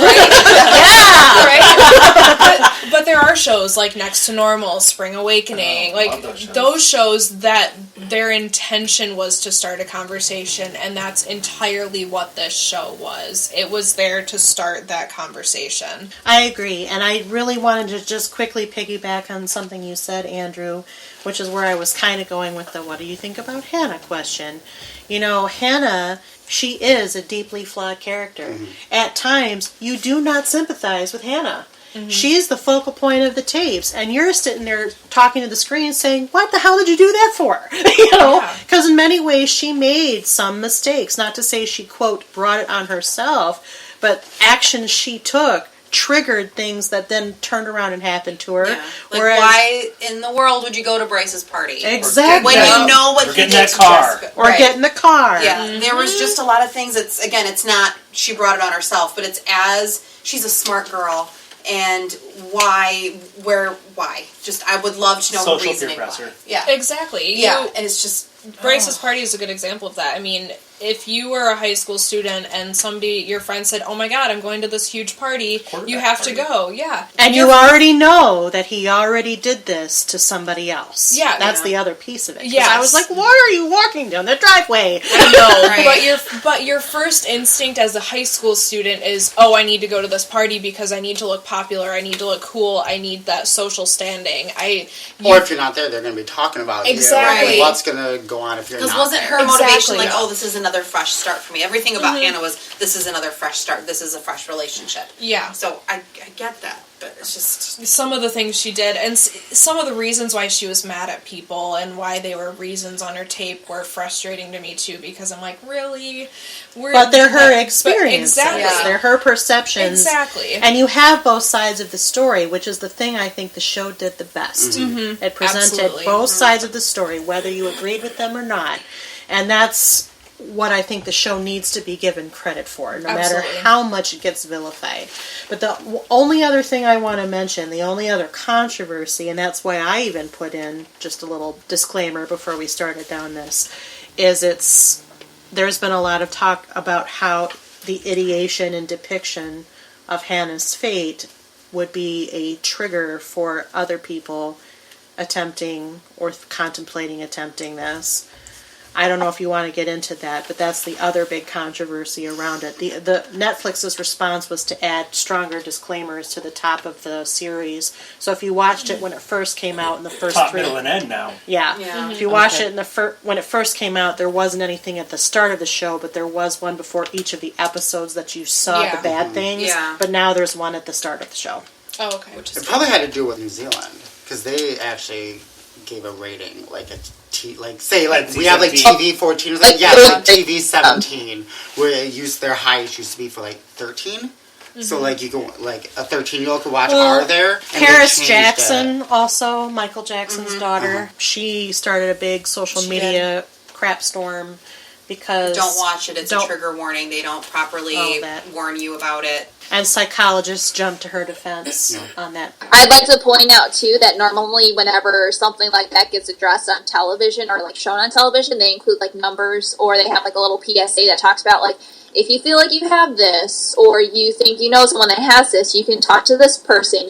But there are shows like Next to Normal, Spring Awakening, like those shows that their intention was to start a conversation, and that's entirely what this show was. It was there to start that conversation. I agree, and I really wanted to just quickly piggyback on something you said, Andrew, which is where I was kind of going with the what do you think about Hannah question. You know, Hannah, she is a deeply flawed character. Mm-hmm. At times, you do not sympathize with Hannah. Mm-hmm. She's the focal point of the tapes, and you're sitting there talking to the screen saying, what the hell did you do that for? You know, because in many ways she made some mistakes. Not to say she, quote, brought it on herself, but actions she took triggered things that then turned around and happened to her. Yeah. Like, why in the world would you go to Bryce's party? Exactly. When you know what he did to Jessica. Or get in the car. Yeah, there was just a lot of things. It's not she brought it on herself, but it's as she's a smart girl. And why? Just, I would love to know the reasoning why. Yeah. Exactly. Yeah, and it's just... Bryce's party is a good example of that. I mean, if you were a high school student and your friend said, oh my god, I'm going to this huge party, you have to go. Yeah. And you already know that he already did this to somebody else. Yeah. That's the other piece of it. Yeah. I was like, why are you walking down the driveway? I know, right. but your first instinct as a high school student is, oh, I need to go to this party because I need to look popular, I need to look cool, I need that social standing. Or if you're not there, they're going to be talking about exactly. you. Like, what's going to go on if you're not Because wasn't her there. motivation like, oh, this is another fresh start for me? Everything about Hannah was, this is another fresh start. This is a fresh relationship. Yeah. So I get that, but it's just... Some of the things she did, and some of the reasons why she was mad at people and why they were reasons on her tape were frustrating to me, too, because I'm like, really? But they're her experiences. Exactly. Yeah. They're her perceptions. Exactly. And you have both sides of the story, which is the thing I think the show did the best. Mm-hmm. It presented both sides of the story, whether you agreed with them or not. And that's what I think the show needs to be given credit for, no matter how much it gets vilified. But the only other thing I want to mention, the only other controversy, and that's why I even put in just a little disclaimer before we started down this, is there's been a lot of talk about how the ideation and depiction of Hannah's fate would be a trigger for other people attempting or contemplating attempting this. I don't know if you want to get into that, but that's the other big controversy around it. The Netflix's response was to add stronger disclaimers to the top of the series. So if you watched it when it first came out in the first top, middle, and end now. Yeah. If you watched it when it first came out, there wasn't anything at the start of the show, but there was one before each of the episodes that you saw the bad things. Yeah. But now there's one at the start of the show. Oh, okay. It probably had to do with New Zealand, because they actually gave a rating, like a we have like TV 14 or something. Yeah, like TV 17, where their highest used to be for like 13. Mm-hmm. So like you go like a 13-year-old could watch R there. Paris Jackson, also Michael Jackson's daughter, she started a big social media crap storm because don't watch it. It's a trigger warning. They don't properly warn you about it. And psychologists jumped to her defense on that. I'd like to point out, too, that normally whenever something like that gets addressed on television or, like, shown on television, they include, like, numbers, or they have, like, a little PSA that talks about, like, if you feel like you have this, or you think you know someone that has this, you can talk to this person,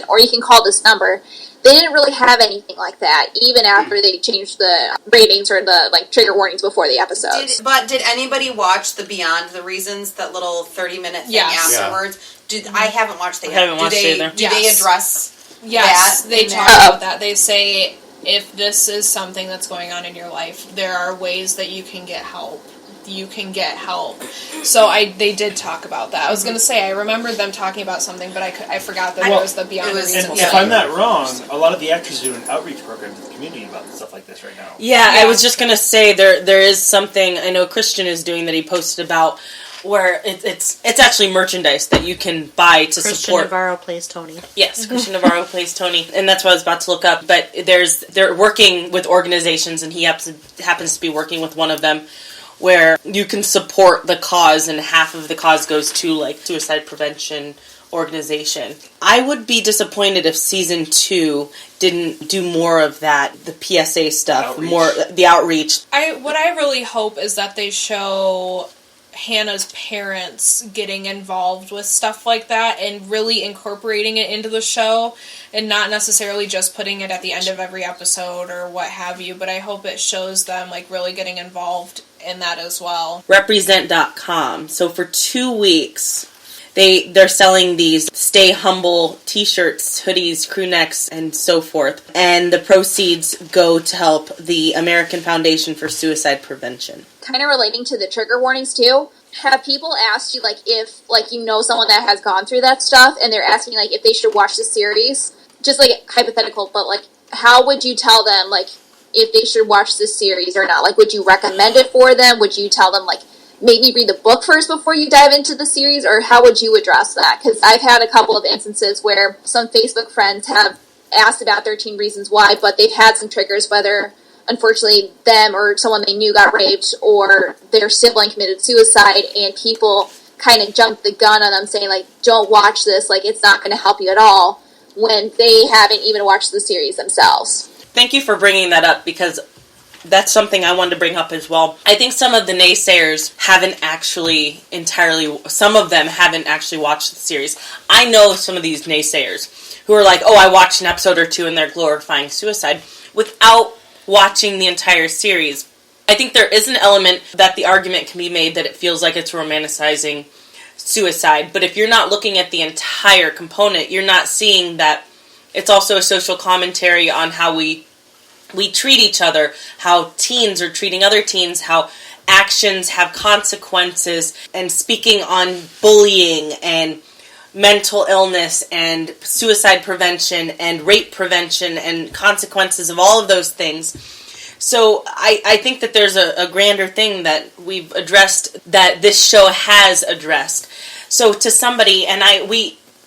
or you can call this number. They didn't really have anything like that, even after they changed the ratings or the trigger warnings before the episodes. Did anybody watch the Beyond the Reasons, that little 30-minute thing afterwards? Yeah. I haven't watched that yet. I haven't watched it either. Do they address that? They talk about that. They say, if this is something that's going on in your life, there are ways that you can get help. So they did talk about that. I was going to say, I remembered them talking about something, but I forgot that there was the Beyond the Reasons. And if I'm not wrong, a lot of the actors do an outreach program to the community about stuff like this right now. Yeah, I was just going to say, there is something I know Kristen is doing that he posted about, where it's actually merchandise that you can buy to support. Christian Navarro plays Tony. Yes, Christian Navarro plays Tony, and that's what I was about to look up. But they're working with organizations, and he happens to be working with one of them, where you can support the cause, and half of the cause goes to like suicide prevention organization. I would be disappointed if season 2 didn't do more of that, the PSA stuff, the outreach. What I really hope is that they show Hannah's parents getting involved with stuff like that and really incorporating it into the show and not necessarily just putting it at the end of every episode or what have you, but I hope it shows them like really getting involved in that as well. Represent.com. So for 2 weeks, they're selling these Stay Humble t-shirts, hoodies, crew necks, and so forth. And the proceeds go to help the American Foundation for Suicide Prevention. Kind of relating to the trigger warnings too, have people asked you, like, if, like, you know someone that has gone through that stuff, and they're asking, like, if they should watch the series? Just, like, hypothetical, but, like, how would you tell them, like, if they should watch this series or not? Like, would you recommend it for them? Would you tell them, like, maybe read the book first before you dive into the series, or how would you address that? Because I've had a couple of instances where some Facebook friends have asked about 13 Reasons Why, but they've had some triggers, whether, unfortunately, them or someone they knew got raped, or their sibling committed suicide, and people kind of jumped the gun on them saying, like, don't watch this, like, it's not going to help you at all, when they haven't even watched the series themselves. Thank you for bringing that up, because that's something I wanted to bring up as well. I think some of the naysayers some of them haven't actually watched the series. I know some of these naysayers who are like, oh, I watched an episode or two and they're glorifying suicide, without watching the entire series. I think there is an element that the argument can be made that it feels like it's romanticizing suicide, but if you're not looking at the entire component, you're not seeing that it's also a social commentary on how we treat each other, how teens are treating other teens, how actions have consequences, and speaking on bullying and mental illness and suicide prevention and rape prevention and consequences of all of those things. So I think that there's a grander thing that we've addressed, that this show has addressed. So to somebody, and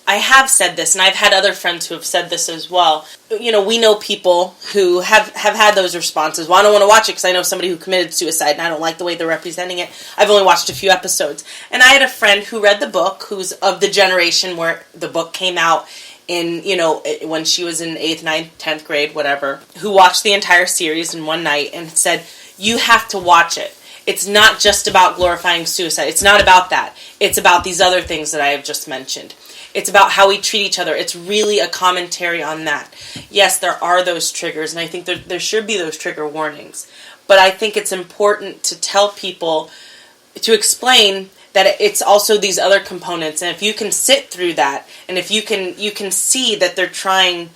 I have said this, and I've had other friends who have said this as well. You know, we know people who have had those responses. Well, I don't want to watch it because I know somebody who committed suicide, and I don't like the way they're representing it. I've only watched a few episodes. And I had a friend who read the book, who's of the generation where the book came out in, you know, when she was in 8th, 9th, 10th grade, whatever, who watched the entire series in one night and said, you have to watch it. It's not just about glorifying suicide. It's not about that. It's about these other things that I have just mentioned. It's about how we treat each other. It's really a commentary on that. Yes, there are those triggers, and I think there should be those trigger warnings. But I think it's important to tell people, to explain that it's also these other components. And if you can sit through that, and if you can see that they're trying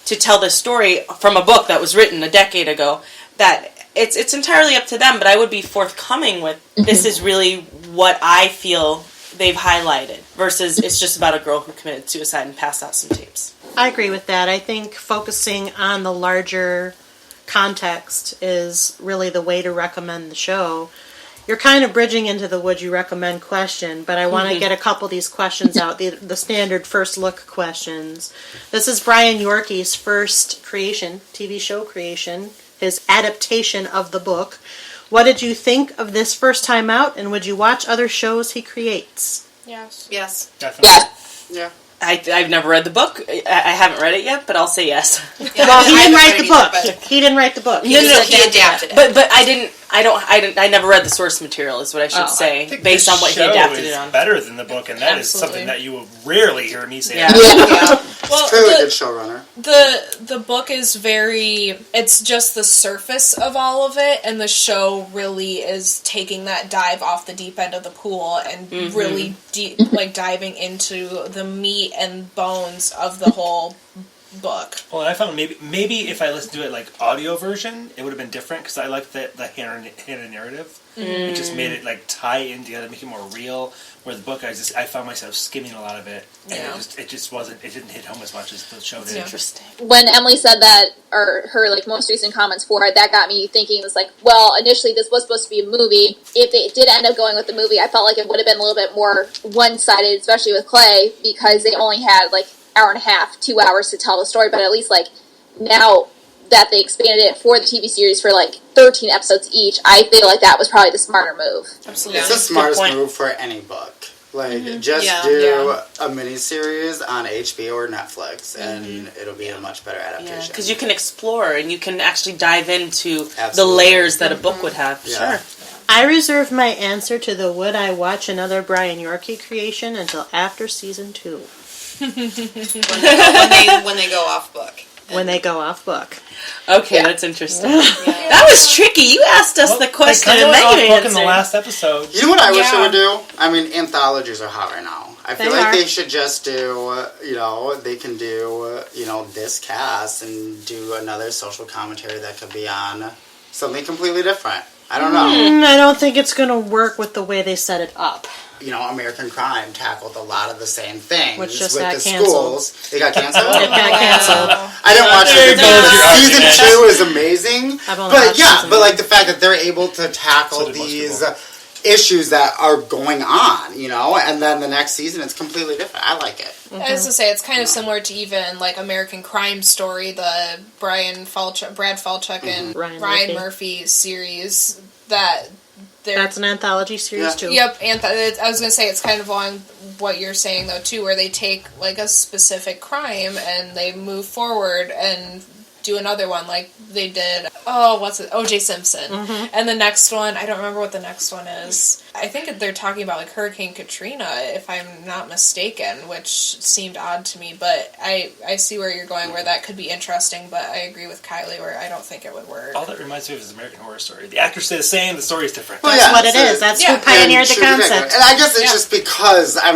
to tell this story from a book that was written a decade ago, that it's entirely up to them. But I would be forthcoming with, this is really what I feel they've highlighted, versus it's just about a girl who committed suicide and passed out some tapes. I agree with that. I think focusing on the larger context is really the way to recommend the show. You're kind of bridging into the would you recommend question, but I want to get a couple of these questions out, the standard first look questions. This is Brian Yorkie's first creation, TV show creation, his adaptation of the book. What did you think of this first time out, and would you watch other shows he creates? Yes. Yes. Definitely. Yeah. I've never read the book. I haven't read it yet, but I'll say yes. Yeah, Well, he didn't I write haven't the read book. it either, He didn't write the book. He adapted it. But I never read the source material, is what I should say, I think based this on what he show adapted is it on. better than the book, and that is Absolutely. something that you will rarely hear me say. Yeah. Yeah. Well, Clearly a good showrunner. the book is it's just the surface of all of it, and the show really is taking that dive off the deep end of the pool and really deep, like diving into the meat and bones of the whole book. Well, I found maybe if I listened to it like audio version, it would have been different, because I like the Hannah narrative. It just made it like tie in together, make it more real. Where the book, I found myself skimming a lot of it, and it didn't hit home as much as the show did. Interesting. When Emily said that, or her like most recent comments for it, that got me thinking. It was like, well, initially this was supposed to be a movie. If they did end up going with the movie, I felt like it would have been a little bit more one-sided, especially with Clay, because they only had like hour and a half, 2 hours to tell the story. But at least like now that they expanded it for the TV series for like 13 episodes each, I feel like that was probably the smarter move. Absolutely. It's the smartest move for any book. Like, just Yeah. do a miniseries on HBO or Netflix, and it'll be a much better adaptation. Because you can explore and you can actually dive into the Absolutely. layers that a book would have. Yeah. Sure. I reserve my answer to the would I watch another Brian Yorkie creation until after season 2. when they go off book. When they go off book. Okay, that's interesting. That was tricky. You asked us the question They and kind of then went you off book in the answered. last episode. You know what I wish they would do? I mean, anthologies are hot right now. I feel They like are. they should just do, they can do, this cast and do another social commentary that could be on something completely different. I don't know. I don't think it's going to work with the way they set it up. American Crime tackled a lot of the same things Which just with got the canceled. schools. It got canceled? It got canceled. I didn't watch There it. goes your Season argument. 2 is amazing. I've only But watched yeah, season but one. like the fact that they're able to tackle So did most these people. issues that are going on, and then the next season it's completely different. I like it. I was gonna say it's kind of similar to even like American Crime Story, the Brad Falchuk and Ryan Murphy series that they're. That's an anthology series, Yeah. too. Yep, and I was gonna say it's kind of along what you're saying though too, where they take like a specific crime and they move forward and do another one like they did. O.J. Simpson, and the next one I don't remember what the next one is. I think they're talking about like Hurricane Katrina, if I'm not mistaken, which seemed odd to me. But I see where you're going, where that could be interesting. But I agree with Kylie, where I don't think it would work. All that reminds me of is American Horror Story. The actors stay the same, the story's different. Well, That's yeah, what it so- is. That's yeah. who pioneered And the should be concept. different. And I guess it's Yeah. just because, I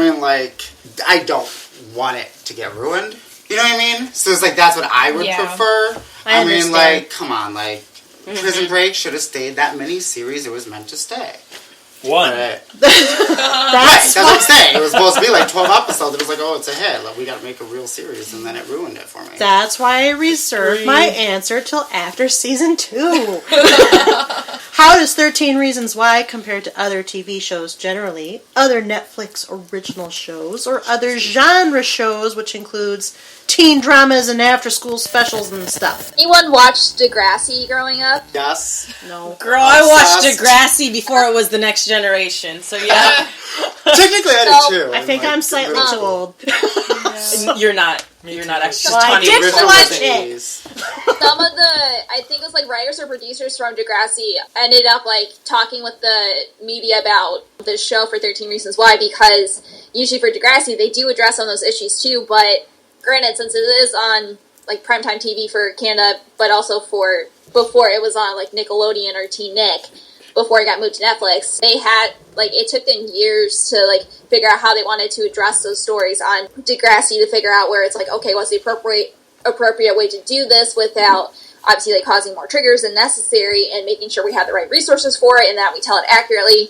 don't want it to get ruined. You know what I mean? So it's like, that's what I would Yeah. prefer. I mean, understand. like, come on, like, Prison Break should have stayed that mini series it was meant to stay. One. Right. That's That's what I'm saying. It was supposed to be like 12 episodes. It was like, oh, it's a hit. Like, we got to make a real series, and then it ruined it for me. That's why I reserved my answer till after season 2. How does 13 Reasons Why compare to other TV shows generally, other Netflix original shows, or other genre shows, which includes teen dramas and after-school specials and stuff? Anyone watched Degrassi growing up? Yes. No. Girl, I watched Obsessed. Degrassi before it was the next generation, so yeah. Technically, I So- did too. I think I'm slightly middle too school. old. You're not. You're not actually. Well, I Tanya did Griffin watch was it. in. Some of I think it was like writers or producers from Degrassi ended up like talking with the media about the show for 13 Reasons Why, because usually for Degrassi they do address some of those issues too, but granted, since it is on like primetime TV for Canada, but also for before it was on like Nickelodeon or Teen Nick, before it got moved to Netflix, they had like it took them years to like figure out how they wanted to address those stories on Degrassi, to figure out where it's like, okay, what's the appropriate way to do this without obviously like causing more triggers than necessary, and making sure we have the right resources for it and that we tell it accurately,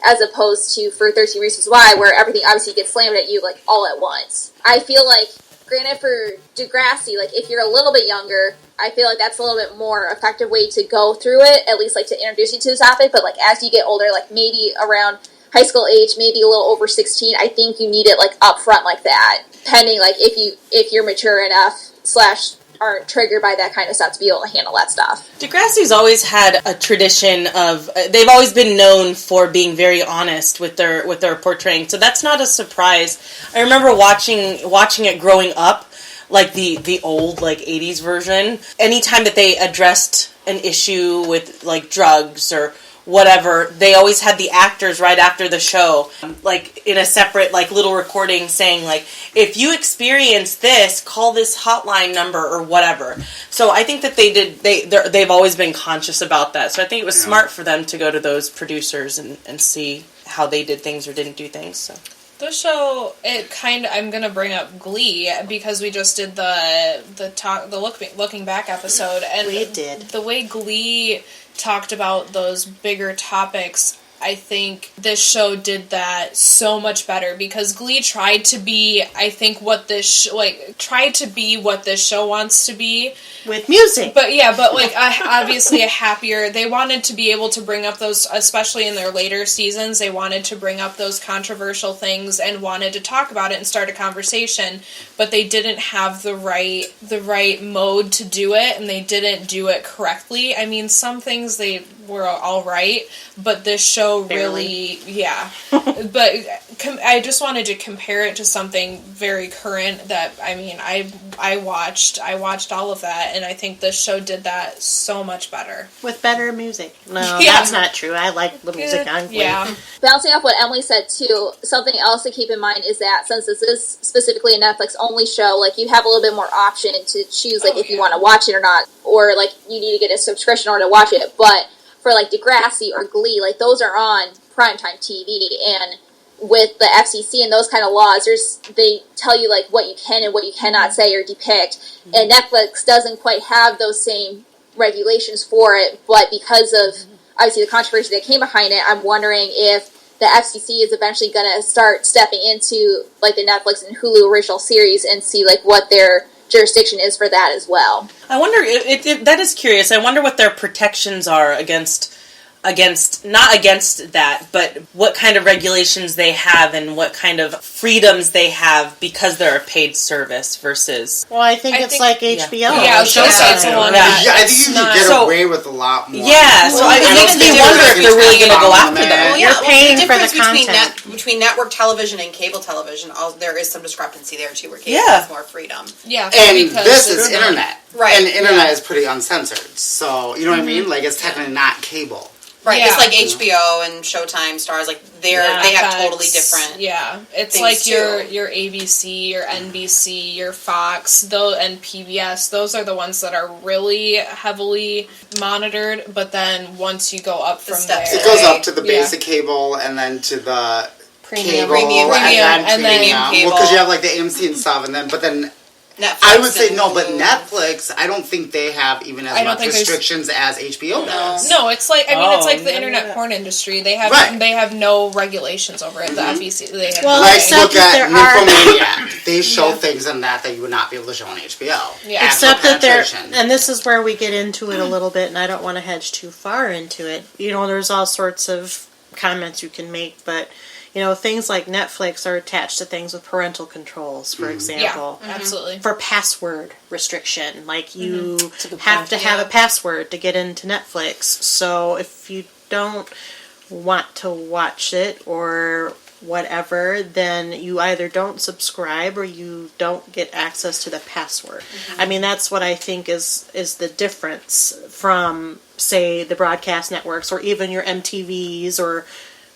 as opposed to for 13 Reasons Why, where everything obviously gets slammed at you like all at once. I feel like, granted for Degrassi, like if you're a little bit younger, I feel like that's a little bit more effective way to go through it, at least like to introduce you to the topic. But like as you get older, like maybe around high school age, maybe a little over 16, I think you need it like up front like that, pending like if you're mature enough / aren't triggered by that kind of stuff to be able to handle that stuff. Degrassi's always had a tradition of they've always been known for being very honest with their portraying, so that's not a surprise. I remember watching it growing up, like the old like 80s version. Anytime that they addressed an issue with like drugs or whatever, they always had the actors right after the show, like in a separate like little recording saying like, if you experience this, call this hotline number or whatever. So I think that they've always been conscious about that. So I think it was smart for them to go to those producers and see how they did things or didn't do things. So The show, I'm gonna bring up Glee because we just did the looking back episode, and We did. the way Glee talked about those bigger topics. I think this show did that so much better because Glee tried to be, I think, what this show wants to be. With music. But like obviously a happier. They wanted to be able to bring up those, especially in their later seasons. They wanted to bring up those controversial things and wanted to talk about it and start a conversation. But they didn't have the right mode to do it, and they didn't do it correctly. I mean, some things they were all right, but this show really, yeah. But I just wanted to compare it to something very current that, I mean, I watched all of that, and I think this show did that so much better. With better music. No, Yeah. that's not true. I like the music on Glee. Yeah. Bouncing off what Emily said too, something else to keep in mind is that since this is specifically a Netflix only show, like you have a little bit more option to choose like if you want to watch it or not, or like you need to get a subscription in order to watch it. But for like Degrassi or Glee, like those are on primetime TV, and with the FCC and those kind of laws, they tell you like what you can and what you cannot say or depict, and Netflix doesn't quite have those same regulations for it. But because of obviously the controversy that came behind it, I'm wondering if the FCC is eventually going to start stepping into like the Netflix and Hulu original series and see like what their jurisdiction is for that as well. I wonder, that is curious. I wonder what their protections are against, not against that, but what kind of regulations they have and what kind of freedoms they have because they're a paid service versus... Well, I think it's like HBO. Yeah, I was going to say it's the one that I think you can get away with a lot more. Yeah, so it makes me wonder if they're really going to go after them. Well, yeah, You're paying the for the difference content. between network television and cable television, there is some discrepancy there too, where cable Yeah. has more freedom. Yeah. And because this it's is not- internet. Right. And the internet is pretty uncensored. So, you know what I mean? Like, it's technically not cable. Right, Yeah. it's like HBO and Showtime, Starz, like they have totally different. Yeah, it's things, like too. your ABC, your NBC, your Fox, and PBS. Those are the ones that are really heavily monitored. But then once you go up from steps. there, It goes up to the Yeah. basic cable and then to the Premium. cable and then premium cable. Well, because you have like the AMC and stuff, and then Netflix I would say and no, but Hulu. Netflix, I don't think they have even as I don't much think there's- restrictions as HBO does. No, it's like it's like the no, internet no. porn industry. They have Right. they have no regulations over it. The FEC they have Well, nothing. Like, except look that at there are- Nymphomaniac. They show things in that you would not be able to show on HBO. Yeah. Actual Except that penetration. and this is where we get into it a little bit, and I don't want to hedge too far into it. You know, there's all sorts of comments you can make, but you know, things like Netflix are attached to things with parental controls, for example. Yeah, absolutely. For password restriction, like you a good have point. to have a password to get into Netflix. So if you don't want to watch it or whatever, then you either don't subscribe or you don't get access to the password. I mean, that's what I think is the difference from, say, the broadcast networks or even your MTVs, or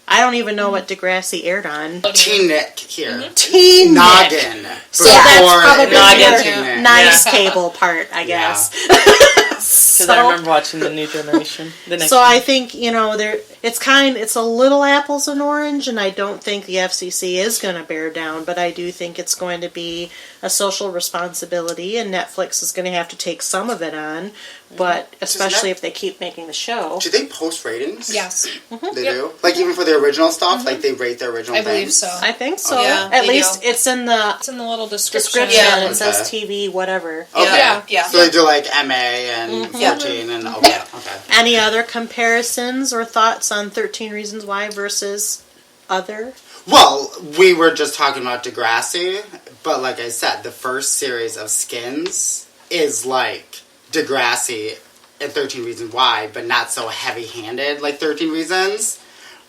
I don't even know what Degrassi aired on. Teen Nick here. Teen Nick. Noggin. So that's Before probably Noggin your Teen Nick. nice cable part, I guess. Because I remember watching The New Generation. The next So one. I think, you know, it's a little apples and orange, and I don't think the FCC is going to bear down, but I do think it's going to be a social responsibility, and Netflix is going to have to take some of it on, but especially if they keep making the show. Do they post ratings? Yes, They do? Like, even for the original stuff? Like, they rate the original I things? believe so. I think so. Yeah, At they least do. it's in the It's in the little description. description. Yeah. It says Okay. TV, whatever. Okay. Yeah. So they do, like, MA and 14 and... Okay, okay. Any other comparisons or thoughts on 13 Reasons Why versus other? Well, we were just talking about Degrassi, but like I said, the first series of Skins is like Degrassi and 13 Reasons Why, but not so heavy-handed like 13 Reasons,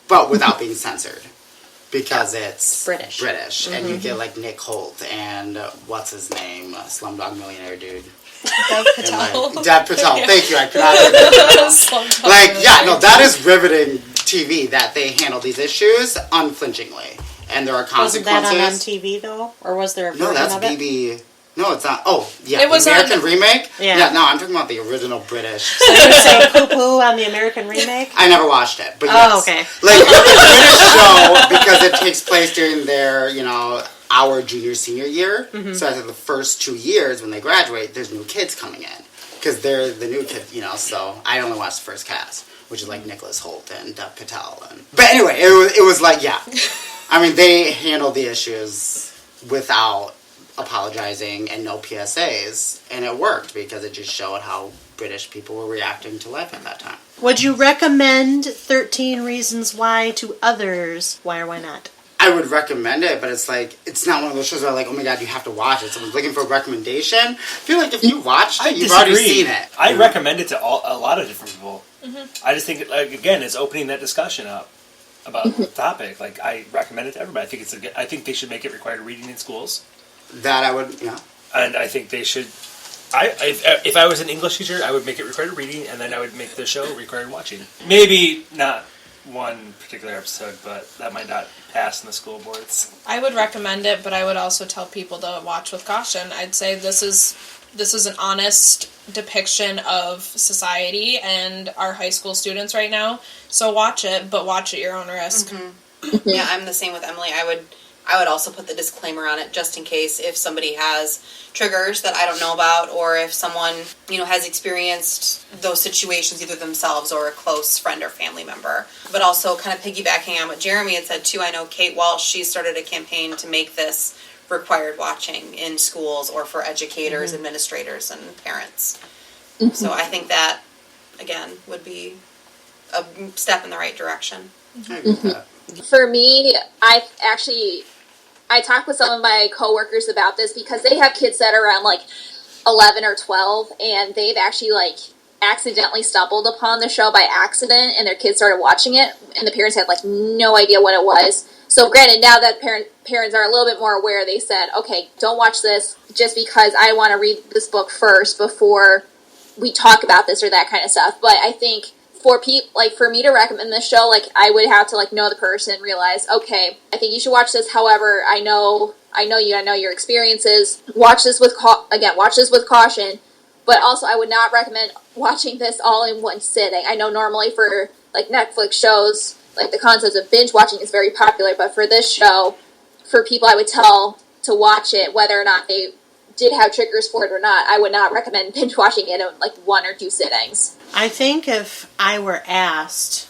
but without being censored. Because it's British. and you get like Nick Holt and what's his name, Slumdog Millionaire dude. Dev Patel. And, like, Dev Patel, thank you, I could not remember. Like, yeah, no, that is riveting TV that they handle these issues unflinchingly. And there are Wasn't that consequences. on MTV, though? Or was there a version No, that's of it? BB. No, it's not. Oh, yeah, It was the American on- remake? Yeah. No, I'm talking about the original British. So you're saying poo-poo on the American remake? I never watched it, but Oh, yes. okay. Like, the British show, because it takes place during their, our junior, senior year. Mm-hmm. So after the first 2 years, when they graduate, there's new kids coming in. Because they're the new kid, so I only watched the first cast, which is like Nicholas Hoult and Dev Patel. But anyway, it was like, yeah. I mean, they handled the issues without apologizing and no PSAs, and it worked because it just showed how British people were reacting to life at that time. Would you recommend 13 Reasons Why to others? Why or why not? I would recommend it, but it's like, it's not one of those shows where I'm like, oh my god, you have to watch it. Someone's looking for a recommendation. I feel like if you watched it, you've already seen it. I recommend it to a lot of different people. I just think, like, again, it's opening that discussion up about the topic. Like, I recommend it to everybody. I think they should make it required reading in schools. That I would, yeah. And I think they should. If I was an English teacher, I would make it required reading, and then I would make the show required watching. Maybe not one particular episode, but that might not pass in the school boards. I would recommend it, but I would also tell people to watch with caution. I'd say this is an honest depiction of society and our high school students right now. So watch it, but watch at your own risk. Yeah, I'm the same with Emily. I would also put the disclaimer on it just in case if somebody has triggers that I don't know about, or if someone, has experienced those situations either themselves or a close friend or family member. But also kind of piggybacking on what Jeremy had said too, I know Kate Walsh, she started a campaign to make this required watching in schools or for educators, administrators, and parents. So I think that, again, would be a step in the right direction. I agree with that. For me, I talked with some of my coworkers about this because they have kids that are around like 11 or 12, and they've actually like accidentally stumbled upon the show by accident, and their kids started watching it, and the parents had like no idea what it was. So granted, now that parents are a little bit more aware, they said, okay, don't watch this just because I want to read this book first before we talk about this or that kind of stuff. But I think for me to recommend this show, like, I would have to, like, know the person, realize, okay, I think you should watch this. However, I know you, I know your experiences. Watch this with caution. But also, I would not recommend watching this all in one sitting. I know normally for, like, Netflix shows, like, the concept of binge watching is very popular. But for this show, for people I would tell to watch it, whether or not they did have triggers for it or not, I would not recommend binge watching it in, like, 1 or 2 sittings. I think if I were asked,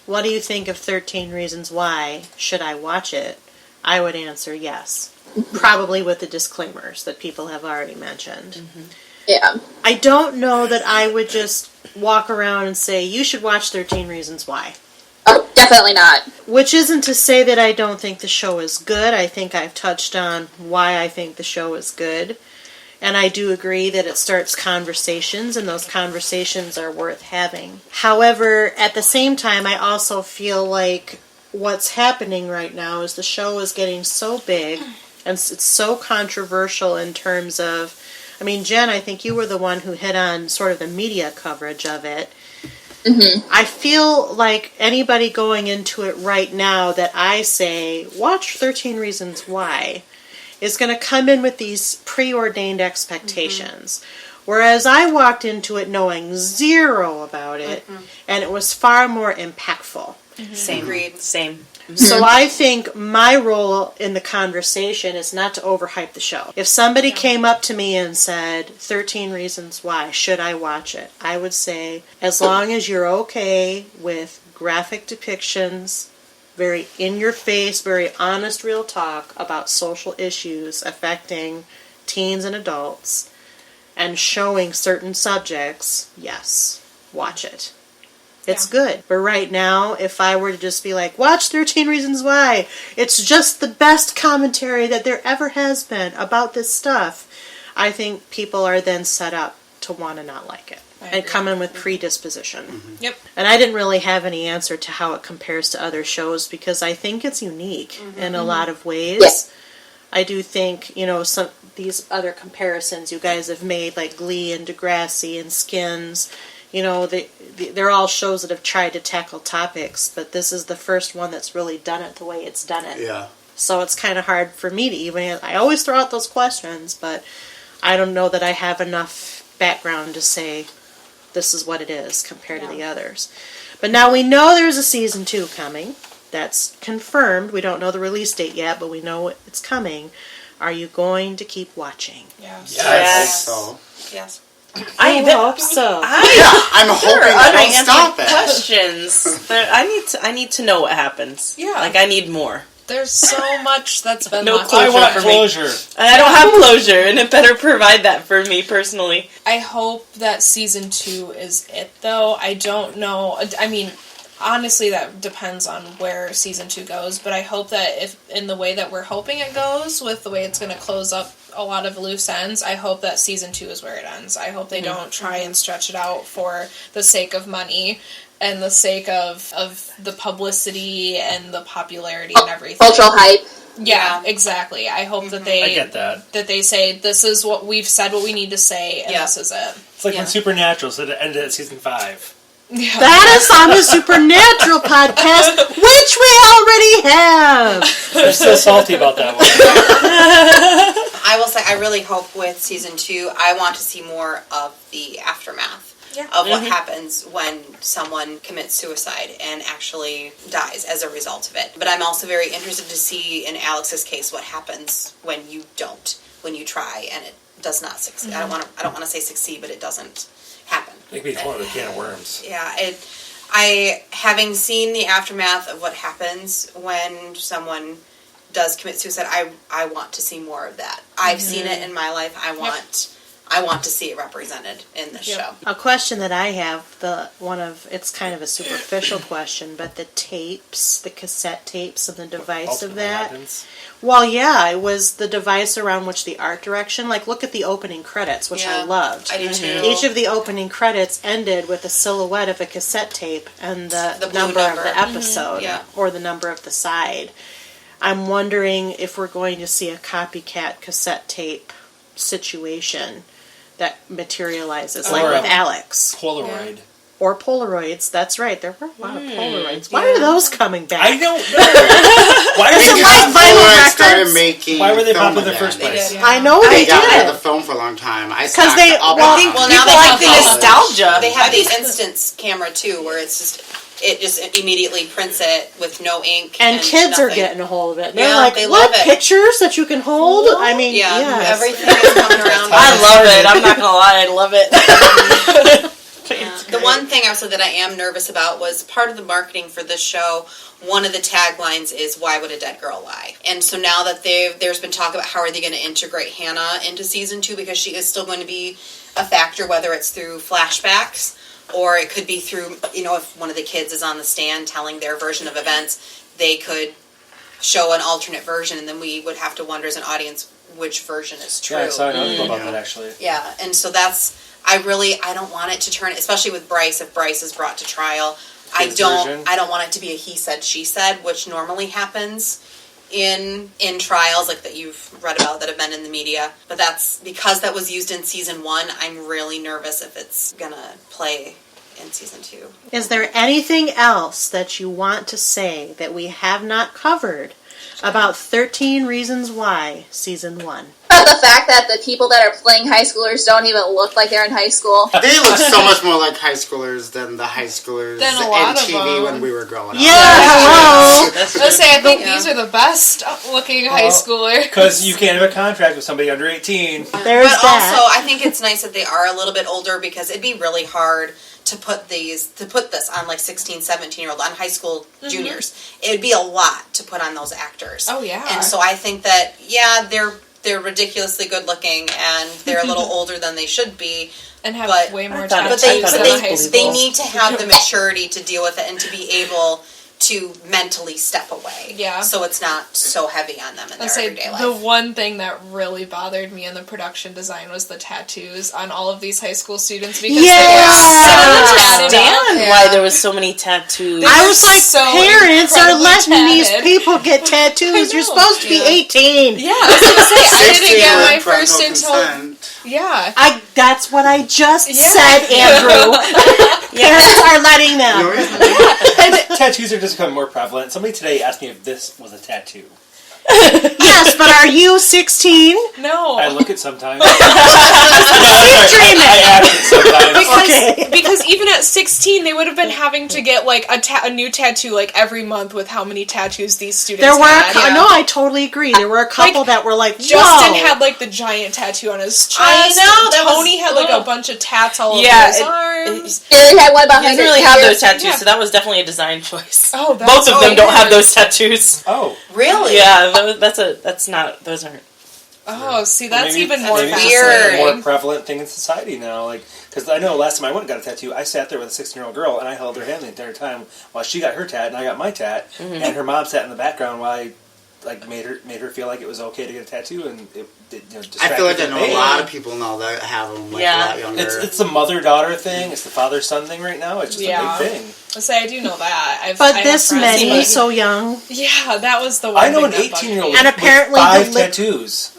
what do you think of 13 Reasons Why? Should I watch it? I would answer yes. Probably with the disclaimers that people have already mentioned. Yeah. I don't know that I would just walk around and say, you should watch 13 Reasons Why. Oh, definitely not. Which isn't to say that I don't think the show is good. I think I've touched on why I think the show is good. And I do agree that it starts conversations, and those conversations are worth having. However, at the same time, I also feel like what's happening right now is the show is getting so big, and it's so controversial in terms of, I mean, Jen, I think you were the one who hit on sort of the media coverage of it. I feel like anybody going into it right now that I say, watch 13 Reasons Why, is going to come in with these preordained expectations. Whereas I walked into it knowing zero about it, and it was far more impactful. Same. Agreed. Same. So I think my role in the conversation is not to overhype the show. If somebody came up to me and said, 13 Reasons Why, should I watch it? I would say, as long as you're okay with graphic depictions, very in-your-face, very honest, real talk about social issues affecting teens and adults, and showing certain subjects, yes, watch it. It's good. But right now, if I were to just be like, watch 13 Reasons Why, it's just the best commentary that there ever has been about this stuff, I think people are then set up to want to not like it. And come in with predisposition. Yep. And I didn't really have any answer to how it compares to other shows because I think it's unique in a lot of ways. Yeah. I do think, some these other comparisons you guys have made, like Glee and Degrassi and Skins, they're all shows that have tried to tackle topics, but this is the first one that's really done it the way it's done it. Yeah. So it's kind of hard for me to even, I always throw out those questions, but I don't know that I have enough background to say this is what it is compared to the others. But now we know there's a season 2 coming. That's confirmed. We don't know the release date yet, but we know it's coming. Are you going to keep watching? Yes. Yes. So. Yes. I hope so. I'm hoping they don't stop it. Questions. I need to know what happens. Yeah. Like, I need more. There's so much that's been No left. closure I want for closure. me. And I don't have closure, and it better provide that for me personally. I hope that season 2 is it, though. I don't know. I mean, honestly, that depends on where season 2 goes, but I hope that if in the way that we're hoping it goes, with the way it's going to close up a lot of loose ends, I hope that season 2 is where it ends. I hope they don't try and stretch it out for the sake of money and the sake of the publicity and the popularity and everything. Cultural hype. Yeah, exactly. I hope that they I get that. That they say, this is what we've said, what we need to say, and this is it. It's like when Supernatural said it ended at season 5. Yeah. That is on the Supernatural podcast, which we already have. I'm still salty about that one. I will say, I really hope with season 2, I want to see more of the aftermath of what happens when someone commits suicide and actually dies as a result of it. But I'm also very interested to see, in Alex's case, what happens when you try and it does not succeed. I don't want to say succeed, but it doesn't happen. It could be one of the can of worms. Yeah, having seen the aftermath of what happens when someone does commit suicide, I want to see more of that. I've seen it in my life. I want to see it represented in this show. A question that I have, it's kind of a superficial question, but the tapes, the cassette tapes and the device of that. Happens. Well, yeah, it was the device around which the art direction, like look at the opening credits, which I loved. I do too. Each of the opening credits ended with a silhouette of a cassette tape and the number of the episode or the number of the side. I'm wondering if we're going to see a copycat cassette tape situation that materializes, like with Alex. Polaroid. Or Polaroids, that's right. There were a lot of Polaroids. Why are those coming back? I don't know. Why are they started making Why were they film popular in the again. first place? I know they Got rid did. of the film for a long time. I Because they, now now People they like have the these- nostalgia. They have the instance camera too, where it just immediately prints it with no ink. and kids are nothing. getting a hold of it. They're Yeah, like, they what, love it. pictures that you can hold? I mean, yes. everything is coming around. I love it. I'm not gonna lie, I love it. The one thing also that I am nervous about was part of the marketing for this show. One of the taglines is "Why would a dead girl lie?" And so now that there's been talk about how are they going to integrate Hannah into season 2, because she is still going to be a factor, whether it's through flashbacks or it could be through, if one of the kids is on the stand telling their version of events, they could show an alternate version, and then we would have to wonder as an audience which version is true. Yeah, I saw an article about that actually. Yeah, and so I don't want it to turn, especially with Bryce, if Bryce is brought to trial. I don't want it to be a he said, she said, which normally happens in trials like that you've read about that have been in the media. But that's because that was used in season 1, I'm really nervous if it's gonna play in season 2. Is there anything else that you want to say that we have not covered about 13 Reasons Why, season 1? The fact that the people that are playing high schoolers don't even look like they're in high school. They look so much more like high schoolers than the high schoolers Than a in lot of TV them. when we were growing up. Yeah, hello. I think these are the best looking high schoolers. Because you can't have a contract with somebody under 18. There's But that. also, I think it's nice that they are a little bit older, because it'd be really hard to put this on like 16, 17-year-old, on high school juniors. It'd be a lot to put on those actors. Oh, yeah. And so I think that, they're ridiculously good looking and they're a little older than they should be. And have way more thought time. But I thought it was they believable. need to have the maturity to deal with it and to be able to mentally step away. Yeah. So it's not so heavy on them in their everyday life. The one thing that really bothered me in the production design was the tattoos on all of these high school students, because they were so tatted up. understand why there was so many tattoos. I was like, so parents are letting incredibly these tatted. people get tattoos. You're supposed to be 18. Yeah, I was going to say, I 16 didn't get my with parental first until... consent. Yeah. That's what I just Yeah. said, Andrew. Parents are letting them. Tattoos are just becoming more prevalent. Somebody today asked me if this was a tattoo. Yes, but are you 16? No. I look it sometimes. Keep dreaming. I ask it sometimes. Because even at 16, they would have been having to get like a new tattoo like every month with how many tattoos these students There were had. no, I totally agree. There were a couple that were like, Justin whoa. had like the giant tattoo on his chest. I know, that Tony had like a bunch of tats all over his arms. Gary had one He behind doesn't his really have ear. those tattoos, Yeah. so that was definitely a design choice. Oh, that's Both of them don't have weird. those tattoos. Oh. Really? Yeah, those aren't. Oh, see, that's Maybe- even more maybe it's just fascinating. a more prevalent thing in society now. Like, because I know last time I went and got a tattoo, I sat there with a 16-year-old girl and I held her hand the entire time while she got her tat and I got my tat, and her mom sat in the background while I made her feel like it was okay to get a tattoo, and it I feel like I know distracted a me. lot of people now that have them a lot younger. It's the mother-daughter thing. It's the father-son thing right now. It's just a big thing. I say I do know that. But this many, so young. Yeah, that was the one. I know an thing that bugged 18-year-old me. And apparently with 5 the tattoos.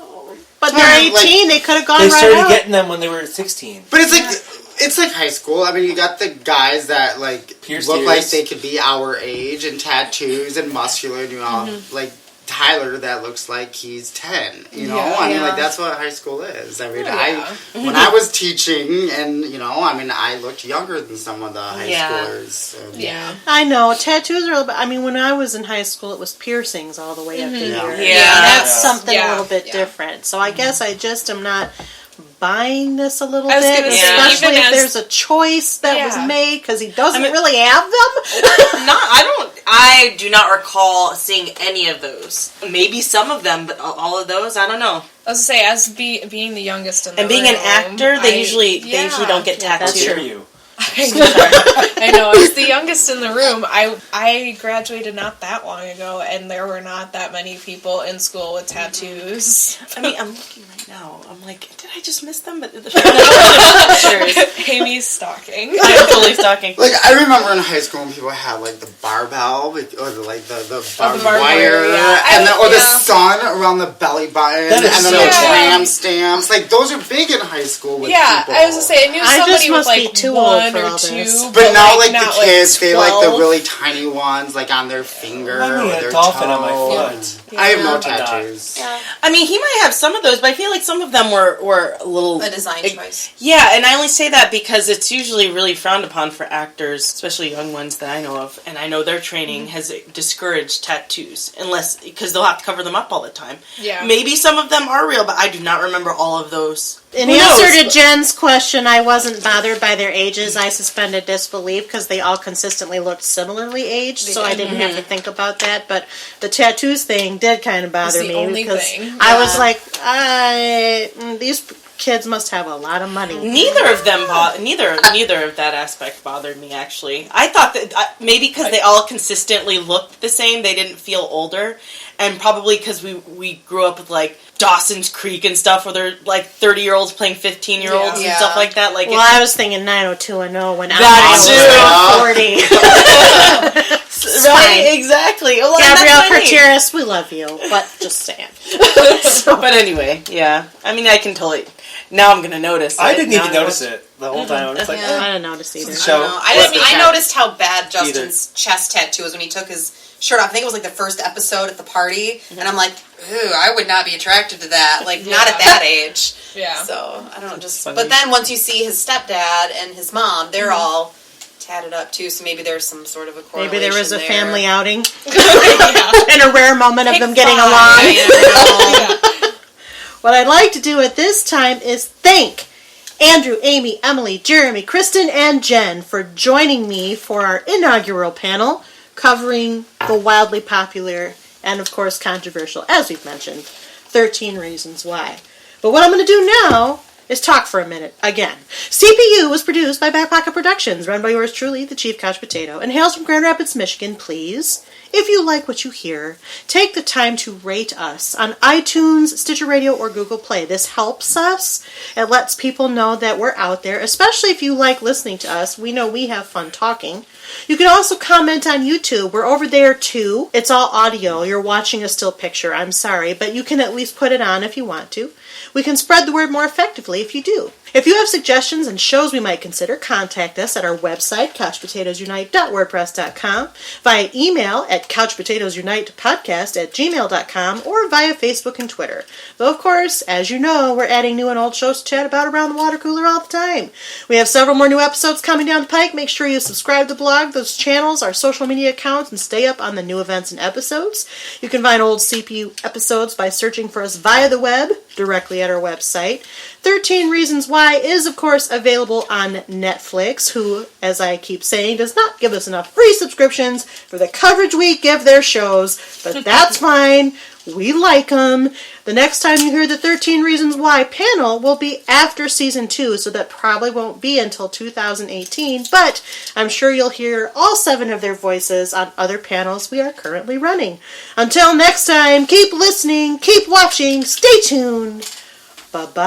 But they're 18. They could have gone They right started out. getting them when they were 16. But it's like high school. I mean, you got the guys that Pierced look ears. like they could be our age and tattoos and muscular, and like Tyler that looks like he's 10. You know, I mean, like that's what high school is. I mean, when I was teaching, and I looked younger than some of the high schoolers. So. Yeah, I know tattoos are. I mean, when I was in high school, it was piercings all the way up to here. Yeah. That's something Yeah. a little bit different. So I guess I just am not buying this a little I was bit, gonna say, especially even if as- there's a choice that was made because he doesn't really have them. I do not recall seeing any of those. Maybe some of them, but all of those, I don't know. I was gonna say, as being the youngest in the And being room, an actor, they usually don't get Yeah, that's tattoos. How dare you? I know. As the youngest in the room, I graduated not that long ago, and there were not that many people in school with tattoos. I mean, I'm looking right now. I'm like, did I just miss them? But Amy's stalking. I'm totally stalking. Like, I remember in high school when people had, like, the barbell, or the barbed barbed wire, wire, yeah. and or the sun around the belly button, That and is then so the cool. tram stamps. Like, those are big in high school with people. I was gonna say, I knew I just somebody with must be like too old one for or all two, this. But now, like, not the kids, they like the 12. really tiny ones, like, on their finger I mean, or a their dolphin toe. on my foot. I have no Yeah. tattoos. I mean, he might have some of those, but I feel like some of them were a little... A design choice. Yeah, and I only say that because it's usually really frowned upon for actors, especially young ones that I know of, and I know their training has discouraged tattoos, because they'll have to cover them up all the time. Yeah. Maybe some of them are real, but I do not remember all of those. In Who answer knows? to Jen's question, I wasn't bothered by their ages. I suspended disbelief because they all consistently looked similarly aged, so I didn't have to think about that. But the tattoos thing did kind of bother the me only because thing. I was like, these kids must have a lot of money. Neither of them, neither of that aspect bothered me, actually. I thought that maybe because they all consistently looked the same, they didn't feel older, and probably because we grew up with, like, Dawson's Creek and stuff, where they're, like, 30-years playing 15-year-olds and stuff like that. Like, Well, I was thinking 90210 when I That was 40. right, exactly. Well, Gabrielle that's what I mean. Curtiris, we love you, but just saying. But anyway, yeah. I mean, I can totally... Now I'm going to notice it. I didn't Now even notice it the whole time. I was like, I didn't notice either. show. I noticed how bad Justin's chest tattoo was when he took his shirt off. I think it was like the first episode at the party, and I'm like, ooh, I would not be attracted to that. Like, not at that age. Yeah. So, I don't know, but then once you see his stepdad and his mom, they're all tatted up too, so maybe there's some sort of a correlation. Maybe there was a there. family outing. And a rare moment of them getting along. I What I'd like to do at this time is thank Andrew, Amie, Emily, Jeremy, Kristen, and Jenn for joining me for our inaugural panel covering the wildly popular and, of course, controversial, as we've mentioned, 13 Reasons Why. But what I'm going to do now is talk for a minute again. CPU was produced by Back Pocket Productions, run by yours truly, the Chief Couch Potato, and hails from Grand Rapids, Michigan. Please, if you like what you hear, take the time to rate us on iTunes, Stitcher Radio, or Google Play. This helps us. It lets people know that we're out there, especially if you like listening to us. We know we have fun talking. You can also comment on YouTube. We're over there too. It's all audio. You're watching a still picture. I'm sorry, but you can at least put it on if you want to. We can spread the word more effectively if you do. If you have suggestions and shows we might consider, contact us at our website, couchpotatoesunite.wordpress.com, via email at couchpotatoesunitepodcast@gmail.com, or via Facebook and Twitter. Though, of course, as you know, we're adding new and old shows to chat about around the water cooler all the time. We have several more new episodes coming down the pike. Make sure you subscribe to the blog, those channels, our social media accounts, and stay up on the new events and episodes. You can find old CPU episodes by searching for us via the web, directly at our website. 13 Reasons Why is, of course, available on Netflix, who, as I keep saying, does not give us enough free subscriptions for the coverage we give their shows, but that's fine. We like them. The next time you hear the 13 Reasons Why panel will be after season 2, so that probably won't be until 2018, but I'm sure you'll hear all 7 of their voices on other panels we are currently running. Until next time, keep listening, keep watching, stay tuned. Bye-bye.